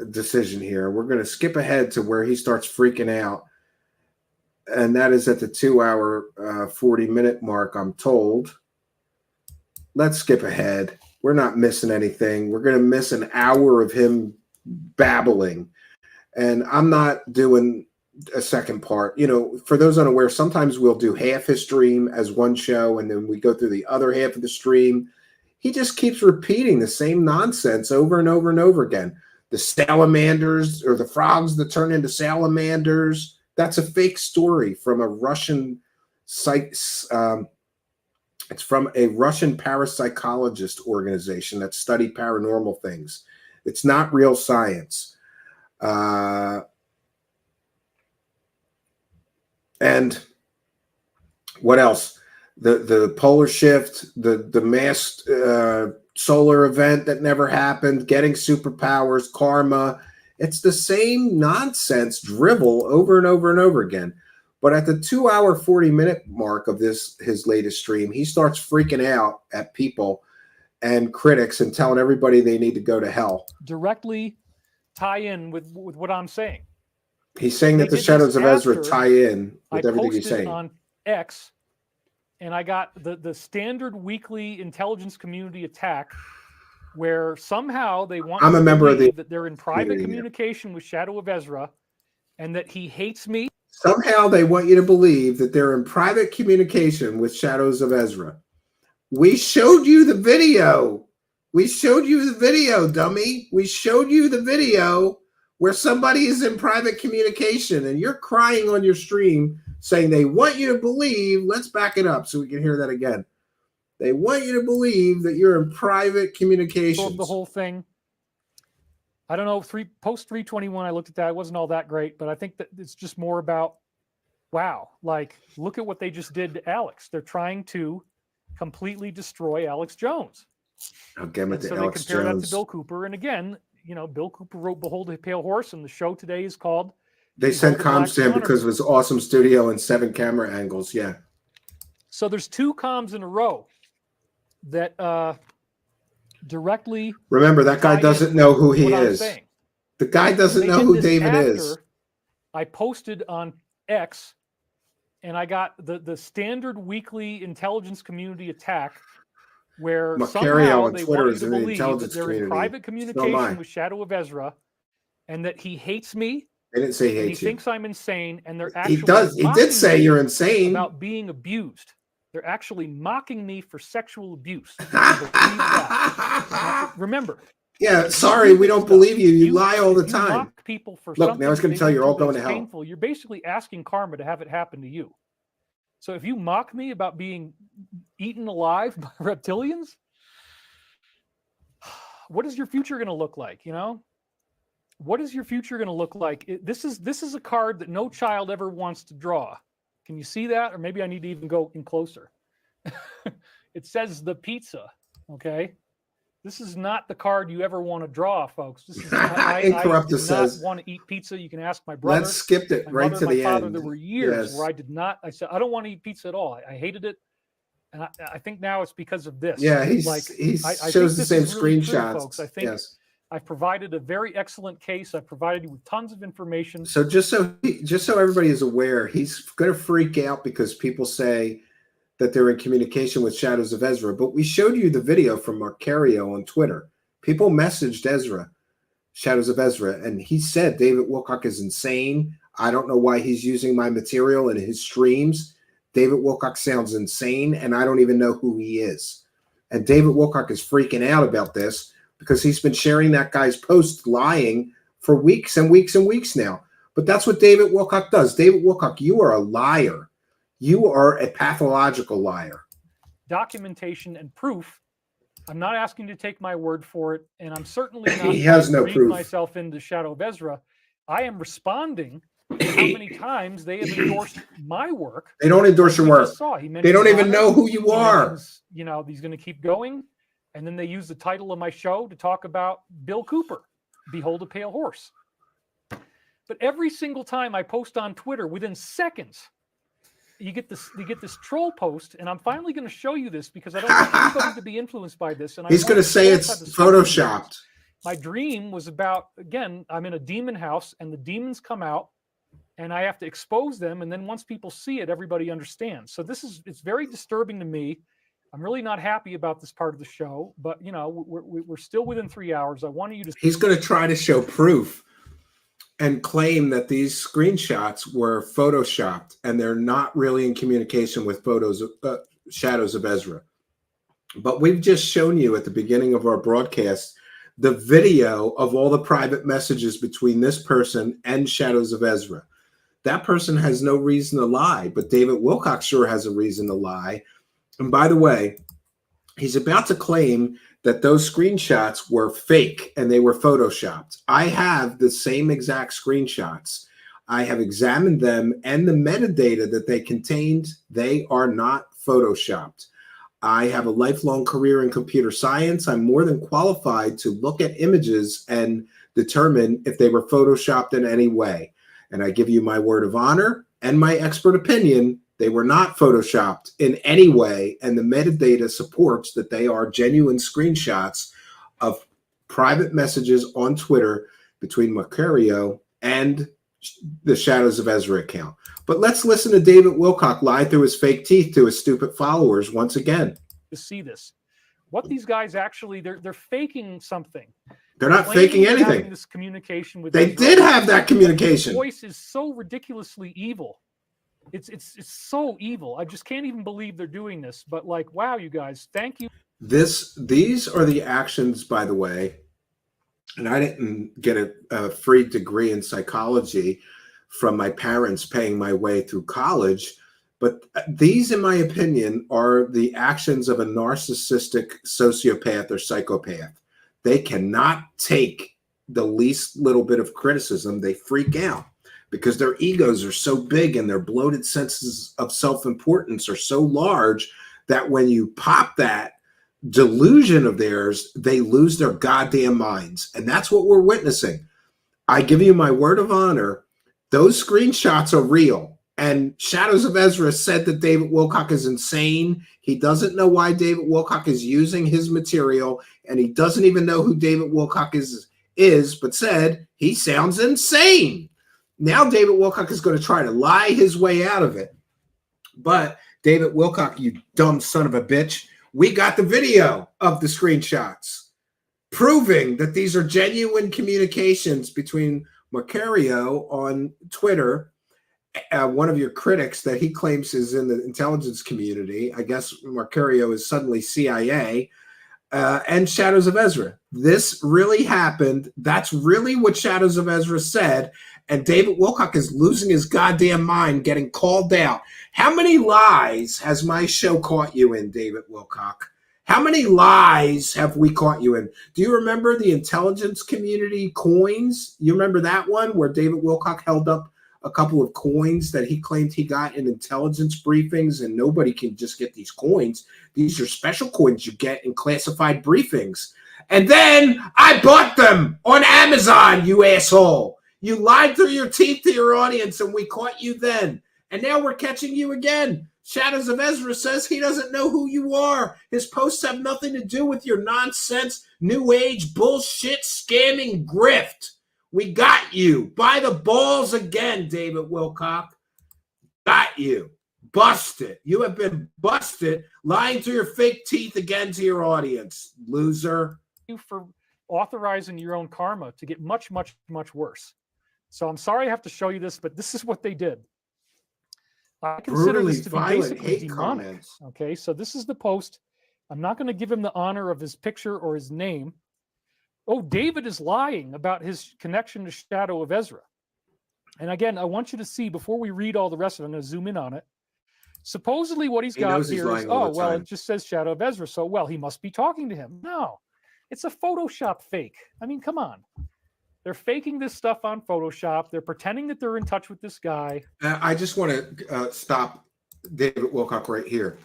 decision here. We're going to skip ahead to where he starts freaking out. And that is at the 2-hour, 40-minute mark, I'm told. Let's skip ahead. We're not missing anything. We're going to miss an hour of him babbling. And I'm not doing a second part. For those unaware, sometimes we'll do half his stream as one show, and then we go through the other half of the stream. He just keeps repeating the same nonsense over and over and over again. The salamanders, or the frogs that turn into salamanders, that's a fake story from a Russian it's from a Russian parapsychologist organization that studied paranormal things. It's not real science. And what else? The polar shift, the masked solar event that never happened, getting superpowers, karma. It's the same nonsense drivel over and over and over again. But at the 2-hour, 40-minute mark of his latest stream, he starts freaking out at people and critics and telling everybody they need to go to hell. Directly tie in with what I'm saying. He's saying that the shadows of Ezra tie in with everything he's saying. On X, and I got the standard weekly intelligence community attack, where somehow they want I'm a member of that they're in private communication with Shadow of Ezra, and that he hates me. Somehow they want you to believe that they're in private communication with Shadows of Ezra. We showed you the video. We showed you the video, dummy. We showed you the video where somebody is in private communication, and you're crying on your stream saying they want you to believe. Let's back it up so we can hear that again. They want you to believe that you're in private communications. The whole thing. I don't know. Post 321, I looked at that. It wasn't all that great, but I think that it's just more about, wow, like, look at what they just did to Alex. They're trying to completely destroy Alex Jones. Again with And the so Alex they compare that Jones. to Bill Cooper. And again, Bill Cooper wrote Behold a Pale Horse, and the show today is called They sent Behold the Black comms to him Swan. because it was awesome studio and 7 camera angles. Yeah. So there's 2 comms in a row that directly. Remember, that guy doesn't know who he is. The guy doesn't know who David is. I posted on X, and I got the standard weekly intelligence community attack where somehow they want you to believe that they're in private communication with Shadow of Ezra, and that he hates me. They didn't say he hates you. He thinks I'm insane, and they're actually He did say you're insane about being abused. They're actually mocking me for sexual abuse. Now, remember. Yeah, sorry, we don't believe you. You lie all the time. Mock people for Look, now I was going to tell you, you're all going to hell. Painful. You're basically asking karma to have it happen to you. So if you mock me about being eaten alive by reptilians, what is your future going to look like? What is your future going to look like? This is a card that no child ever wants to draw. Can you see that? Or maybe I need to even go in closer. It says the pizza. Okay. This is not the card you ever want to draw, folks. This is I do not want to eat pizza. You can ask my brother. Let's skip it right to the end. There were years where I did not. I said I don't want to eat pizza at all. I hated it, and I think now it's because of this. Yeah, he shows the same screenshots. True, folks. I think I've provided a very excellent case. I've provided you with tons of information. So just so everybody is aware, he's going to freak out because people say that they're in communication with Shadows of Ezra. But we showed you the video from Marcario on Twitter. People messaged Ezra, Shadows of Ezra, and he said David Wilcock is insane. I don't know why he's using my material in his streams. David Wilcock sounds insane, and I don't even know who he is. And David Wilcock is freaking out about this because he's been sharing that guy's post lying for weeks and weeks and weeks now. But that's what David Wilcock does. David Wilcock, you are a liar. You are a pathological liar. Documentation and proof. I'm not asking you to take my word for it, and I'm certainly not he has no proof. Myself into Shadow of Ezra. I am responding to how many times they have endorsed my work. They don't endorse your work. They don't even know who you are. He's going to keep going, and then they use the title of my show to talk about Bill Cooper, Behold a Pale Horse. But every single time I post on Twitter, within seconds, you get this troll post, and I'm finally going to show you this because I don't want anybody to be influenced by this. And he's going to say it's photoshopped. My dream was about, again, I'm in a demon house, and the demons come out, and I have to expose them. And then once people see it, everybody understands. So it's very disturbing to me. I'm really not happy about this part of the show, but we're still within 3 hours. I wanted you to. He's going to try to show proof and claim that these screenshots were photoshopped and they're not really in communication with Shadows of Ezra. But we've just shown you at the beginning of our broadcast the video of all the private messages between this person and Shadows of Ezra. That person has no reason to lie, but David Wilcock sure has a reason to lie. And by the way, he's about to claim that those screenshots were fake and they were photoshopped. I have the same exact screenshots. I have examined them, and the metadata that they contained, they are not photoshopped. I have a lifelong career in computer science. I'm more than qualified to look at images and determine if they were photoshopped in any way. And I give you my word of honor and my expert opinion, they were not photoshopped in any way, and the metadata supports that they are genuine screenshots of private messages on Twitter between Marcario and the Shadows of Ezra account. But let's listen to David Wilcock lie through his fake teeth to his stupid followers once again. To see this, what these guys actually, they're faking something. They're not faking anything. This communication with they did have that communication. The voice is so ridiculously evil. It's so evil. I just can't even believe they're doing this. But like, wow, you guys, thank you. These are the actions, by the way. And I didn't get a free degree in psychology from my parents paying my way through college. But these, in my opinion, are the actions of a narcissistic sociopath or psychopath. They cannot take the least little bit of criticism. They freak out because their egos are so big and their bloated senses of self-importance are so large that when you pop that, delusion of theirs, they lose their goddamn minds. And that's what we're witnessing. I give you my word of honor. Those screenshots are real. And Shadows of Ezra said that David Wilcock is insane. He doesn't know why David Wilcock is using his material, and he doesn't even know who David Wilcock is, but said he sounds insane. Now David Wilcock is going to try to lie his way out of it. But David Wilcock, you dumb son of a bitch, we got the video of the screenshots proving that these are genuine communications between Macario on Twitter, one of your critics that he claims is in the intelligence community. I guess Macario is suddenly CIA, and Shadows of Ezra. This really happened. That's really what Shadows of Ezra said. And David Wilcock is losing his goddamn mind, getting called out. How many lies has my show caught you in, David Wilcock? How many lies have we caught you in? Do you remember the intelligence community coins? You remember that one where David Wilcock held up a couple of coins that he claimed he got in intelligence briefings, and nobody can just get these coins. These are special coins you get in classified briefings. And then I bought them on Amazon, you asshole. You lied through your teeth to your audience, and we caught you then. And now we're catching you again. Shadows of Ezra says he doesn't know who you are. His posts have nothing to do with your nonsense, new age bullshit, scamming grift. We got you by the balls again, David Wilcock. Got you. Busted. You have been busted lying through your fake teeth again to your audience, loser. You for authorizing your own karma to get much, much, much worse. So I'm sorry I have to show you this, but this is what they did. I consider this to be basically demonic. Comments. Okay, so this is the post. I'm not going to give him the honor of his picture or his name. Oh, David is lying about his connection to Shadow of Ezra. And again, I want you to see, before we read all the rest of it, I'm going to zoom in on it. Supposedly what he's got here is, oh, well, it just says Shadow of Ezra. So, well, he must be talking to him. No, it's a Photoshop fake. I mean, come on. They're faking this stuff on Photoshop. They're pretending that they're in touch with this guy. I just want to stop David Wilcock right here.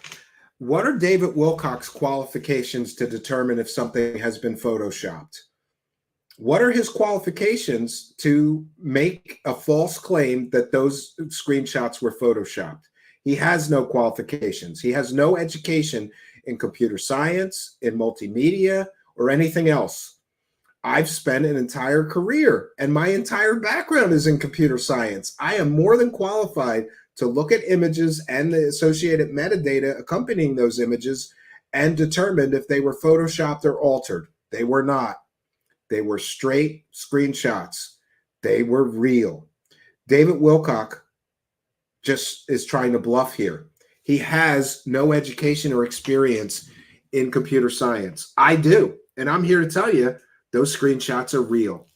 What are David Wilcock's qualifications to determine if something has been Photoshopped? What are his qualifications to make a false claim that those screenshots were Photoshopped? He has no qualifications. He has no education in computer science, in multimedia, or anything else. I've spent an entire career, and my entire background is in computer science. I am more than qualified to look at images and the associated metadata accompanying those images and determine if they were Photoshopped or altered. They were not. They were straight screenshots. They were real. David Wilcock just is trying to bluff here. He has no education or experience in computer science. I do, and I'm here to tell you, those screenshots are real.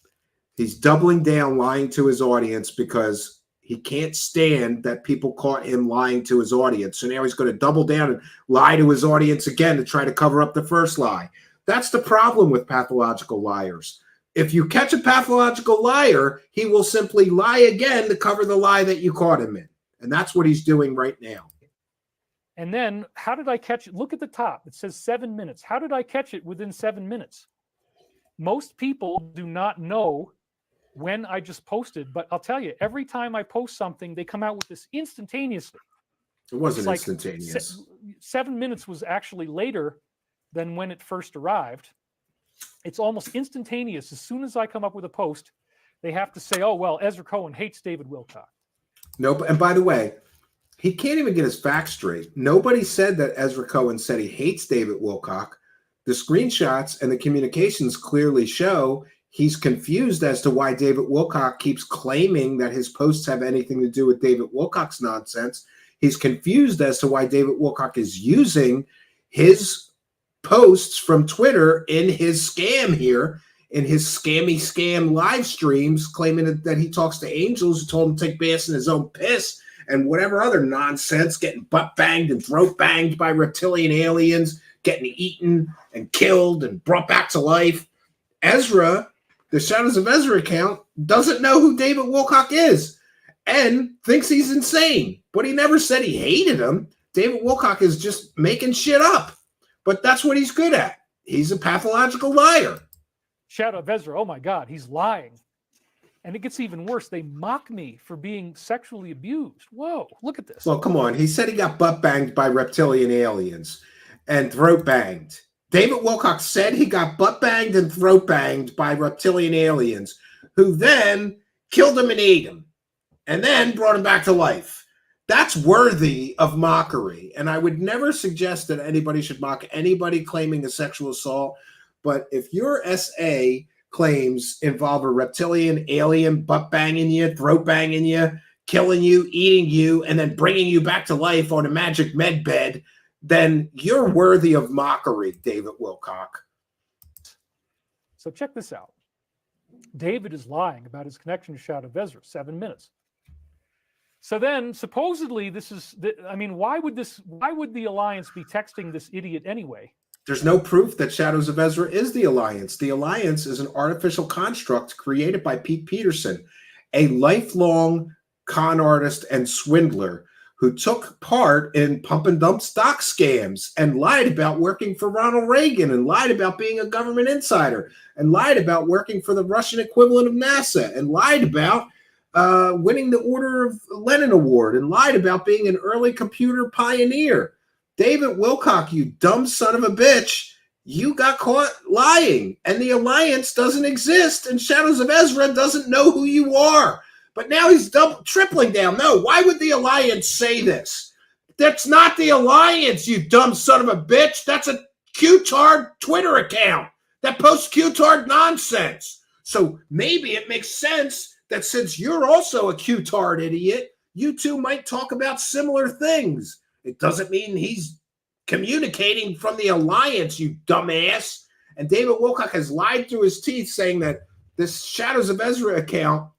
He's doubling down, lying to his audience because he can't stand that people caught him lying to his audience. So now he's going to double down and lie to his audience again to try to cover up the first lie. That's the problem with pathological liars. If you catch a pathological liar, he will simply lie again to cover the lie that you caught him in. And that's what he's doing right now. And then, how did I catch it? Look at the top. It says 7 minutes. How did I catch it within 7 minutes? Most people do not know when I just posted, but I'll tell you, every time I post something, they come out with this instantaneously. It wasn't instantaneous. 7 minutes was actually later than when it first arrived. It's almost instantaneous. As soon as I come up with a post, they have to say, oh, well, Ezra Cohen hates David Wilcock. No, and by the way, he can't even get his facts straight. Nobody said that Ezra Cohen said he hates David Wilcock. The screenshots and the communications clearly show he's confused as to why David Wilcock keeps claiming that his posts have anything to do with David Wilcock's nonsense. He's confused as to why David Wilcock is using his posts from Twitter in his scam here, in his scam live streams, claiming that he talks to angels who told him to take baths in his own piss and whatever other nonsense, getting butt banged and throat banged by reptilian aliens, getting eaten and killed and brought back to life. Ezra, the Shadows of Ezra account, doesn't know who David Wilcock is and thinks he's insane. But he never said he hated him. David Wilcock is just making shit up. but that's what he's good at. He's a pathological liar. Shadow of Ezra, oh my God, he's lying. And it gets even worse. They mock me for being sexually abused. Whoa, look at this. Well, come on. He said he got butt banged by reptilian aliens and throat banged. David Wilcock said he got butt banged and throat banged by reptilian aliens who then killed him and ate him and then brought him back to life. That's worthy of mockery. And I would never suggest that anybody should mock anybody claiming a sexual assault. But if your SA claims involve a reptilian alien butt banging you, throat banging you, killing you, eating you, and then bringing you back to life on a magic med bed, then you're worthy of mockery, David Wilcock. So check this out. David is lying about his connection to Shadow of Ezra, 7 minutes. So then supposedly this is, I mean, why would the Alliance be texting this idiot anyway? There's no proof that Shadows of Ezra is the Alliance. The Alliance is an artificial construct created by Pete Peterson, a lifelong con artist and swindler who took part in pump and dump stock scams and lied about working for Ronald Reagan and lied about being a government insider and lied about working for the Russian equivalent of NASA and lied about winning the Order of Lenin Award and lied about being an early computer pioneer. David Wilcock, you dumb son of a bitch, you got caught lying, and the Alliance doesn't exist, and Shadows of Ezra doesn't know who you are. But now he's tripling down. No, why would the Alliance say this? That's not the Alliance, you dumb son of a bitch. That's a Q-tard Twitter account that posts Q-tard nonsense. So maybe it makes sense that since you're also a Q-tard idiot, you two might talk about similar things. It doesn't mean he's communicating from the Alliance, you dumbass. And David Wilcock has lied through his teeth saying that this Shadows of Ezra account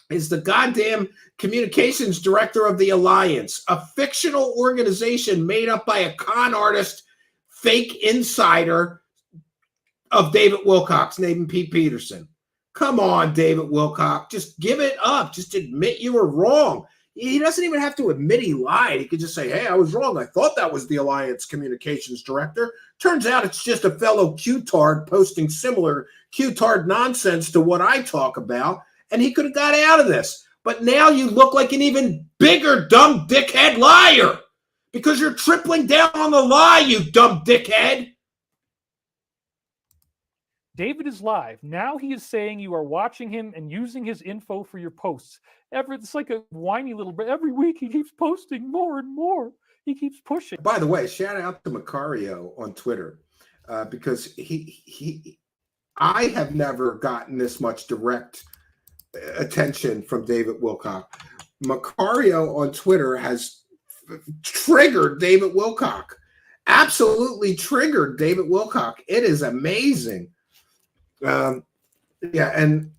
is the goddamn communications director of the Alliance, a fictional organization made up by a con artist, fake insider of David Wilcock's named Pete Peterson. Come on, David Wilcock. Just give it up. Just admit you were wrong. He doesn't even have to admit he lied. He could just say, hey, I was wrong. I thought that was the Alliance communications director. Turns out it's just a fellow Q-tard posting similar Q-tard nonsense to what I talk about, and he could have got out of this. But now you look like an even bigger dumb dickhead liar because you're tripling down on the lie, you dumb dickhead. David is live. Now he is saying you are watching him and using his info for your posts. It's like a whiny little bit. Every week he keeps posting more and more. He keeps pushing. By the way, shout out to Macario on Twitter because I have never gotten this much direct attention from David Wilcock. Macario on Twitter has triggered David Wilcock. Absolutely triggered David Wilcock. It is amazing. Yeah, and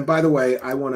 by the way, I want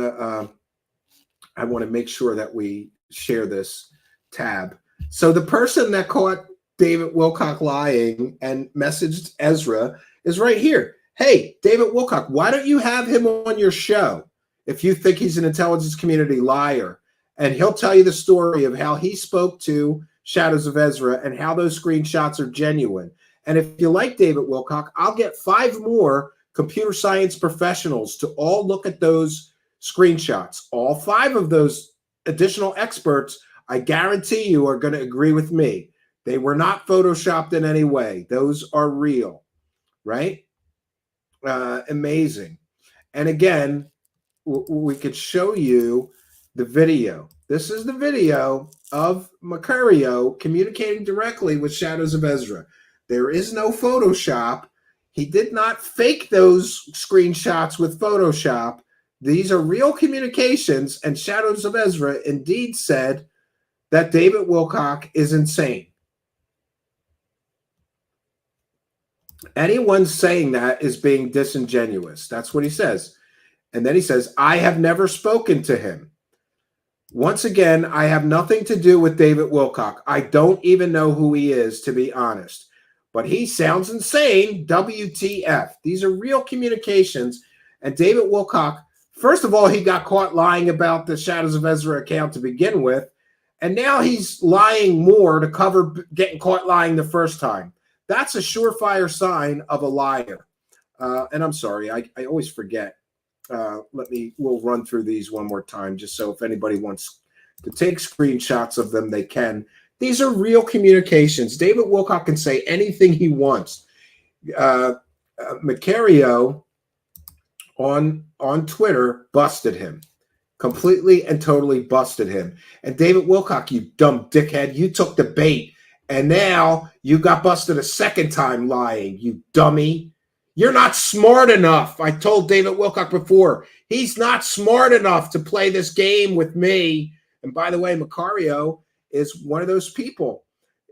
to make sure that we share this tab. So the person that caught David Wilcock lying and messaged Ezra is right here. Hey, David Wilcock, why don't you have him on your show if you think he's an intelligence community liar? And he'll tell you the story of how he spoke to Shadows of Ezra and how those screenshots are genuine. And if you like David Wilcock, I'll get 5 more computer science professionals to all look at those screenshots. All 5 of those additional experts, I guarantee you, are going to agree with me. They were not photoshopped in any way. Those are real, right? Amazing. And again, we could show you the video. This is the video of Macario communicating directly with Shadows of Ezra. There is no Photoshop. He did not fake those screenshots with Photoshop. These are real communications, and Shadows of Ezra indeed said that David Wilcock is insane. Anyone saying that is being disingenuous. That's what he says. And then he says, I have never spoken to him. Once again, I have nothing to do with David Wilcock. I don't even know who he is, to be honest. But he sounds insane. WTF. These are real communications. And David Wilcock, first of all, he got caught lying about the Shadows of Ezra account to begin with. And now he's lying more to cover getting caught lying the first time. That's a surefire sign of a liar. And I'm sorry, I always forget. We'll run through these one more time, just so if anybody wants to take screenshots of them, they can. These are real communications. David Wilcock can say anything he wants. Macario on Twitter busted him. Completely and totally busted him. And David Wilcock, you dumb dickhead, you took the bait. And now you got busted a second time lying, you dummy. You're not smart enough. I told David Wilcock before, he's not smart enough to play this game with me. And by the way, Macario is one of those people.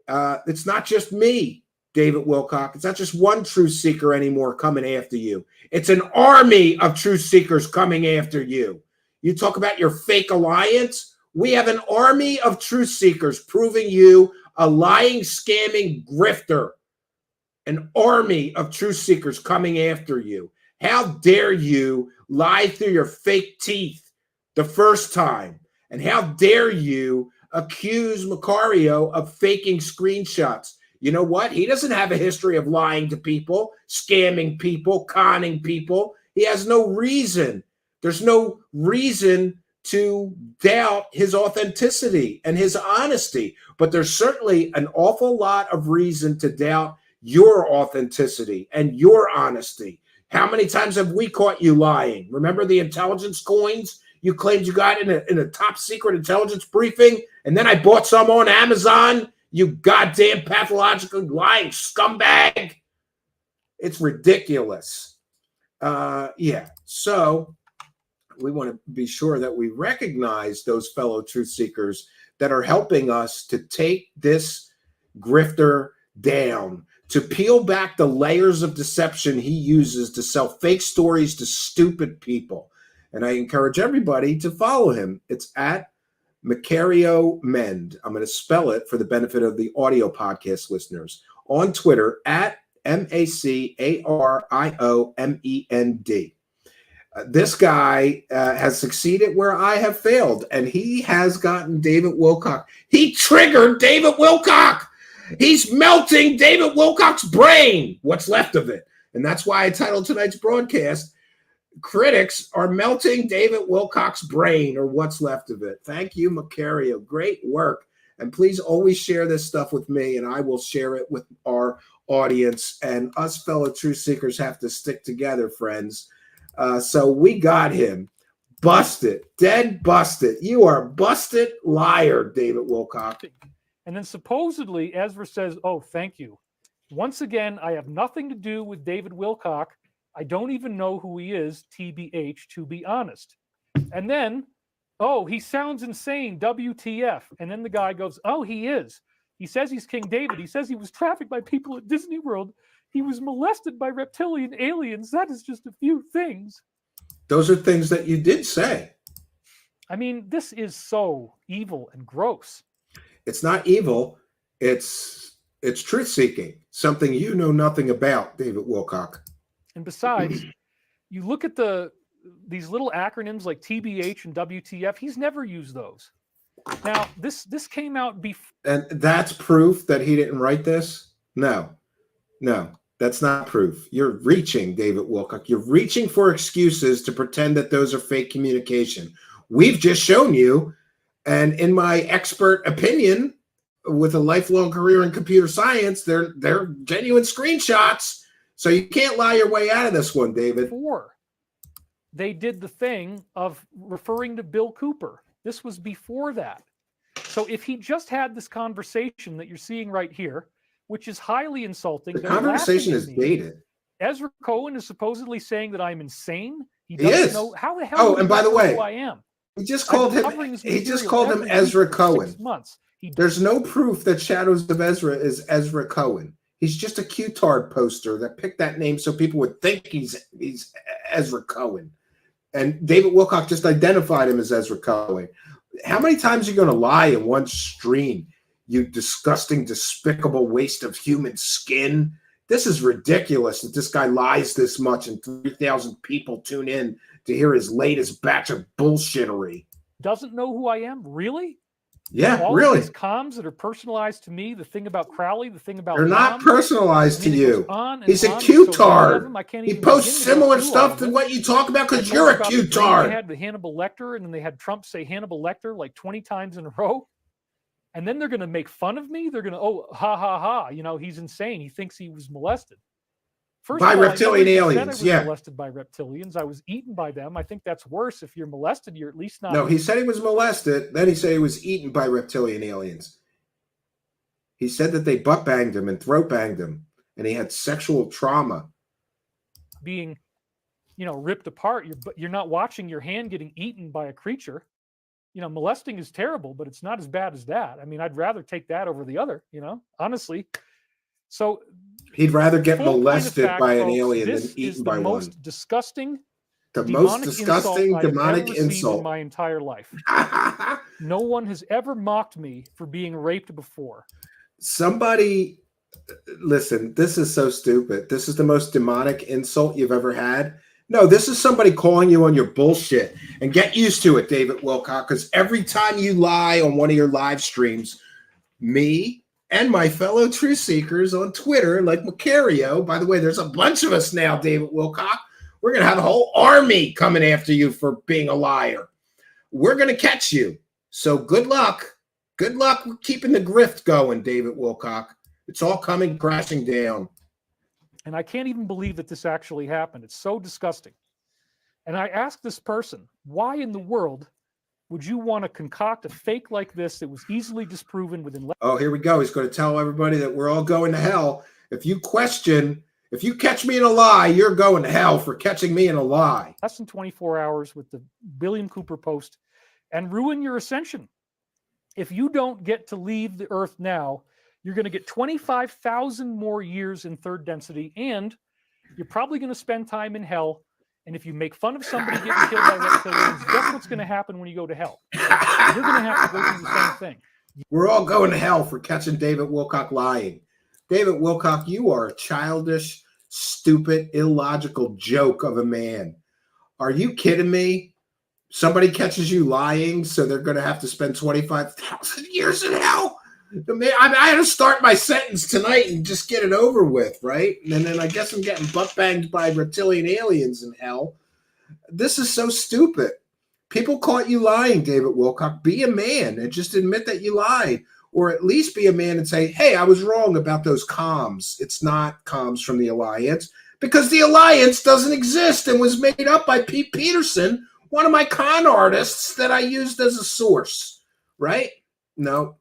It's not just me, David Wilcock. It's not just one truth seeker anymore coming after you. It's an army of truth seekers coming after you. You talk about your fake alliance. We have an army of truth seekers proving you a lying, scamming grifter. An army of truth seekers coming after you. How dare you lie through your fake teeth the first time? And how dare you accuse Macario of faking screenshots? You know what? He doesn't have a history of lying to people, scamming people, conning people. He has no reason. There's no reason to doubt his authenticity and his honesty. But there's certainly an awful lot of reason to doubt your authenticity and your honesty. How many times have we caught you lying? Remember the intelligence coins you claimed you got in a top secret intelligence briefing, and then I bought some on Amazon? You goddamn pathological lying scumbag. It's ridiculous. So we want to be sure that we recognize those fellow truth seekers that are helping us to take this grifter down, to peel back the layers of deception he uses to sell fake stories to stupid people. And I encourage everybody to follow him. It's at Macario Mend. I'm going to spell it for the benefit of the audio podcast listeners. On Twitter, at MACARIOMEND. This guy has succeeded where I have failed, and he has gotten David Wilcock. He triggered David Wilcock. He's melting David Wilcock's brain, what's left of it. And that's why I titled tonight's broadcast, Critics Are Melting David Wilcock's Brain, or What's Left of It. Thank you, Macario. Great work. And please always share this stuff with me, and I will share it with our audience. And us fellow truth seekers have to stick together, friends. So we got him. Busted. Dead busted. You are a busted liar, David Wilcock. And then supposedly Ezra says, oh, thank you. Once again, I have nothing to do with David Wilcock. I don't even know who he is, TBH, to be honest. And then, oh, he sounds insane, WTF. And then the guy goes, oh, he is. He says he's King David. He says he was trafficked by people at Disney World. He was molested by reptilian aliens. That is just a few things. Those are things that you did say. I mean, this is so evil and gross. It's not evil. It's truth-seeking, something you know nothing about, David Wilcock. And besides, you look at these little acronyms like TBH and WTF. He's never used those. Now, this came out before. And that's proof that he didn't write this? No, that's not proof. You're reaching, David Wilcock. You're reaching for excuses to pretend that those are fake communication. We've just shown you. And in my expert opinion, with a lifelong career in computer science, they're genuine screenshots. So you can't lie your way out of this one, David. Before they did the thing of referring to Bill Cooper. This was before that. So if he just had this conversation that you're seeing right here, which is highly insulting. The conversation is dated. Ezra Cohen is supposedly saying that I'm insane. He doesn't know how the hell. Oh, and by the way, who I am. He just called him Ezra Cohen. There's no proof that Shadows of Ezra is Ezra Cohen. He's just a Q-tard poster that picked that name so people would think he's Ezra Cohen. And David Wilcock just identified him as Ezra Cohen. How many times are you going to lie in one stream? You disgusting, despicable waste of human skin. This is ridiculous that this guy lies this much and 3,000 people tune in to hear his latest batch of bullshittery. Doesn't know who I am? Really? Yeah, all really. of these comms that are personalized to me, the thing about Crowley, the thing about They're not Tom, personalized to and it goes you. on and He's a on. There's so many of cutard. them, I can't He even posts begin to go similar through all stuff of to it. what you talk about I because told you're you a about the dream I cutard. had with Hannibal Lecter, and then they had Trump say Hannibal Lecter like 20 times in a row. And then they're going to make fun of me. They're going to, oh, ha, ha, ha. You know, he's insane. He thinks he was molested. First By of all, reptilian I never aliens, said I was yeah. molested by reptilians. I was eaten by them. I think that's worse. If you're molested, you're at least not. No, he said he was molested. Then he said he was eaten by reptilian aliens. He said that they butt banged him and throat banged him, and he had sexual trauma. Being, you know, ripped apart. You're not watching your hand getting eaten by a creature. You know, molesting is terrible, but it's not as bad as that. I mean, I'd rather take that over the other, you know, honestly. So he'd rather get full point of molested fact, by an folks, alien than this is eaten the by most one. disgusting, The most demonic disgusting insult I've demonic ever received insult. in my entire life. No one has ever mocked me for being raped before. Somebody, listen, this is so stupid. This is the most demonic insult you've ever had. No, this is somebody calling you on your bullshit. And get used to it, David Wilcock, because every time you lie on one of your live streams, me and my fellow truth seekers on Twitter, like Macario, by the way, there's a bunch of us now, David Wilcock. We're going to have a whole army coming after you for being a liar. We're going to catch you. So good luck. Good luck with keeping the grift going, David Wilcock. It's all coming crashing down. And I can't even believe that this actually happened. It's so disgusting. And I asked this person, why in the world would you want to concoct a fake like this that was easily disproven within Oh, here we go. He's going to tell everybody that we're all going to hell. If you catch me in a lie, you're going to hell for catching me in a lie. less than 24 hours with the William Cooper post and ruin your ascension. If you don't get to leave the earth now, you're going to get 25,000 more years in third density, and you're probably going to spend time in hell. And if you make fun of somebody getting killed by reptilians, guess what's going to happen when you go to hell? You're going to have to go through the same thing. We're all going to hell for catching David Wilcock lying. David Wilcock, you are a childish, stupid, illogical joke of a man. Are you kidding me? Somebody catches you lying, so they're going to have to spend 25,000 years in hell? I had to start my sentence tonight and just get it over with, right? And then I guess I'm getting butt banged by reptilian aliens in hell. This is so stupid. People caught you lying, David Wilcock. Be a man and just admit that you lied. Or at least be a man and say, hey, I was wrong about those comms. It's not comms from the Alliance, because the Alliance doesn't exist and was made up by Pete Peterson, one of my con artists that I used as a source, right? No.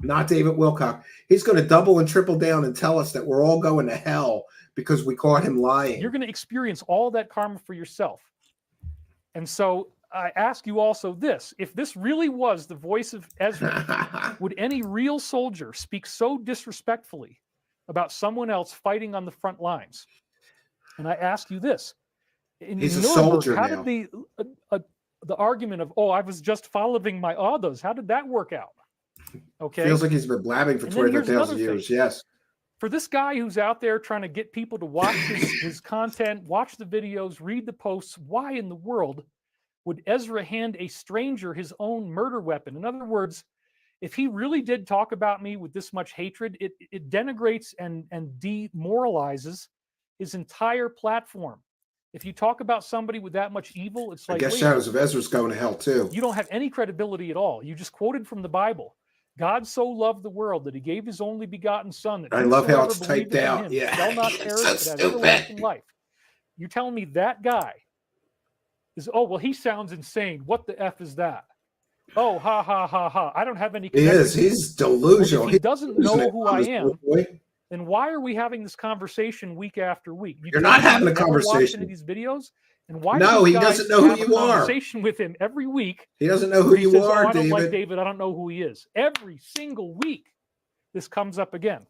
Not David Wilcock. He's going to double and triple down and tell us that we're all going to hell because we caught him lying. You're going to experience all that karma for yourself. And so I ask you also this. If this really was the voice of Ezra, would any real soldier speak so disrespectfully about someone else fighting on the front lines? And I ask you this. He's a soldier how now. did the argument of, oh, I was just following my orders, how did that work out? Okay. Feels like he's been blabbing for 25,000 years. Yes. For this guy who's out there trying to get people to watch his content, watch the videos, read the posts, why in the world would Ezra hand a stranger his own murder weapon? In other words, if he really did talk about me with this much hatred, it denigrates and demoralizes his entire platform. If you talk about somebody with that much evil, it's like, I guess Shadows of Ezra's going to hell too. You don't have any credibility at all. You just quoted from the Bible. God so loved the world that he gave his only begotten son. That I love how it's typed out. Yeah. Shall not perish, but have everlasting life. You're telling me that guy is, oh, well, he sounds insane. What the F is that? Oh, ha, ha, ha, ha. I don't have any connection. He is. He's delusional. Well, if he doesn't know who I am, then why are we having this conversation week after week? You're not having a conversation. Watch any of these videos? And why no, he doesn't know who you are. Conversation with him every week. He doesn't know who you says, are, I don't David. like David. I don't know who he is. Every single week, this comes up again.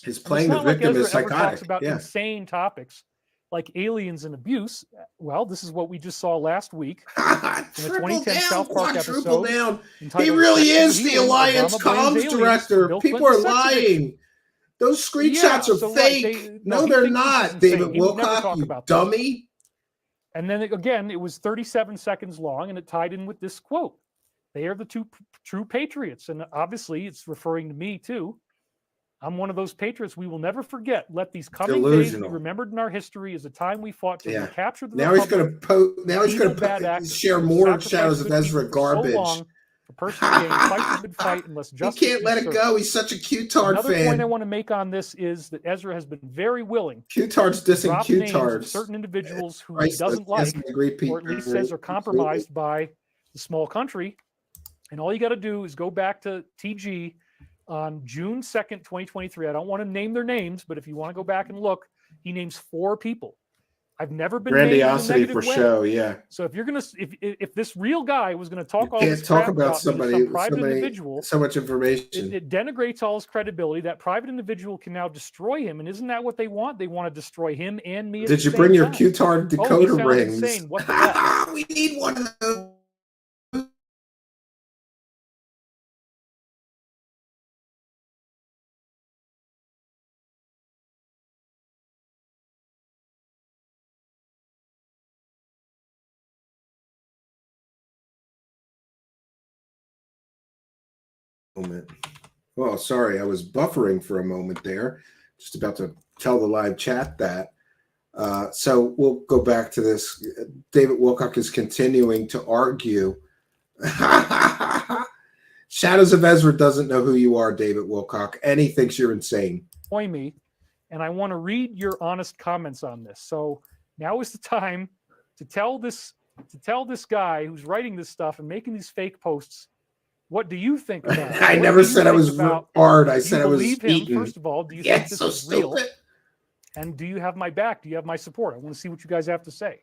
He's playing the victim is psychotic. Talks about insane topics like aliens and abuse. Well, this is what we just saw last week in the 2010 South Park episode. Down. He really is the Alliance comms director. People are lying. Those screenshots are fake. No, they're not, David Wilcock, you dummy. And then again, it was 37 seconds long, and it tied in with this quote. They are the true patriots. And obviously, it's referring to me, too. I'm one of those patriots we will never forget. Let these coming days be remembered in our history as a time we fought to recapture the now Republic. Now he's going to share more Shadows of Ezra garbage. So long, for personal gain, fight the good fight unless justice. He can't let it go. He's such a Q-Tard Another fan. point I want to make on this is that Ezra has been very willing. Q-Tard's dissing Q-Tards. Certain individuals who he doesn't like, or at least says are compromised by the small country. And all you got to do is go back to TG on June 2nd, 2023. I don't want to name their names, but if you want to go back and look, he names 4 people. I've never been grandiosity for show, yeah. So if you're gonna, if this real guy was gonna talk all this talk crap about somebody, some private individual, so much information, it denigrates all his credibility. That private individual can now destroy him, and isn't that what they want? They want to destroy him and me. Did you bring your Q-Tard decoder rings? Insane. What the heck? We need one of those. Moment. Well, sorry, I was buffering for a moment there. Just about to tell the live chat that. So we'll go back to this. David Wilcock is continuing to argue. Shadows of Ezra doesn't know who you are, David Wilcock, and he thinks you're insane. Me, and I want to read your honest comments on this. So now is the time to tell this guy who's writing this stuff and making these fake posts. What do you think about it? I never said I was hard. I said I was eaten. First of all, do you think this is real? And do you have my back? Do you have my support? I want to see what you guys have to say.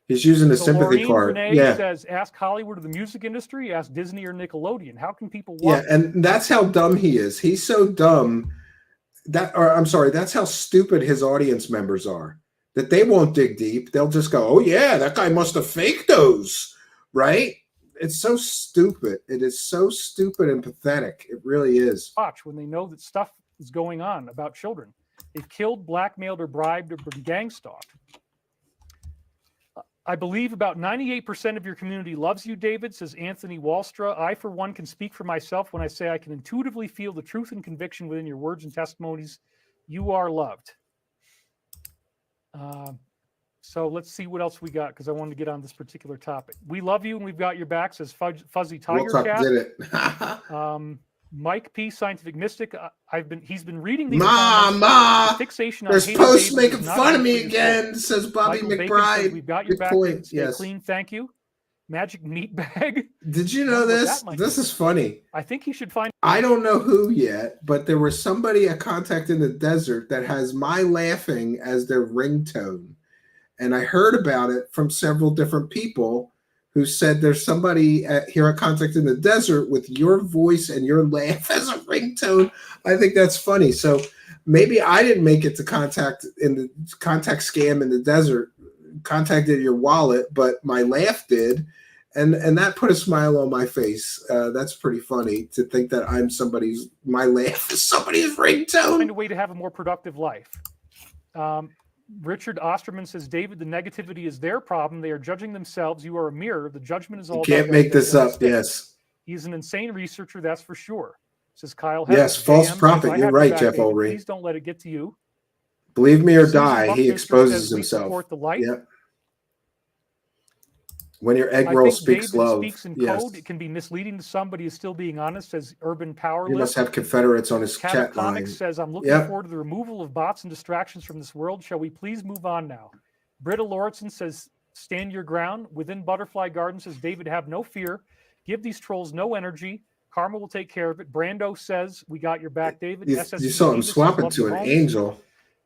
He's using a sympathy card. Renee says, ask Hollywood or the music industry, ask Disney or Nickelodeon. How can people watch? Yeah, and that's how dumb he is. He's so dumb that's how stupid his audience members are. That they won't dig deep. They'll just go, oh yeah, that guy must have faked those, right? It's so stupid. It is so stupid and pathetic. It really is. Watch when they know that stuff is going on about children. They've killed, blackmailed, or bribed, or been gang stalked. I believe about 98% of your community loves you, David, says Anthony Wallstra. I, for one, can speak for myself when I say I can intuitively feel the truth and conviction within your words and testimonies. You are loved. So let's see what else we got, because I wanted to get on this particular topic. We love you and we've got your back, says Fuzzy Tiger Cat. Did it. Mike P, Scientific Mystic. He's been reading these. Ma, fixation on there's posts making fun of me again, says Bobby Michael McBride. Says, we've got your back. Stay clean. Thank you. Magic Meat Bag. Did you know this? This is funny. I think he should find. I don't know who yet, but there was somebody at Contact in the Desert that has my laughing as their ringtone. And I heard about it from several different people who said there's somebody here at Contact in the Desert with your voice and your laugh as a ringtone. I think that's funny. So maybe I didn't make it to Contact Scam in the Desert, contacted your wallet, but my laugh did. And that put a smile on my face. That's pretty funny to think that my laugh is somebody's ringtone. Find a way to have a more productive life. Richard Osterman says, David, the negativity is their problem. They are judging themselves. You are a mirror. The judgment is all. You can't make this up. Yes. He's an insane researcher. That's for sure. Says Kyle. Yes. False prophet. You're right, Jeff Ulrich. Please don't let it get to you. Believe me or die. He exposes himself. Support the light. Yep. When your egg roll speaks love, speaks in code, it can be misleading to somebody who's still being honest, says Urban Powerless. He must have Confederates on his chat line. Says, I'm looking forward to the removal of bots and distractions from this world. Shall we please move on now? Britta Lauritsen says, stand your ground. Within Butterfly Garden says, David, have no fear. Give these trolls no energy. Karma will take care of it. Brando says, we got your back, David. You saw him swap it to an angel.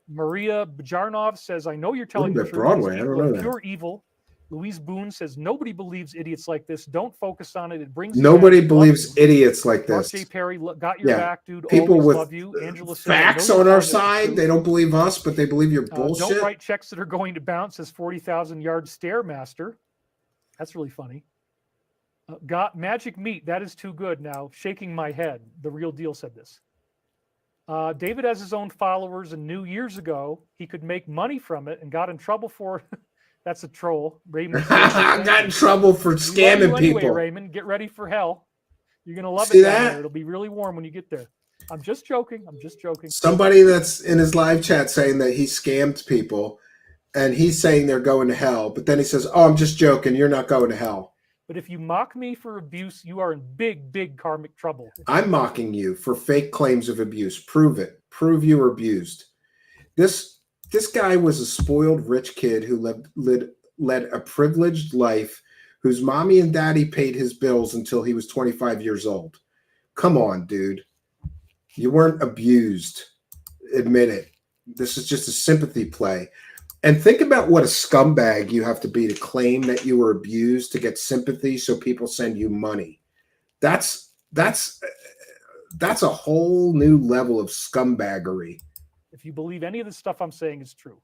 Maria Bajarnov says, I know you're telling the truth. Broadway. I don't know that. Pure evil. Louise Boone says, nobody believes idiots like this. Don't focus on it. It brings nobody believes idiots like this. J. Perry, got your back, dude. People always with love you. Angela facts on our side. They don't believe us, but they believe your bullshit. Don't write checks that are going to bounce, says 40,000-yard Stairmaster. That's really funny. Got Magic Meat. That is too good now. Shaking my head. The Real Deal said this. David has his own followers and knew years ago he could make money from it and got in trouble for That's a troll. Raymond. I got in trouble for We love scamming you anyway, people. Raymond, get ready for hell. You're gonna love See it down that? there. It'll be really warm when you get there. I'm just joking. I'm just joking. Somebody that's in his live chat saying that he scammed people, and he's saying they're going to hell. But then he says, "Oh, I'm just joking. You're not going to hell." But if you mock me for abuse, you are in big, big karmic trouble. I'm mocking you for fake claims of abuse. Prove it. Prove you were abused. This guy was a spoiled rich kid who led a privileged life, whose mommy and daddy paid his bills until he was 25 years old. Come on, dude. You weren't abused. Admit it. This is just a sympathy play. And think about what a scumbag you have to be to claim that you were abused to get sympathy so people send you money. That's a whole new level of scumbaggery. If you believe any of the stuff I'm saying is true.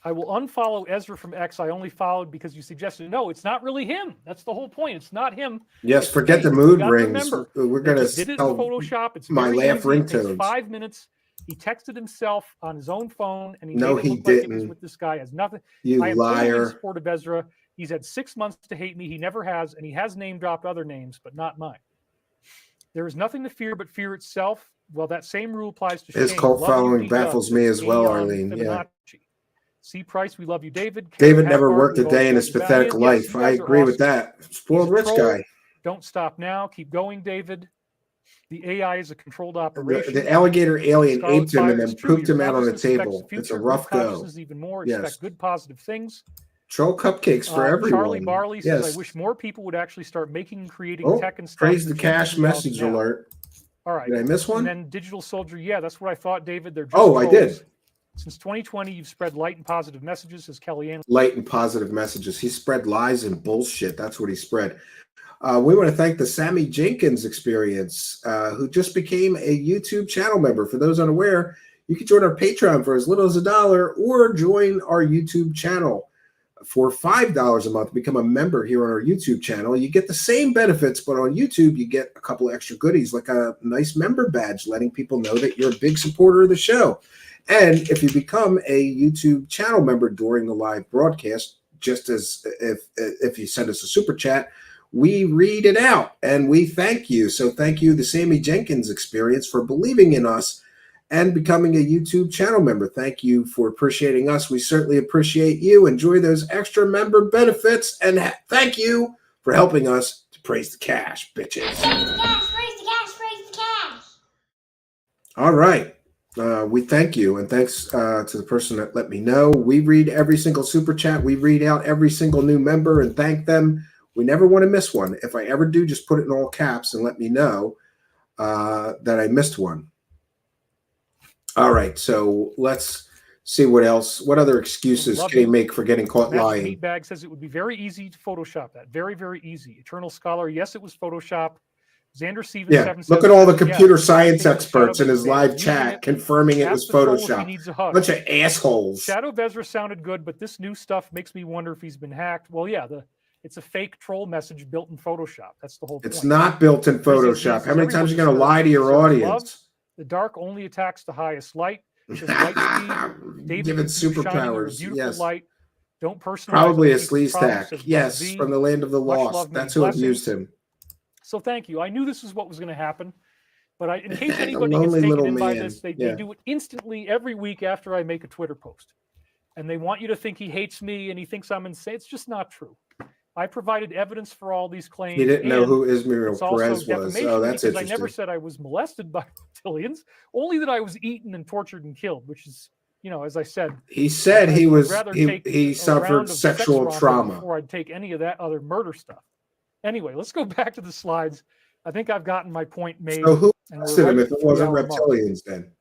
I will unfollow Ezra from X. I only followed because you suggested, no, it's not really him. That's the whole point. It's not him. Yes, It's forget me. the mood You gotta rings. remember, We're they going just did to it in tell Photoshop. It's my very laugh easy. It takes ringtones. 5 minutes. He texted himself on his own phone, and he No, made it he look like it was didn't. with this guy. Has nothing. You I am totally in liar. support of Ezra. He's had 6 months to hate me. He never has, and he has name dropped other names, but not mine. There is nothing to fear but fear itself. Well, that same rule applies to His shame. cult Love you, following D. baffles Dub. me as well, Aeon Arlene. Yeah. Fibonacci. C. Price, we love you, David. David Karen never Haggard, worked a we've always day in got his your back. pathetic Yes, life. you I guys are agree with awesome. that. He's Spoiled a rich troll. guy. Don't stop now. Keep going, David. The AI is a controlled operation. The alligator alien Scarlet aped him Fire and is then true. pooped Your him out on the consciousness affects table. the It's a future. rough Group go. consciousness even more. Yes. Expect good, positive things. Troll cupcakes for everyone. Charlie Barley says, Yes. I wish more people would actually start making and creating Oh, tech and stuff. praise the that cash changes reality message now. alert. All right. Did I miss one? And then Digital Soldier. Yeah, that's what I thought, David. They're just Oh, I trolls. did. Since 2020, you've spread light and positive messages, says Kellyanne. Light and positive messages. He spread lies and bullshit. That's what he spread. We want to thank the Sammy Jenkins Experience, who just became a YouTube channel member. For those unaware, you can join our Patreon for as little as $1 or join our YouTube channel for $5 a month. Become a member here on our YouTube channel. You get the same benefits, but on YouTube, you get a couple of extra goodies, like a nice member badge, letting people know that you're a big supporter of the show. And if you become a YouTube channel member during the live broadcast, just as if you send us a super chat, we read it out and we thank you. So thank you, the Sammy Jenkins Experience, for believing in us and becoming a YouTube channel member. Thank you for appreciating us. We certainly appreciate you. Enjoy those extra member benefits, and thank you for helping us to praise the cash, bitches. Praise the cash, praise the cash, praise the cash. All right. We thank you, and thanks to the person that let me know. We read every single super chat. We read out every single new member and thank them. We never want to miss one. If I ever do, just put it in all caps and let me know that I missed one. All right, so let's see what else. What other excuses can he make for getting caught lying? Meatbag says it would be very easy to Photoshop that. Very, very easy. Eternal Scholar, yes, it was Photoshop. Xander Stevens, Yeah, look at all the computer science experts in his live chat confirming it was Photoshop. Bunch of assholes. Shadow of Ezra sounded good, but this new stuff makes me wonder if he's been hacked. Well, yeah, it's a fake troll message built in Photoshop. That's the whole point. It's not built in Photoshop. How many times are you going to lie to your audience? The dark only attacks the highest light. Light speed. David, give it superpowers. Yes. Light. Don't personalize. Probably a sleaze stack. Yes, from the land of the lost. That's who abused him. So thank you. I knew this is what was going to happen, but in case anybody gets taken in by this, they do it instantly every week after I make a Twitter post, and they want you to think he hates me and he thinks I'm insane. It's just not true. I provided evidence for all these claims. He didn't know who Ismail Perez was. Oh, that's interesting. I never said I was molested by reptilians, only that I was eaten and tortured and killed, which is, as I said. He said he suffered sexual trauma before I'd take any of that other murder stuff. Anyway, let's go back to the slides. I think I've gotten my point made. So who arrested him if it wasn't reptilians then?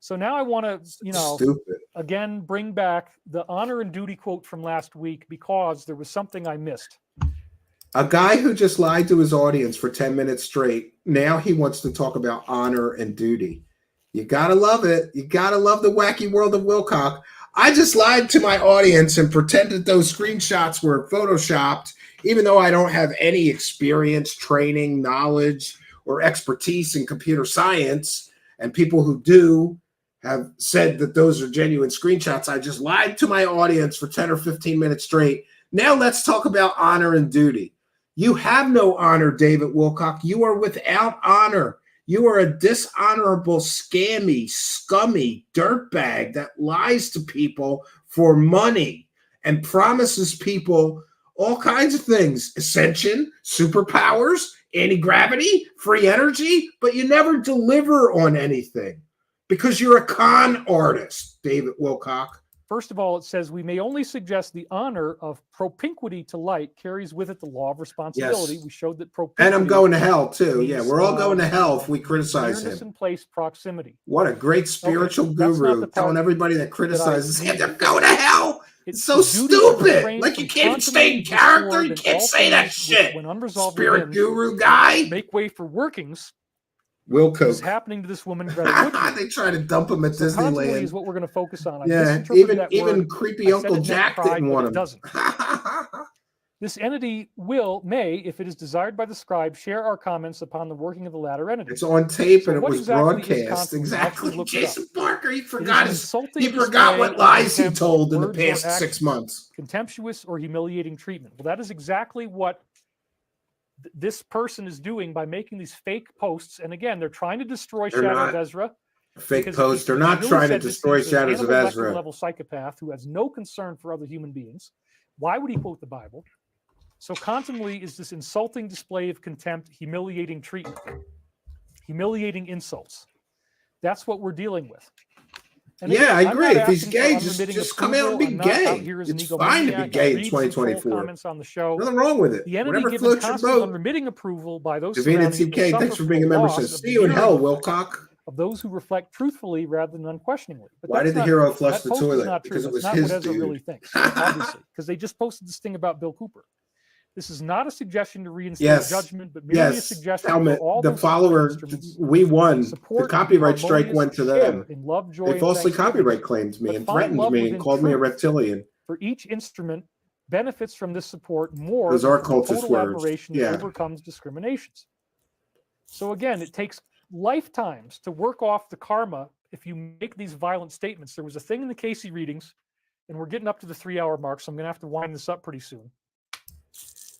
So now I want to, again, bring back the honor and duty quote from last week because there was something I missed. A guy who just lied to his audience for 10 minutes straight. Now he wants to talk about honor and duty. You got to love it. You got to love the wacky world of Wilcock. I just lied to my audience and pretended those screenshots were photoshopped, even though I don't have any experience, training, knowledge, or expertise in computer science. And people who do have said that those are genuine screenshots. I just lied to my audience for 10 or 15 minutes straight. Now let's talk about honor and duty. You have no honor, David Wilcock. You are without honor. You are a dishonorable, scammy, scummy dirtbag that lies to people for money and promises people all kinds of things: ascension, superpowers, anti-gravity, free energy, but you never deliver on anything because you're a con artist, David Wilcock. First of all, it says we may only suggest the honor of propinquity to light carries with it the law of responsibility. Yes. We showed that propinquity. And I'm going to hell too. means, Yeah, we're all going to hell if we criticize nearness him. in place, proximity. What a great spiritual that's not guru the part telling everybody that criticizes him need they're to going to hell. It's so stupid. Like, you can't even stay in character. You can't say that shit. When unresolved Spirit within, guru guy. make way for workings. Wilcock. Is happening to this woman, Greta Woodman. They try to dump him at So continuity Disneyland. Is what we're going to focus on. I Yeah, misinterpreted that even word. creepy I said Uncle it meant Jack pride, didn't but want it him. doesn't. This entity may, if it is desired by the scribe, share our comments upon the working of the latter entity. It's on tape So and it what was exactly is broadcast. continuity? Exactly. Actually looked it up. Jason Parker, he It is forgot an his, insulting he forgot display what of lies he contempt, told in the words or past 6 actions, months. Contemptuous or humiliating treatment. Well, that is exactly what this person is doing by making these fake posts. And again, they're trying to destroy They're Shadow not of Ezra. Fake Because posts. They're not really trying to said this, destroy he's an Shadows of animal Ezra. level psychopath who has no concern for other human beings. Why would he quote the Bible? So constantly is this insulting display of contempt, humiliating treatment, humiliating insults. That's what we're dealing with. And Yeah, I again, I'm agree. not If he's asking gay, for just unremitting come out and be approval. I'm not out gay. here as an It's fine to be egomaniac. gay in I read some full 2024. comments on the show. Nothing wrong with it. The entity Whatever given floats your constant boat. unremitting approval by those Davina surrounding TK, will thanks suffer for being a from member. loss Says, of see you in the hell, mirror Wilcock. of those who reflect truthfully rather than unquestioningly. But Why that's did the not- hero flush that the post is toilet? not true. Because it That's was not his what Ezra dude. really thinks, obviously, because they just posted this thing about Bill Cooper. This is not a suggestion to reinstate Yes. judgment, but merely a Yes. suggestion Helmet, for all the those follower, instruments we won. The support copyright strike harmonious went to share them. in love, joy, They and falsely thanksgiving. copyright claimed me But and find threatened love me and within called me a truth. reptilian. For each instrument benefits from this support more Those than are from the cultist total words. admiration Yeah. that overcomes discriminations. So again, it takes lifetimes to work off the karma if you make these violent statements. There was a thing in the Casey readings, and we're getting up to the 3-hour mark, so I'm going to have to wind this up pretty soon.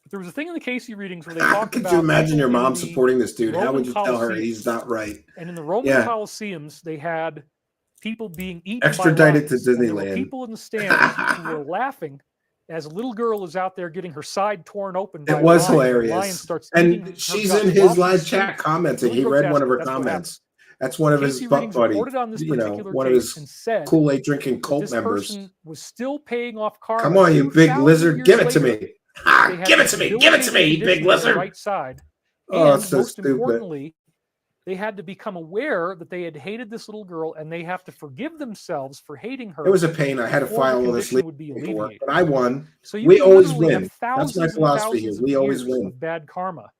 But there was a thing in the Casey readings where they talked Could about you imagine your people in mom the supporting this dude? How Roman would you tell her Colosseum. he's not right? And in the Roman Yeah. Colosseums, they had people being eaten Extradited by to lions, and there were Disneyland. people in the stands who were laughing as a little girl is out there getting her side torn open. By It was a lion. The lion hilarious. starts eating her And she's guts in while his she's live sleeping. chat commenting. Really He read one of her grotesque, but that's what comments. That's one of his Casey buck readings buddies. reported on this You know, particular one of case and his said Kool-Aid drinking that cult this members. person was still paying off karma. Come on, you big 2,000 lizard. years Give it to later. me. Ah, They had give it this to me. Give it to me, you debilitating big condition on the lizard. right side. Oh, And it's so most stupid. importantly, they had to become aware that they had hated this little girl, and they have to forgive themselves for hating her. It was a pain. I had to before the file all this condition would be legal paperwork, alleviated. but I won. So you We can always literally win. have That's my thousands and philosophy here. thousands of We always years win. of bad karma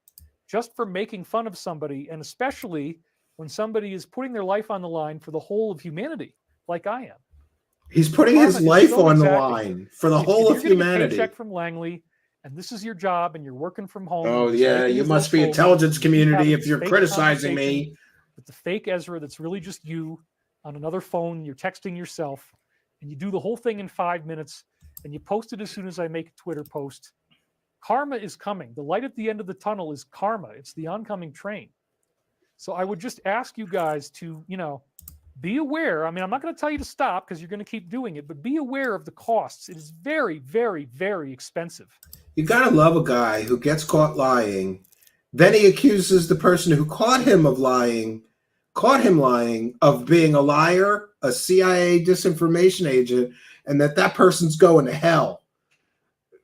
just for making fun of somebody, and especially when somebody is putting their life on the line for the whole of humanity, like I am. He's putting Karma his is life so on the exacting. line for the If whole you're of getting a humanity. paycheck from Langley, and this is your job, and you're working from home. Oh, and you're yeah. making You these must little be posts, intelligence and you keep community having if this you're fake criticizing conversation me. with the fake Ezra that's really just you on another phone. You're texting yourself, and you do the whole thing in 5 minutes, and you post it as soon as I make a Twitter post. Karma is coming. The light at the end of the tunnel is karma. It's the oncoming train. So I would just ask you guys to, be aware. I mean, I'm not going to tell you to stop because you're going to keep doing it, but be aware of the costs. It is very, very, very expensive. You gotta love a guy who gets caught lying. Then he accuses the person who caught him lying, of being a liar, a CIA disinformation agent, and that person's going to hell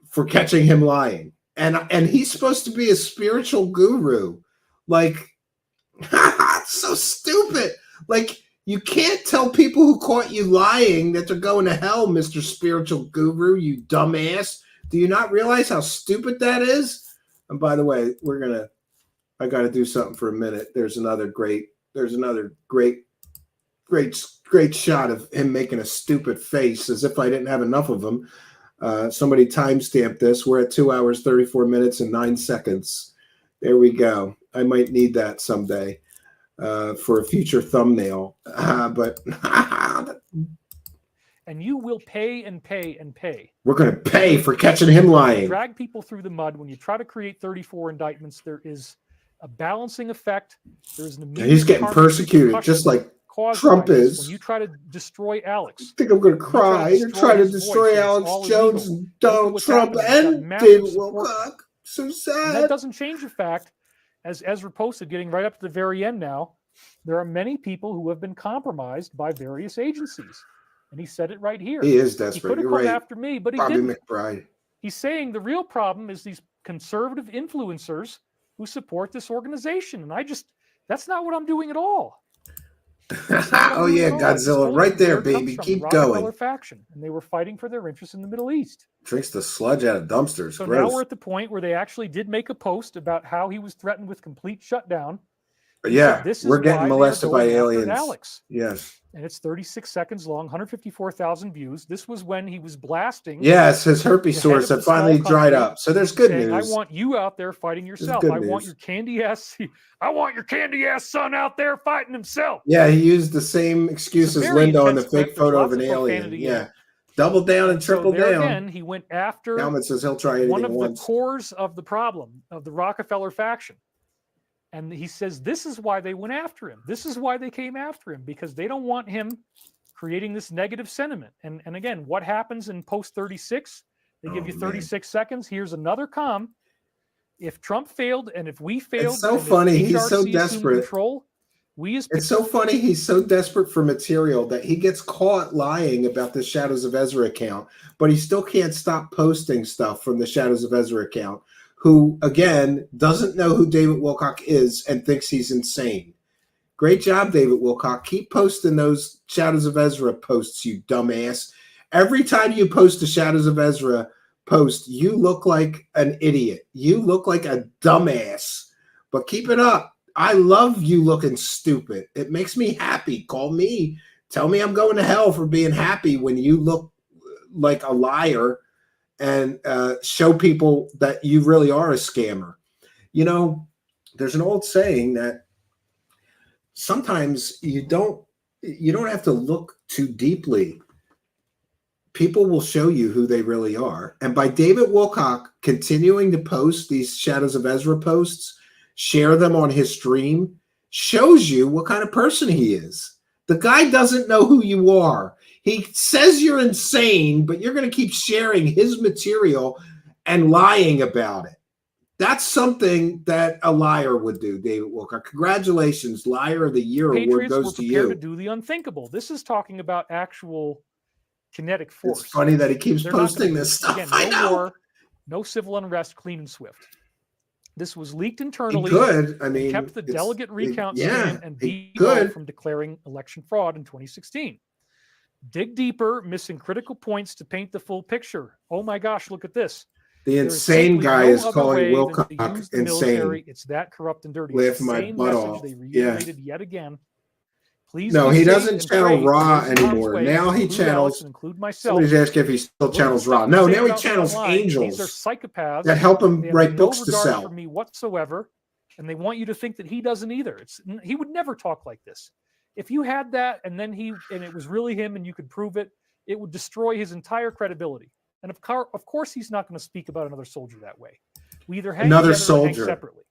for catching him lying. And he's supposed to be a spiritual guru. Like, it's so stupid. Like, you can't tell people who caught you lying that they're going to hell, Mr. Spiritual Guru, you dumbass. Do you not realize how stupid that is? And by the way, I got to do something for a minute. There's another great shot of him making a stupid face as if I didn't have enough of them. Somebody timestamped this. We're at 2 hours, 34 minutes and 9 seconds. There we go. I might need that someday. for a future thumbnail. But and you will pay and pay and pay. We're going to pay for catching him lying. Drag people through the mud. When you try to create 34 indictments, there is a balancing effect. There's an immediate He's getting persecuted, just like Trump is. When you try to destroy Alex, I think I'm going to cry. You're trying to destroy Alex Jones and Donald Trump and David Wilcock. So sad. And that doesn't change the fact, as Ezra posted, getting right up to the very end now, there are many people who have been compromised by various agencies. And he said it right here. He is desperate. He could have You're come right. after me, but he Bobby didn't. McBride. He's saying the real problem is these conservative influencers who support this organization. And that's not what I'm doing at all. Oh yeah, Godzilla, right there, baby. Keep going. Faction, and they were fighting for their interests in the Middle East. Drinks the sludge out of dumpsters. So Gross. now we're at the point where they actually did make a post about how he was threatened with complete shutdown. Yeah, this is we're getting why molested by they're going after aliens. Alex. Yes. And it's 36 seconds long, 154,000 views. This was when he was blasting. Yes, his herpes sores have finally dried up. So there's good saying, news. I want you out there fighting yourself. I want your candy ass son out there fighting himself. Yeah, he used the same excuse as Lindo in the fake photo of an alien. Yeah. Double down and triple down. Again, he went after Helmet says he'll try anything one of once. the cores of the problem of the Rockefeller faction. And he says this is why they went after him. This is why they came after him, because they don't want him creating this negative sentiment. And again, what happens in post 36? They give you 36 seconds. Here's another If Trump failed and if we failed, it's so funny. He's so desperate. Control, it's so funny. He's so desperate for material that he gets caught lying about the Shadows of Ezra account, but he still can't stop posting stuff from the Shadows of Ezra account, who, again, doesn't know who David Wilcock is and thinks he's insane. Great job, David Wilcock. Keep posting those Shadows of Ezra posts, you dumbass. Every time you post a Shadows of Ezra post, you look like an idiot. You look like a dumbass. But keep it up. I love you looking stupid. It makes me happy. Call me. Tell me I'm going to hell for being happy when you look like a liar and show people that you really are a scammer. You know, there's an old saying that sometimes you don't have to look too deeply. People will show you who they really are. And by David Wilcock continuing to post these Shadows of Ezra posts, share them on his stream, shows you what kind of person he is. The guy doesn't know who you are. He says you're insane, but you're going to keep sharing his material and lying about it. That's something that a liar would do, David Wilcock. Congratulations, Liar of the Year award goes to you. To do the unthinkable. This is talking about actual kinetic force. It's funny that he keeps posting this stuff. Again, I know. War, no civil unrest, clean and swift. This was leaked internally. Good. I mean, kept the delegate recount yeah, and good from declaring election fraud in 2016. Dig deeper, missing critical points to paint the full picture. Oh my gosh, look at this. The insane guy is calling Wilcock insane. It's that corrupt and dirty. Laugh my butt off. They reiterated yet again. Please no, he doesn't channel Raw anymore. Now he channels. Include myself. Somebody's asking if he still channels Raw. No, now he channels angels. These are psychopaths that help him write books to sell. For me whatsoever, and they want you to think that he doesn't either. He would never talk like this. If you had that, and then it was really him, and you could prove it, it would destroy his entire credibility. And of course, he's not going to speak about another soldier that way. We either hang another together or hang soldier separately.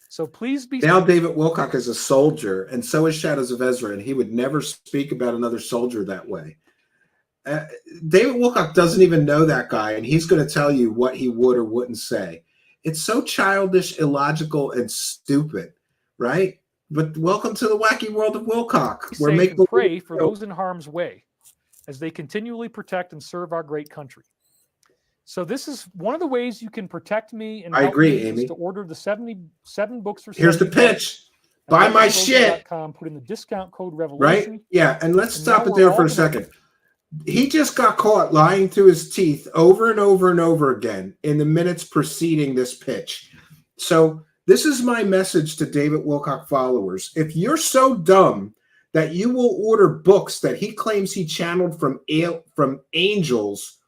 So please be. Now David Wilcock is a soldier, and so is Shadows of Ezra, and he would never speak about another soldier that way. David Wilcock doesn't even know that guy, and he's going to tell you what he would or wouldn't say. It's so childish, illogical, and stupid, right? But welcome to the wacky world of Wilcock. We're making pray for those in harm's way as they continually protect and serve our great country. So this is one of the ways you can protect me. And I agree, Amy. Is to order the 77 books for. Here's the pitch. Buy my shit. Put in the discount code Revolution. Right? Yeah, and let's stop it there for a second. He just got caught lying through his teeth over and over and over again in the minutes preceding this pitch. So this is my message to David Wilcock followers. If you're so dumb that you will order books that he claims he channeled from angels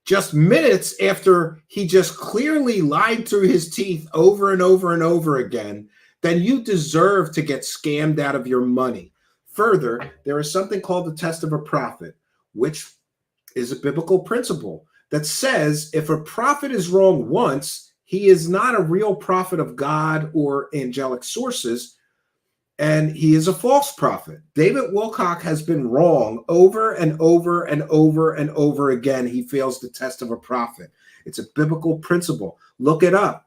just minutes after he just clearly lied through his teeth over and over and over again, then you deserve to get scammed out of your money. Further, there is something called the test of a prophet, which is a biblical principle that says if a prophet is wrong once, he is not a real prophet of God or angelic sources, and he is a false prophet. David Wilcock has been wrong over and over and over and over again. He fails the test of a prophet. It's a biblical principle. Look it up.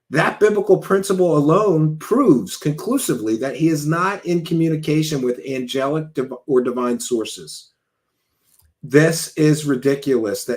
That biblical principle alone proves conclusively that he is not in communication with angelic or divine sources. This is ridiculous.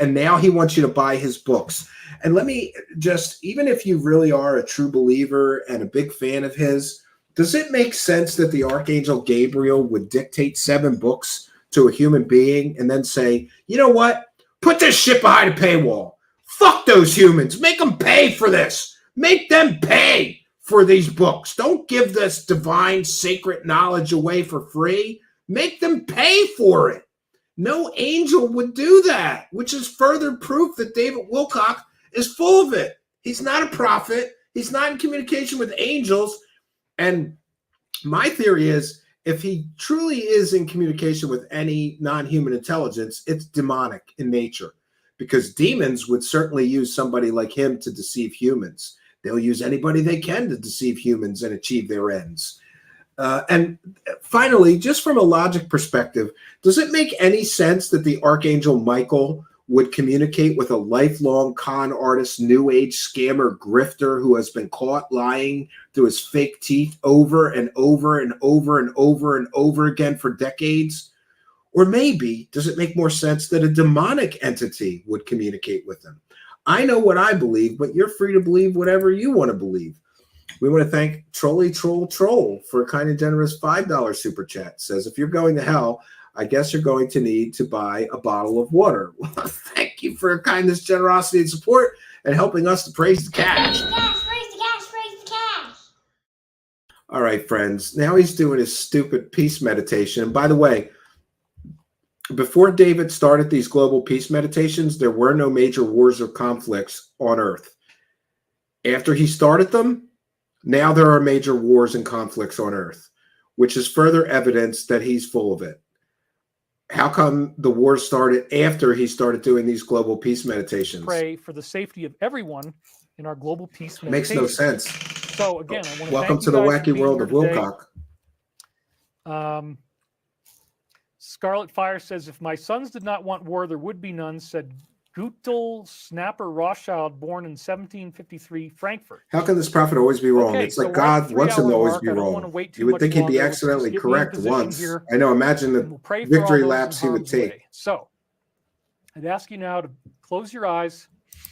And now he wants you to buy his books. And let me just, even if you really are a true believer and a big fan of his, does it make sense that the Archangel Gabriel would dictate 7 books to a human being and then say, you know what? Put this shit behind a paywall. Fuck those humans. Make them pay for this. Make them pay for these books. Don't give this divine sacred knowledge away for free. Make them pay for it. No angel would do that, which is further proof that David Wilcock is full of it. He's not a prophet. He's not in communication with angels. And my theory is, if he truly is in communication with any non-human intelligence, it's demonic in nature, because demons would certainly use somebody like him to deceive humans. They'll use anybody they can to deceive humans and achieve their ends. And finally, just from a logic perspective, does it make any sense that the Archangel Michael would communicate with a lifelong con artist, new age scammer, grifter who has been caught lying through his fake teeth over and over and over and over and over again for decades? Or maybe, does it make more sense that a demonic entity would communicate with him? I know what I believe, but you're free to believe whatever you want to believe. We want to thank Trolly Troll Troll for a kind and generous $5 super chat. Says, if you're going to hell, I guess you're going to need to buy a bottle of water. Well, thank you for your kindness, generosity, and support, and helping us to praise the cash. Praise the cash, praise the cash, praise the cash. All right, friends. Now he's doing his stupid peace meditation. And by the way, before David started these global peace meditations, there were no major wars or conflicts on Earth. After he started them, now there are major wars and conflicts on Earth, which is further evidence that he's full of it. How come the war started after he started doing these global peace meditations? Pray for the safety of everyone in our global peace meditation. Makes no sense. So again, I want to welcome thank to the you guys Wacky World of Wilcock. Scarlet Fire says, if my sons did not want war, there would be none, said Gutel Snapper Rothschild, born in 1753, Frankfurt. How can this prophet always be wrong? Okay, it's like so God wants him to always mark. be I don't wrong. wanna wait too You would much think he'd be longer. accidentally Let's get me in correct position once. here, I know, imagine and the we'll pray for victory all those laps in he would harm's take. way. So I'd ask you now to close your eyes.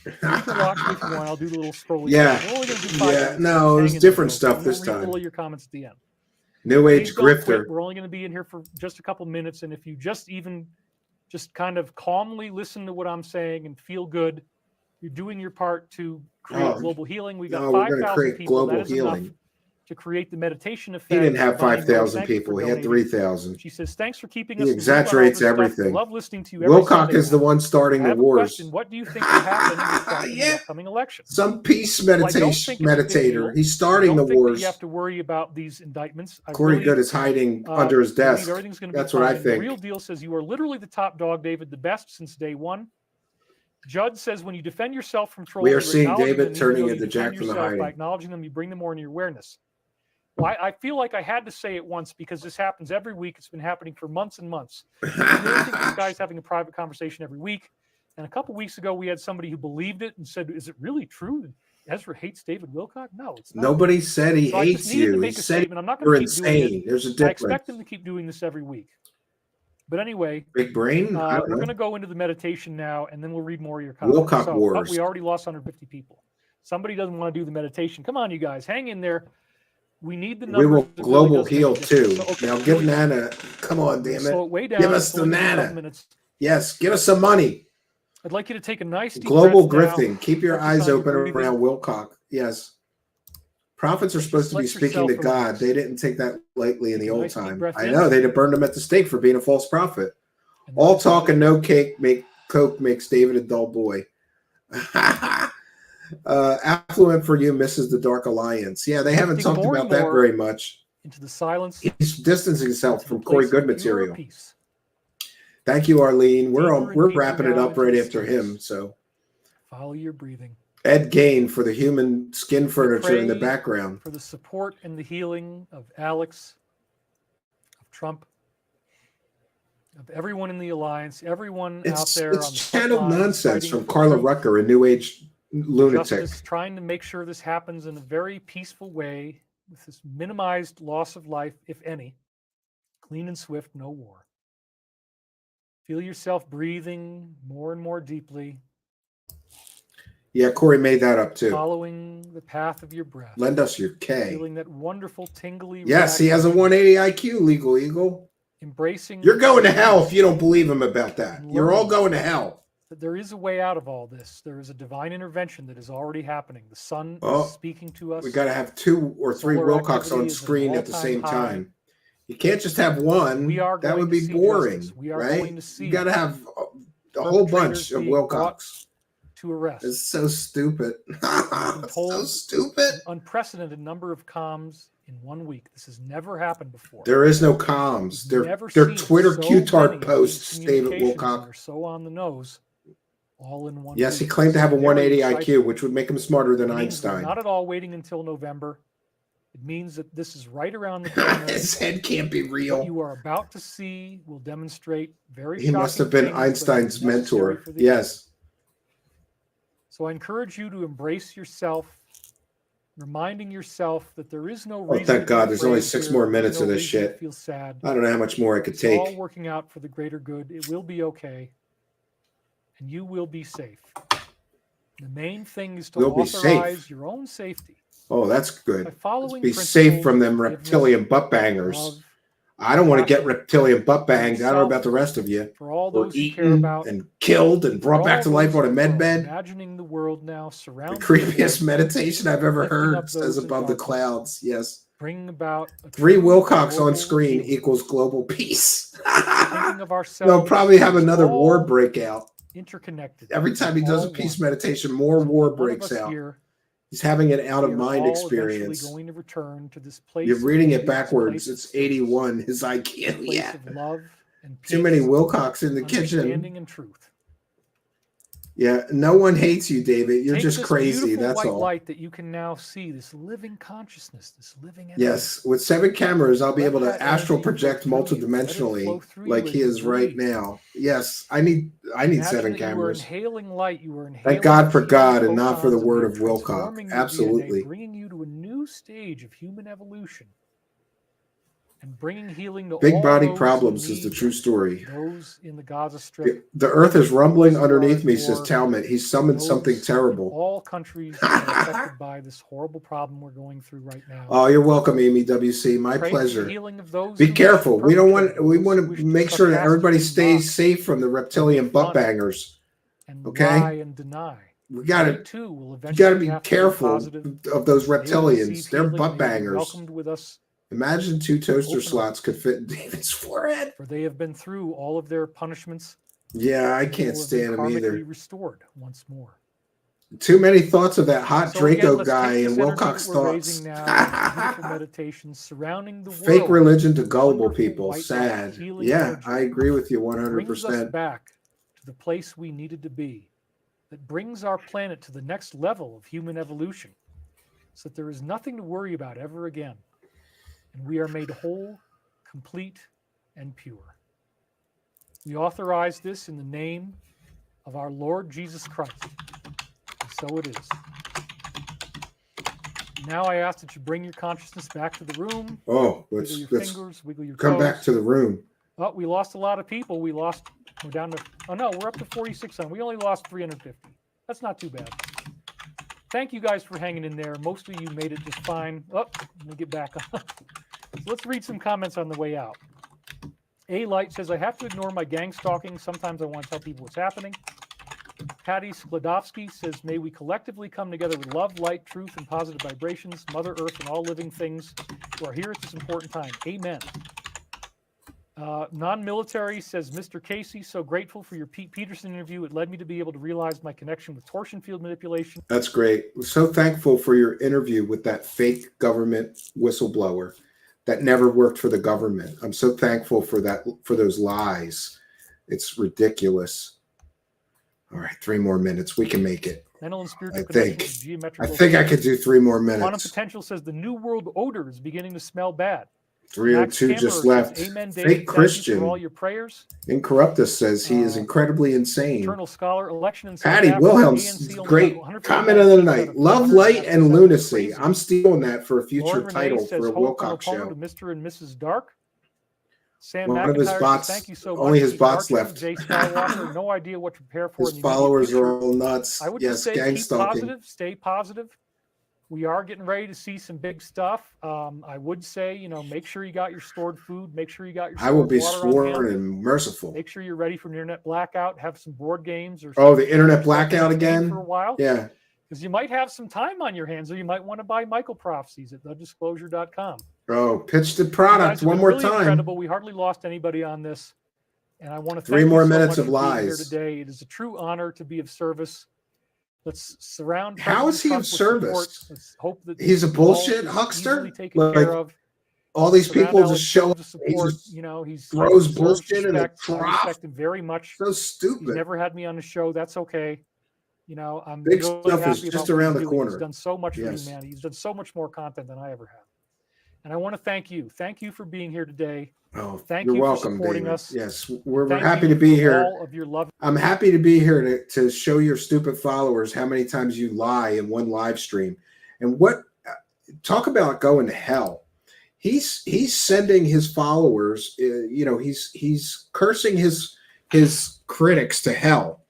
You can watch me if you want. I'll do the little scrolling. Yeah. We're only gonna do 5 Yeah, minutes. no, Hang it was in there, different folks. stuff We'll this read time. all your comments at the end. New age Please don't quit. grifter. We're only going to be in here for just a couple minutes, and if you just kind of calmly listen to what I'm saying and feel good, you're doing your part to create global healing. We got no, we're gonna 5,000 create people. global That is enough healing. to create the meditation effect. He didn't have Divine Lord, 5,000 thank you people. for He had donating. 3,000. She says, thanks for keeping He us in the loop on all exaggerates this stuff. everything. Love listening to you every Wilcock Sunday is the now. one starting I the have a wars. question. What do you think will happen in Trump in the upcoming election? Some peace Well, I don't meditation think it's a big meditator. deal. He's I starting the don't think that wars. you have to worry about these indictments. I Corey really, Good is hiding under his believe desk. everything's going to be That's what I fine. think. The real deal says you are literally the top dog, David, the best since day one. Judd says when you defend yourself from trolls, We are you're seeing acknowledging David them, even turning though you into defend Jack from the yourself Hiding. by acknowledging them, you bring them more into your awareness. Well, I feel like I had to say it once because this happens every week. It's been happening for months and months. I really think this guy's having a private conversation every week. And a couple weeks ago, we had somebody who believed it and said, is it really true that Ezra hates David Wilcock? No, it's not. Nobody said he So I just hates needed to you. make He a said statement. I'm not you're going to keep doing insane. it. There's a I difference. expect him to keep doing this every week. But anyway, Big brain? I don't we're know. going to go into the meditation now, and then we'll read more of your comments. Wilcock But Wars. we already lost 150 people. Somebody doesn't want to do the meditation. Come on, you guys, hang in there. We need the numbers. We will It really global does make a heal difference. too. So, okay, Now here give we go. Nana. Come on, damn Slow it. it way down. Give us It's the only been a couple Nana. minutes. Yes, give us some money. I'd like you to take a nice deep Global breath now. grifting. Keep your Focus eyes on your open breathing. around Wilcock. Yes. Prophets are supposed to be Let speaking to yourself God. relax. They didn't take that lightly in the Take a old nice deep time. breath I in. know. They'd have burned him at the stake for being a false prophet. And then All just talk and no cake make Coke makes David a dull boy. Affluent for you misses the Dark Alliance. Yeah, they haven't talked more about and that more very much. into the silence. He's distancing himself into from the Corey place Good of pure material. peace. Thank you, Arlene. Deeper and We're deeper wrapping it down up into right the after stillness. him. So Follow your breathing. Ed Gain for the human skin furniture in the Pray background. for the support and the healing of Alex, of Trump, of everyone in the alliance, everyone out there on the It's front channeled lines nonsense fighting from for Carla truth, Rucker, a New Age lunatic. justice, trying to make sure this happens in a very peaceful way with this minimized loss of life, if any. Clean and swift, no war. Feel yourself breathing more and more deeply, Yeah, Corey made that up too. following the path of your breath. Lend us your K. Feeling that wonderful tingly Yes, he has a relaxation, 180 IQ, Legal Eagle. embracing You're going to hell if you don't believe him about that. You're all going to hell. that there is a way out of all this. There is a divine intervention that is already happening. The sun Oh, is speaking to us. We got to have 2 or 3 Solar Wilcocks activity on is at an screen at the all-time same high. time. You can't just have one. We are That going would to be see boring, justice. We are right? going to see You got to have a whole bunch perpetrators of being brought Wilcocks. to arrest. It's so stupid. Been told So stupid. an unprecedented number of comms in 1 week. This has never happened before. There is no comms. We've They're never they're seen Twitter so Q-tart many of posts, these David communications Wilcock. that are so on the nose, all in 1 Yes, he week. claimed to have a Very 180 exciting. IQ, which would make him smarter than It means we're Einstein. not at all waiting until November. It means that this is right around the corner. His head can't be What real. you are about to see will demonstrate very He must shocking have been things, but Einstein's is necessary mentor. for the Yes. So I encourage you to embrace yourself, reminding yourself that there is no Oh, reason. thank to be God, there's only afraid 6 here. more There's minutes no of this reason to shit. Feel sad. I don't know how much more I could It's take. all working out for the greater good. It will be okay, and you will be safe. The main thing is to We'll be authorize safe. your own safety. Oh, that's By good. following Be safe from them principles of reptilian butt bangers. love, I don't want to get compassion reptilian butt banged. I don't know yourself, about the rest of you. for all Or those who care eaten about, and killed and for brought all back to life those on a in the med world, bed. imagining the world now The surrounded creepiest with meditation I've ever lifting heard up says those in above the darkness, clouds. Yes. bringing about a 3 true Wilcocks on global screen healing. equals global peace. Thinking of They'll ourselves probably have as another war all breakout. interconnected. Every time he does a all peace one. meditation, more So war none of breaks us out. here, He's having an out we of are mind all experience. eventually going to return to this place. You're of reading beauty, it this backwards. place of It's stillness, 81, his this IQ. place Yeah. of love and peace, Too many Wilcocks in the kitchen. understanding and truth. Yeah, no one hates you, David. You're Take just this crazy. beautiful That's white all. light that you can now see, this living consciousness, this living energy. Yes, with 7 cameras, I'll be Let able to that astral energy flow project through you. Let it multidimensionally flow through like you he as you is right breathe. now. Yes, I need Imagine 7 that you are cameras. inhaling light. You are inhaling Thank God for teeny God and not for the photons of word light, of Wilcock. transforming your Absolutely. DNA, bringing you to a new stage of human evolution, and bringing healing to Big all body those problems who is the need true story. those in the Gaza Strip, The earth is rumbling those who are underneath at me, says war, Talmud. He's summoned something those in terrible. all countries that are affected by this horrible problem we're going through right now. Oh, you're welcome, Amy WC. My Pray for the pleasure. healing of those Be who wish careful. to We don't perpetrate, want. We those want who to wish to make sure that sarcastically everybody mock stays safe from the and reptilian make butt fun bangers. and Okay? lie and deny. We They gotta. too will You eventually gotta be have to careful positive. of those They will reptilians. receive They're healing. butt They will be bangers. welcomed with us, Imagine 2 toaster open slots arms, could fit in David's forehead. for they have been through all of their punishments. Yeah, I And they can't will have been stand him karmically either. restored once more. Too many thoughts of that hot So again, Draco let's guy take and this energy Wilcock's that we're thoughts. raising now into beautiful meditations surrounding the Fake world religion to with gullible wonderful people. white light, Sad. healing Yeah, energy I agree with you that brings us 100%. back to the place we needed to be, that brings our planet to the next level of human evolution, so that there is nothing to worry about ever again, and we are made whole, complete, and pure. We authorize this in the name of our Lord Jesus Christ, and so it is. Now I ask that you bring your consciousness back to the room. Oh, Wiggle your let's fingers, wiggle your come toes. back to the room. Oh, we lost a lot of people. We're down to, oh no, we're up to 4,600. We only lost 350. That's not too bad. Thank you guys for hanging in there. Most of you made it just fine. Oh, let me get back on. So let's read some comments on the way out. A Light says, I have to ignore my gang stalking. Sometimes I want to tell people what's happening. Patty Sklodowski says, may we collectively come together with love, light, truth, and positive vibrations, Mother Earth, and all living things who are here at this important time. Amen. Non-military says, Mr. Casey, so grateful for your Pete Peterson interview. It led me to be able to realize my connection with torsion field manipulation. That's great. We're so thankful for your interview with that fake government whistleblower that never worked for the government. I'm so thankful for that, for those lies. It's ridiculous. All right, 3 more minutes. We can make it. Mental and spiritual I geometrical. think I could do 3 more Quantum minutes. Potential says the new world odor is beginning to smell bad. 302 just left. Amen, David. Fake Thank you Christian. for all your prayers. Incorruptus says he is incredibly insane. Eternal Scholar, election and Patty Wilhelms, great comment of the night. Love, light, and lunacy. I'm stealing that for a future title for a Wilcock show. To Mr. and Mrs. Dark. Sam One of his McIntyre bots, says, thank you so much. only his Keep bots marching. left. Jay Skywalker, no idea what to prepare for. His in the immediate followers future. are all nuts. I would Yes, just say gang keep stalking. positive, stay positive. We are getting ready to see some big stuff. I would say, make sure you got your stored food. Make sure you got your I will be stored water on sworn hand. and merciful. Make sure you're ready for an internet blackout. Have some board games or Oh, the internet blackout again? for a while. Yeah. Because you might have some time on your hands, or you might want to buy Michael Prophecies at thedisclosure.com. Oh, pitch the You product guys have one been more really time. Incredible. We hardly lost anybody on this. And I want to thank 3 you more so minutes much of for being here lies. today. It is a true honor to be of service. Let's surround. How is he of President Trump with service? support. Let's hope that He's a this is all bullshit huckster? easily taken Like, care of. all these Surround people Alex just show Jones up. with He support. just He's throws deserves bullshit in the respect. I trough. respect him very much. So He's stupid. never had me on the show. That's okay. I'm Big really stuff happy is about just what around he's the doing. corner. He's done so much for Yes. humanity. He's done so much more content than I ever have. And I want to thank you. Thank you for being here today. Oh, Thank you're you for welcome, supporting David. us. Yes, we're Thank happy you to be for here. all of your love. I'm happy to be here to show your stupid followers how many times you lie in one live stream. And what talk about going to hell. He's sending his followers, he's cursing his critics to hell.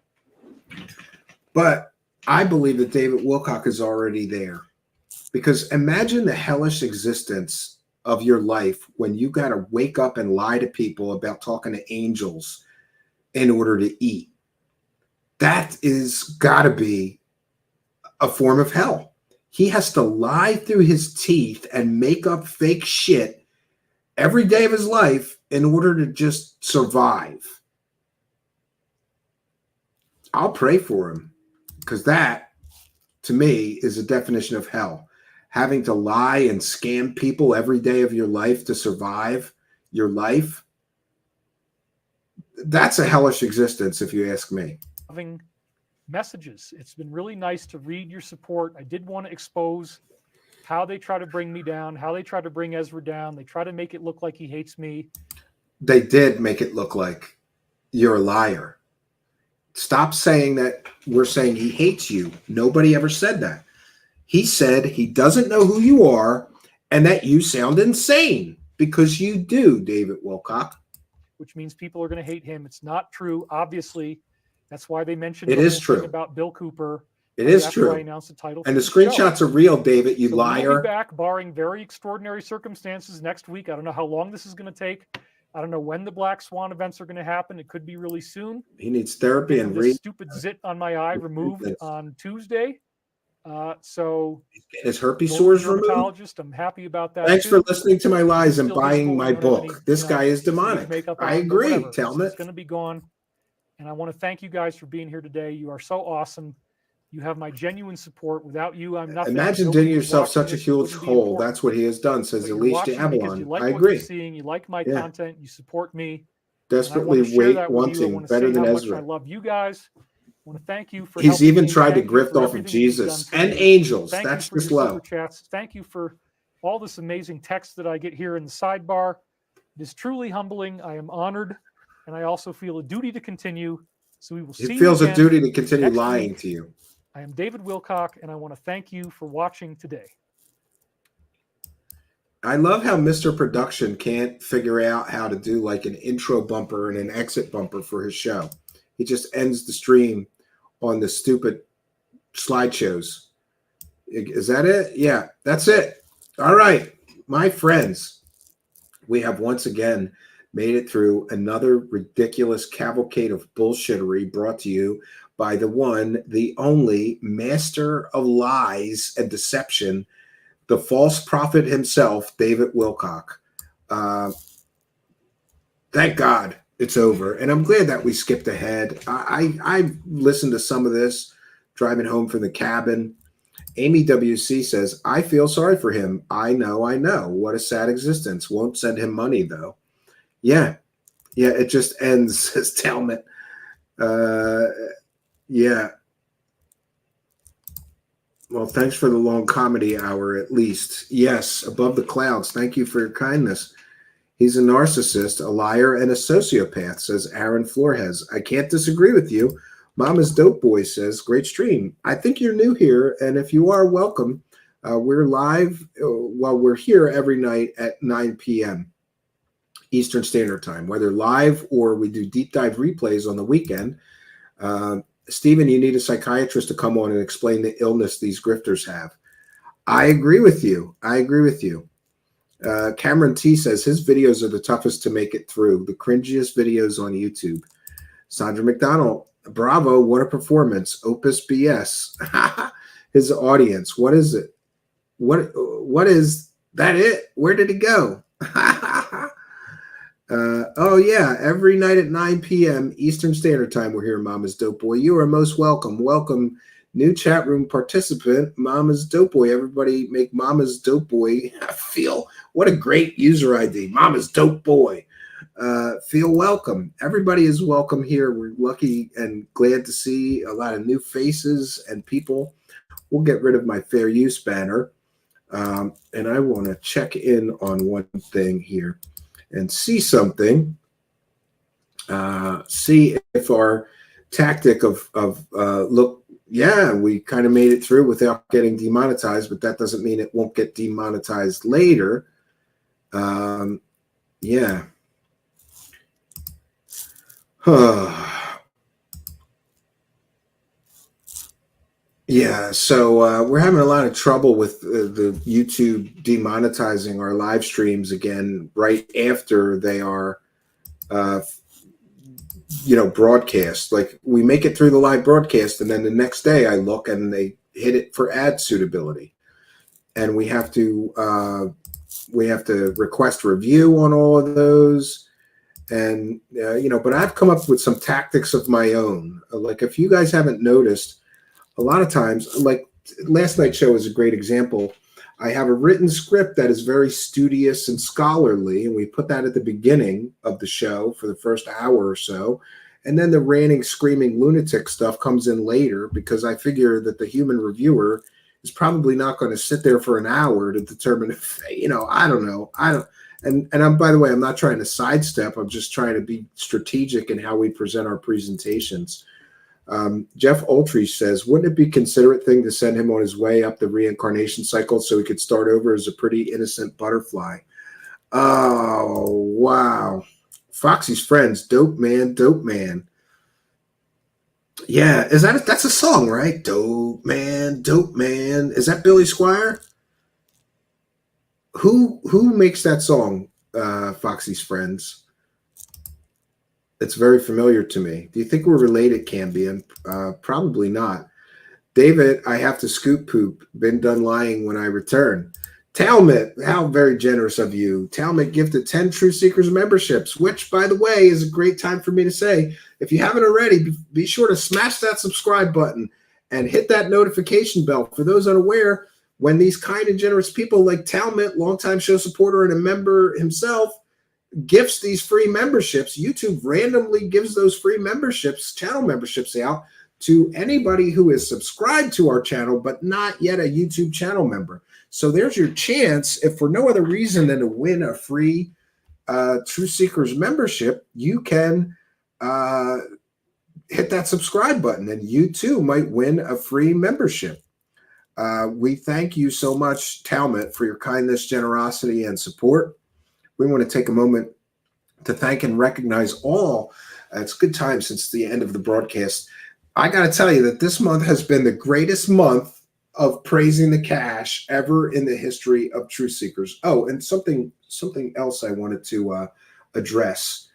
But I believe that David Wilcock is already there. Because imagine the hellish existence of your life when you got to wake up and lie to people about talking to angels in order to eat. That is got to be a form of hell. He has to lie through his teeth and make up fake shit every day of his life in order to just survive. I'll pray for him because that, to me, is a definition of hell. Having to lie and scam people every day of your life to survive your life, that's a hellish existence, if you ask me. Loving messages. It's been really nice to read your support. I did want to expose how they try to bring me down, how they try to bring Ezra down. They try to make it look like he hates me. They did make it look like you're a liar. Stop saying that we're saying he hates you. Nobody ever said that. He said he doesn't know who you are and that you sound insane because you do, David Wilcock. Which means people are going to hate him. It's not true. Obviously, that's why they mentioned It the is whole true. thing about Bill Cooper. It is That's true. why I announced the title. And the for show. screenshots are real, David, you So liar. We'll be back, barring very extraordinary circumstances, next week. I don't know how long this is going to take. I don't know when the Black Swan events are going to happen. It could be really soon. He needs therapy and this stupid zit on my eye removed on Tuesday. So his herpes going to sores the removed. dermatologist, I'm happy about that. Thanks too. for listening to my lies and Still buying visible, my we don't have book. any, This guy is stage demonic. makeup I on, but agree, whatever. Telmet. It's going to be gone. And I want to thank you guys for being here today. You are so awesome. You have my genuine support. Without you, I'm nothing. Imagine Nobody digging who's yourself watching such a this huge wouldn't be hole. important. That's what he has done, says But you're Elish watching de because Avalon. you like I what agree. you're seeing. You like my Yeah. content. You support me. Desperately And I wanna share that with you. I wanting, wanna better say than how much Ezra. I love you guys. I want to thank you for He's helping even me. tried to Thank you grift for off of everything you've Jesus done for and me. angels. Thank That's you for just your low. super chats. Thank you for all this amazing text that I get here in the sidebar. It is truly humbling. I am honored, and I also feel a duty to continue. So we will see He you feels a again duty to continue next lying week. to you. I am David Wilcock, and I want to thank you for watching today. I love how Mr. Production can't figure out how to do like an intro bumper and an exit bumper for his show. He just ends the stream on the stupid slideshows. Is that it? Yeah, that's it. All right, my friends, we have once again made it through another ridiculous cavalcade of bullshittery brought to you by the one, the only master of lies and deception, the false prophet himself, David Wilcock. That Thank God it's over. And I'm glad that we skipped ahead. I listened to some of this driving home from the cabin. Amy WC says, I feel sorry for him. I know. What a sad existence. Won't send him money, though. Yeah, it just ends, says Talmud. Yeah. Well, thanks for the long comedy hour, at least. Yes, above the clouds. Thank you for your kindness. He's a narcissist, a liar, and a sociopath, says Aaron Flores. I can't disagree with you. Mama's Dope Boy says, great stream. I think you're new here, and if you are, welcome. We're live. We're here every night at 9 p.m. Eastern Standard Time, whether live or we do deep dive replays on the weekend. Stephen, you need a psychiatrist to come on and explain the illness these grifters have. I agree with you. Cameron T says his videos are the toughest to make it through. The cringiest videos on YouTube. Sandra McDonald, bravo, what a performance. Opus BS. His audience, what is it? What is that it? Where did it go? Oh yeah, every night at 9 p.m. Eastern Standard Time, we're here, Mama's Dope Boy. You are most welcome. Welcome, new chat room participant, Mama's Dope Boy. Everybody make Mama's Dope Boy feel, what a great user ID, Mama's Dope Boy. Feel welcome. Everybody is welcome here. We're lucky and glad to see a lot of new faces and people. We'll get rid of my fair use banner. And I want to check in on one thing here and see something. See if our tactic of look, yeah, we kind of made it through without getting demonetized, but that doesn't mean it won't get demonetized later. Yeah. Yeah, so we're having a lot of trouble with the YouTube demonetizing our live streams again right after they are, broadcast. Like we make it through the live broadcast, and then the next day I look and they hit it for ad suitability, and we have to request review on all of those. And, but I've come up with some tactics of my own. Like if you guys haven't noticed, a lot of times, like last night's show is a great example. I have a written script that is very studious and scholarly, and we put that at the beginning of the show for the first hour or so. And then the ranting, screaming lunatic stuff comes in later because I figure that the human reviewer is probably not going to sit there for an hour to determine if, I don't know. And I'm, by the way, I'm not trying to sidestep. I'm just trying to be strategic in how we present our presentations. Jeff Oltree says, wouldn't it be a considerate thing to send him on his way up the reincarnation cycle so he could start over as a pretty innocent butterfly? Oh, wow. Foxy's Friends, dope man, dope man. Yeah, that's a song, right? Dope man, dope man. Is that Billy Squire? Who makes that song, Foxy's Friends? It's very familiar to me. Do you think we're related, Cambion? Probably not. David, I have to scoop poop. Been done lying when I return. Talmud, how very generous of you. Talmud gifted 10 Truth Seekers memberships, which, by the way, is a great time for me to say, if you haven't already, be sure to smash that subscribe button and hit that notification bell. For those unaware, when these kind and generous people like Talmud, longtime show supporter and a member himself, gifts these free memberships, YouTube randomly gives those free memberships, channel memberships out to anybody who is subscribed to our channel but not yet a YouTube channel member. So there's your chance, if for no other reason than to win a free Truth Seekers membership, you can hit that subscribe button and you too might win a free membership. We thank you so much, Talmud, for your kindness, generosity, and support. We want to take a moment to thank and recognize all. It's a good time since the end of the broadcast. I got to tell you that this month has been the greatest month of praising the cash ever in the history of Truth Seekers. Oh, and something else I wanted to address.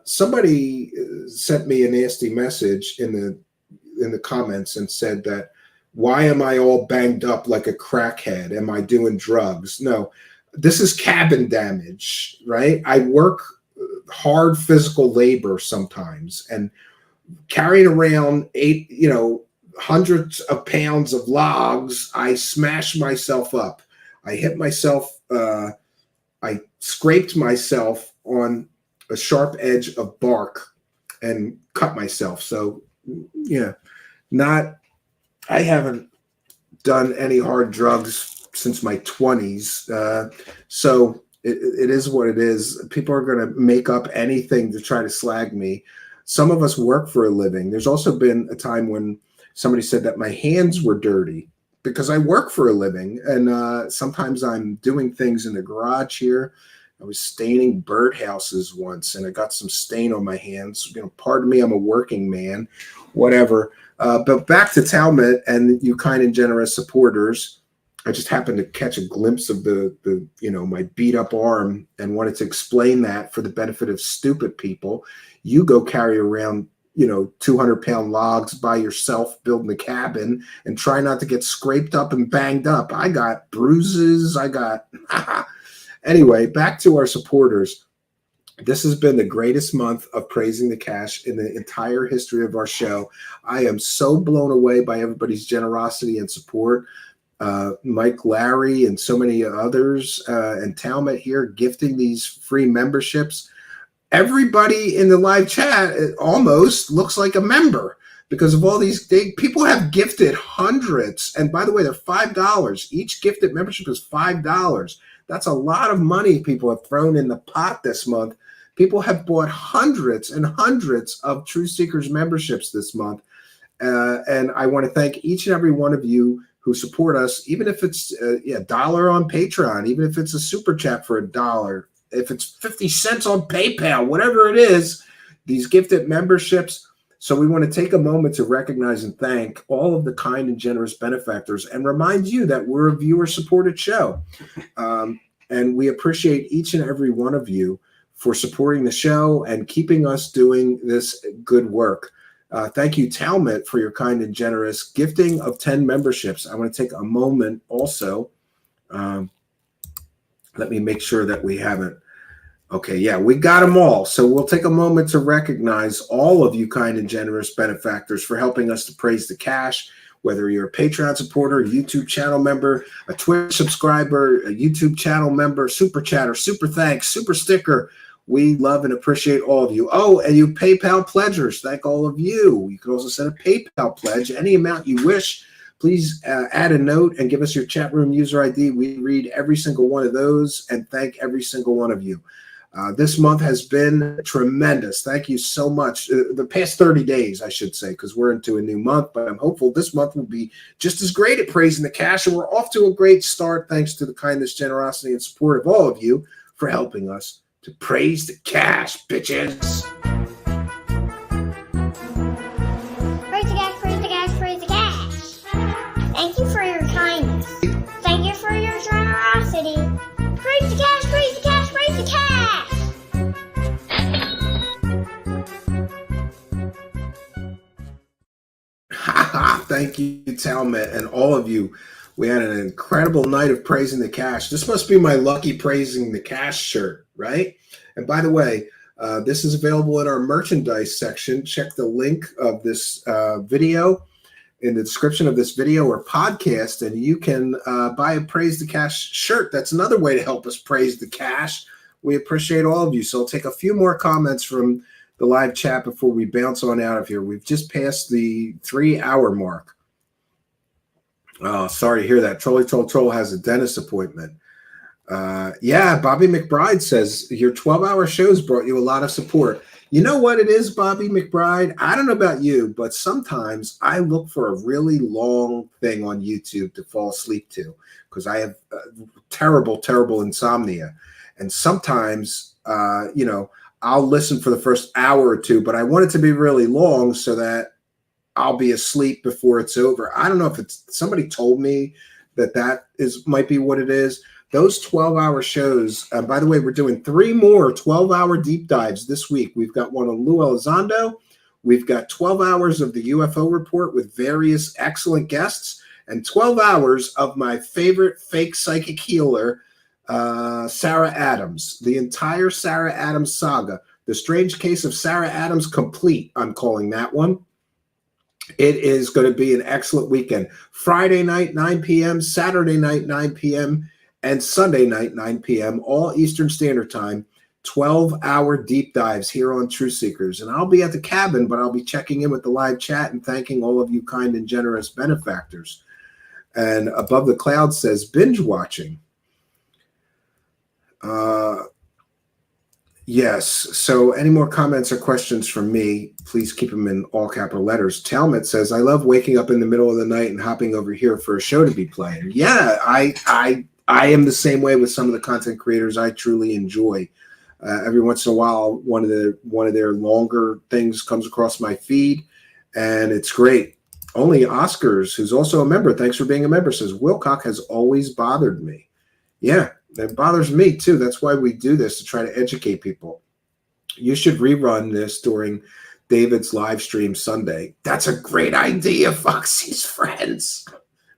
Somebody sent me a nasty message in the comments and said that, why am I all banged up like a crackhead? Am I doing drugs? No. This is cabin damage, right? I work hard physical labor sometimes, and carrying around hundreds of pounds of logs, I smashed myself up. I hit myself, I scraped myself on a sharp edge of bark and cut myself. So, yeah, I haven't done any hard drugs since my 20s. So it is what it is. People are going to make up anything to try to slag me. Some of us work for a living. There's also been a time when somebody said that my hands were dirty because I work for a living. And sometimes I'm doing things in the garage here. I was staining birdhouses once, and I got some stain on my hands. Pardon me, I'm a working man, whatever. But back to Talmud and you kind and generous supporters. I just happened to catch a glimpse of the my beat up arm and wanted to explain that for the benefit of stupid people. You go carry around 200-pound logs by yourself, building a cabin, and try not to get scraped up and banged up. I got bruises. Anyway, back to our supporters. This has been the greatest month of praising the cash in the entire history of our show. I am so blown away by everybody's generosity and support. Mike Larry and so many others, and Talmud here gifting these free memberships. Everybody in the live chat almost looks like a member because of all these people have gifted hundreds. And by the way, they're $5. Each gifted membership is $5. That's a lot of money people have thrown in the pot this month. People have bought hundreds and hundreds of Truth Seekers memberships this month. And I want to thank each and every one of you who support us, even if it's $1 on Patreon, even if it's a super chat for $1, if it's 50 cents on PayPal, whatever it is, these gifted memberships. So we want to take a moment to recognize and thank all of the kind and generous benefactors and remind you that we're a viewer-supported show. And we appreciate each and every one of you for supporting the show and keeping us doing this good work. Thank you, Talmud, for your kind and generous gifting of 10 memberships. I want to take a moment also. Let me make sure that we haven't. Okay, yeah, we got them all. So we'll take a moment to recognize all of you kind and generous benefactors for helping us to praise the cash, whether you're a Patreon supporter, a YouTube channel member, a Twitch subscriber, a YouTube channel member, super chatter, super thanks, super sticker. We love and appreciate all of you. Oh, and you PayPal pledgers, thank all of you. You can also send a PayPal pledge, any amount you wish. Please add a note and give us your chat room user ID. We read every single one of those and thank every single one of you. This month has been tremendous. Thank you so much. The past 30 days, I should say, because we're into a new month, but I'm hopeful this month will be just as great at praising the cash, and we're off to a great start thanks to the kindness, generosity, and support of all of you for helping us to praise the cash, bitches. Praise the cash, praise the cash, praise the cash. Thank you for your kindness. Thank you for your generosity. Praise the cash, praise the cash, praise the cash. Thank you, Talmud, and all of you. We had an incredible night of praising the cash. This must be my lucky praising the cash shirt, right? And by the way, this is available in our merchandise section. Check the link of this video in the description of this video or podcast, and you can buy a Praise the Cash shirt. That's another way to help us praise the cash. We appreciate all of you. So I'll take a few more comments from the live chat before we bounce on out of here. We've just passed the 3-hour mark. Oh, sorry to hear that. Troll has a dentist appointment. Yeah, Bobby McBride says your 12-hour shows brought you a lot of support. You know what it is, Bobby McBride? I don't know about you, but sometimes I look for a really long thing on YouTube to fall asleep to because I have terrible, terrible insomnia. And sometimes, I'll listen for the first hour or two, but I want it to be really long so that I'll be asleep before it's over. I don't know if it's somebody told me that might be what it is. Those 12-hour shows, by the way, we're doing 3 more 12-hour deep dives this week. We've got one on Lou Elizondo. We've got 12 hours of the UFO report with various excellent guests and 12 hours of my favorite fake psychic healer, Sarah Adams, the entire Sarah Adams saga The Strange Case of Sarah Adams Complete, I'm calling that one. It is going to be an excellent weekend. Friday night, 9 p.m., Saturday night, 9 p.m., and Sunday night, 9 p.m., all Eastern Standard Time, 12-hour deep dives here on Truth Seekers. And I'll be at the cabin, but I'll be checking in with the live chat and thanking all of you kind and generous benefactors. And Above the Clouds says, binge watching. Yes. So any more comments or questions from me, please keep them in all capital letters. Talmud says, I love waking up in the middle of the night and hopping over here for a show to be playing. Yeah, I am the same way with some of the content creators I truly enjoy. Every once in a while, one of their longer things comes across my feed, and it's great. Only Oscars, who's also a member, thanks for being a member, says, Wilcock has always bothered me. Yeah. That bothers me too. That's why we do this, to try to educate people. You should rerun this during David's live stream Sunday. That's a great idea, Foxy's friends.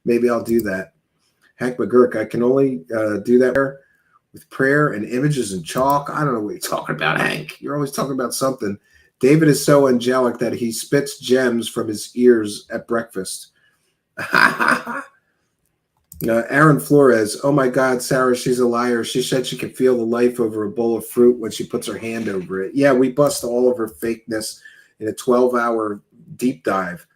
Maybe I'll do that. Hank McGurk, I can only do that with prayer and images and chalk. I don't know what you're talking about, Hank. You're always talking about something. David is so angelic that he spits gems from his ears at breakfast. Aaron Flores, oh my God, Sarah, she's a liar. She said she can feel the life over a bowl of fruit when she puts her hand over it. Yeah, we bust all of her fakeness in a 12-hour deep dive.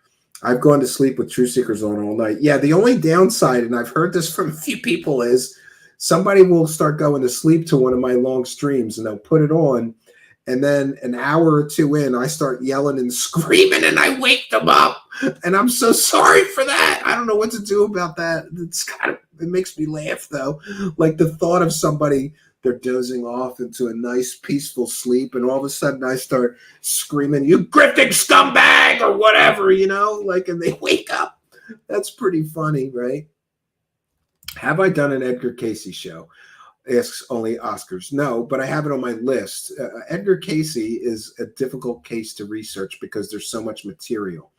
I've gone to sleep with Truth Seekers on all night. Yeah, the only downside, and I've heard this from a few people, is somebody will start going to sleep to one of my long streams and they'll put it on. And then an hour or two in, I start yelling and screaming and I wake them up. And I'm so sorry for that. I don't know what to do about that. It makes me laugh though. Like the thought of somebody, they're dozing off into a nice peaceful sleep. And all of a sudden I start screaming, you grifting scumbag or whatever, and they wake up. That's pretty funny, right? Have I done an Edgar Casey show? Asks only Oscars. No, but I have it on my list. Edgar Casey is a difficult case to research because there's so much material.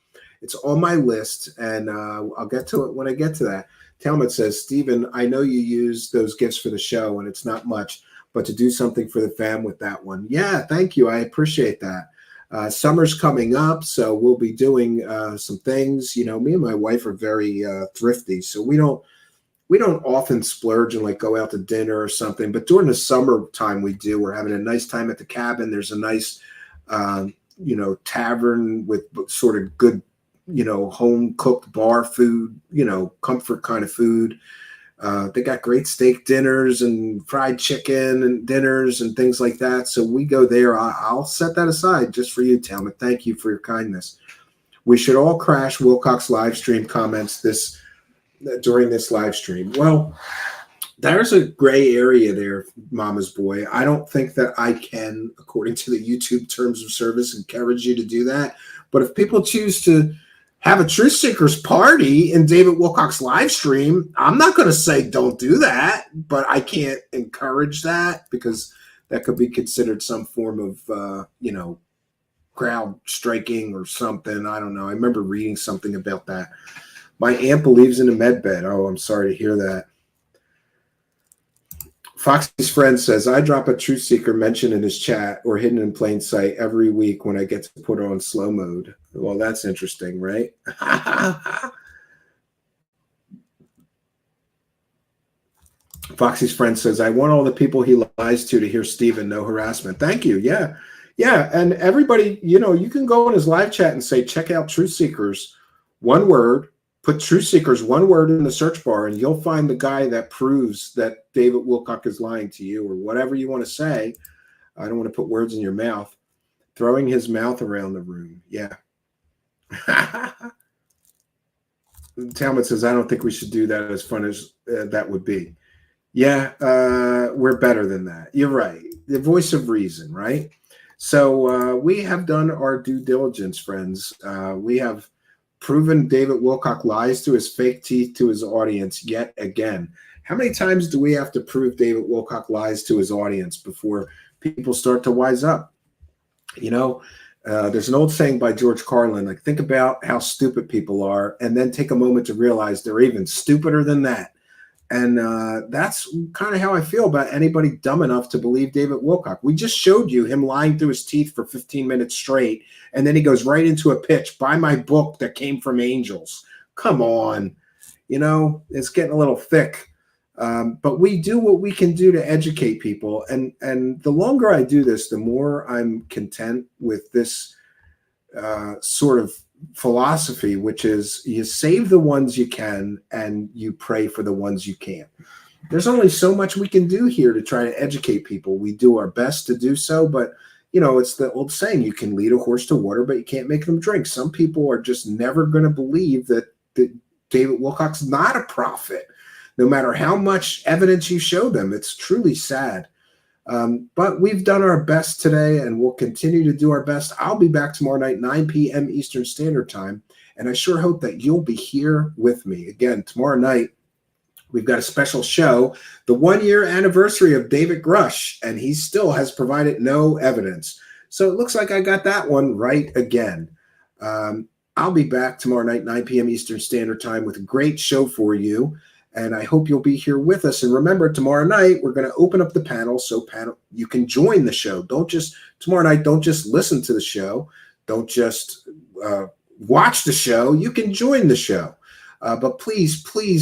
It's on my list, and I'll get to it when I get to that. Talmud says, Stephen, I know you use those gifts for the show, and it's not much, but to do something for the fam with that one. Yeah, thank you. I appreciate that. Summer's coming up, so we'll be doing some things. Me and my wife are very thrifty, so we don't often splurge and go out to dinner or something, but during the summertime we do. We're having a nice time at the cabin. There's a nice, tavern with sort of good, home cooked bar food, comfort kind of food. They got great steak dinners and fried chicken and dinners and things like that. So we go there. I'll set that aside just for you, Talmud. Thank you for your kindness. We should all crash Wilcock's live stream comments during this live stream. Well, there's a gray area there, Mama's boy. I don't think that I can, according to the YouTube terms of service, encourage you to do that. But if people choose to have a Truth Seekers party in David Wilcock's live stream, I'm not going to say don't do that, but I can't encourage that because that could be considered some form of, crowd striking or something. I don't know. I remember reading something about that. My aunt believes in a med bed. Oh, I'm sorry to hear that. Foxy's friend says, I drop a Truth Seeker mention in his chat or hidden in plain sight every week when I get to put on slow mode. Well, that's interesting, right? Foxy's friend says, I want all the people he lies to hear Stephen, no harassment. Thank you. Yeah. Yeah. And everybody, you can go in his live chat and say, check out Truth Seekers, one word. Put Truth Seekers, one word in the search bar, and you'll find the guy that proves that David Wilcock is lying to you or whatever you want to say. I don't want to put words in your mouth. Throwing his mouth around the room. Yeah. Talmud says, I don't think we should do that as fun as that would be. Yeah, we're better than that. You're right. The voice of reason, right? So we have done our due diligence, friends. We have proven David Wilcock lies to his fake teeth to his audience yet again. How many times do we have to prove David Wilcock lies to his audience before people start to wise up? There's an old saying by George Carlin, think about how stupid people are and then take a moment to realize they're even stupider than that. And that's kind of how I feel about anybody dumb enough to believe David Wilcock. We just showed you him lying through his teeth for 15 minutes straight, and then he goes right into a pitch, buy my book that came from angels. Come on. You know, it's getting a little thick. But we do what we can do to educate people. And the longer I do this, the more I'm content with this sort of philosophy, which is you save the ones you can and you pray for the ones you can't. There's only so much we can do here to try to educate people. We do our best to do so, but you know, it's the old saying, you can lead a horse to water, but you can't make them drink. Some people are just never going to believe that David Wilcock's not a prophet, no matter how much evidence you show them. It's truly sad. But we've done our best today, and we'll continue to do our best. I'll be back tomorrow night, 9 p.m. Eastern Standard Time, and I sure hope that you'll be here with me. Again, tomorrow night, we've got a special show, the 1-year anniversary of David Grush, and he still has provided no evidence. So it looks like I got that one right again. I'll be back tomorrow night, 9 p.m. Eastern Standard Time, with a great show for you. And I hope you'll be here with us. And remember, tomorrow night, we're going to open up the panel so you can join the show. Tomorrow night, don't just listen to the show. Don't just watch the show. You can join the show. But please,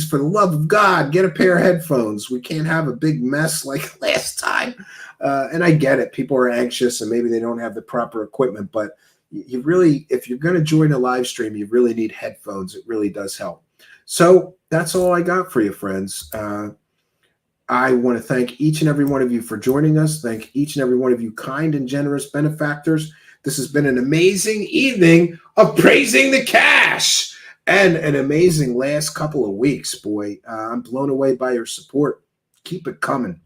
for the love of God, get a pair of headphones. We can't have a big mess like last time. And I get it. People are anxious and maybe they don't have the proper equipment. But you really, if you're going to join a live stream, you really need headphones. It really does help. So that's all I got for you, friends. I want to thank each and every one of you for joining us. Thank each and every one of you kind and generous benefactors. This has been an amazing evening of praising the cash and an amazing last couple of weeks, boy. I'm blown away by your support. Keep it coming.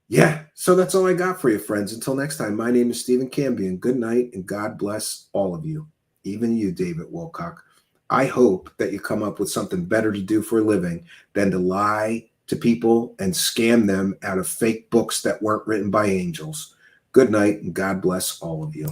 Yeah, so that's all I got for you, friends. Until next time, my name is Stephen Cambion. Good night, and God bless all of you, even you, David Wilcock. I hope that you come up with something better to do for a living than to lie to people and scam them out of fake books that weren't written by angels. Good night, and God bless all of you.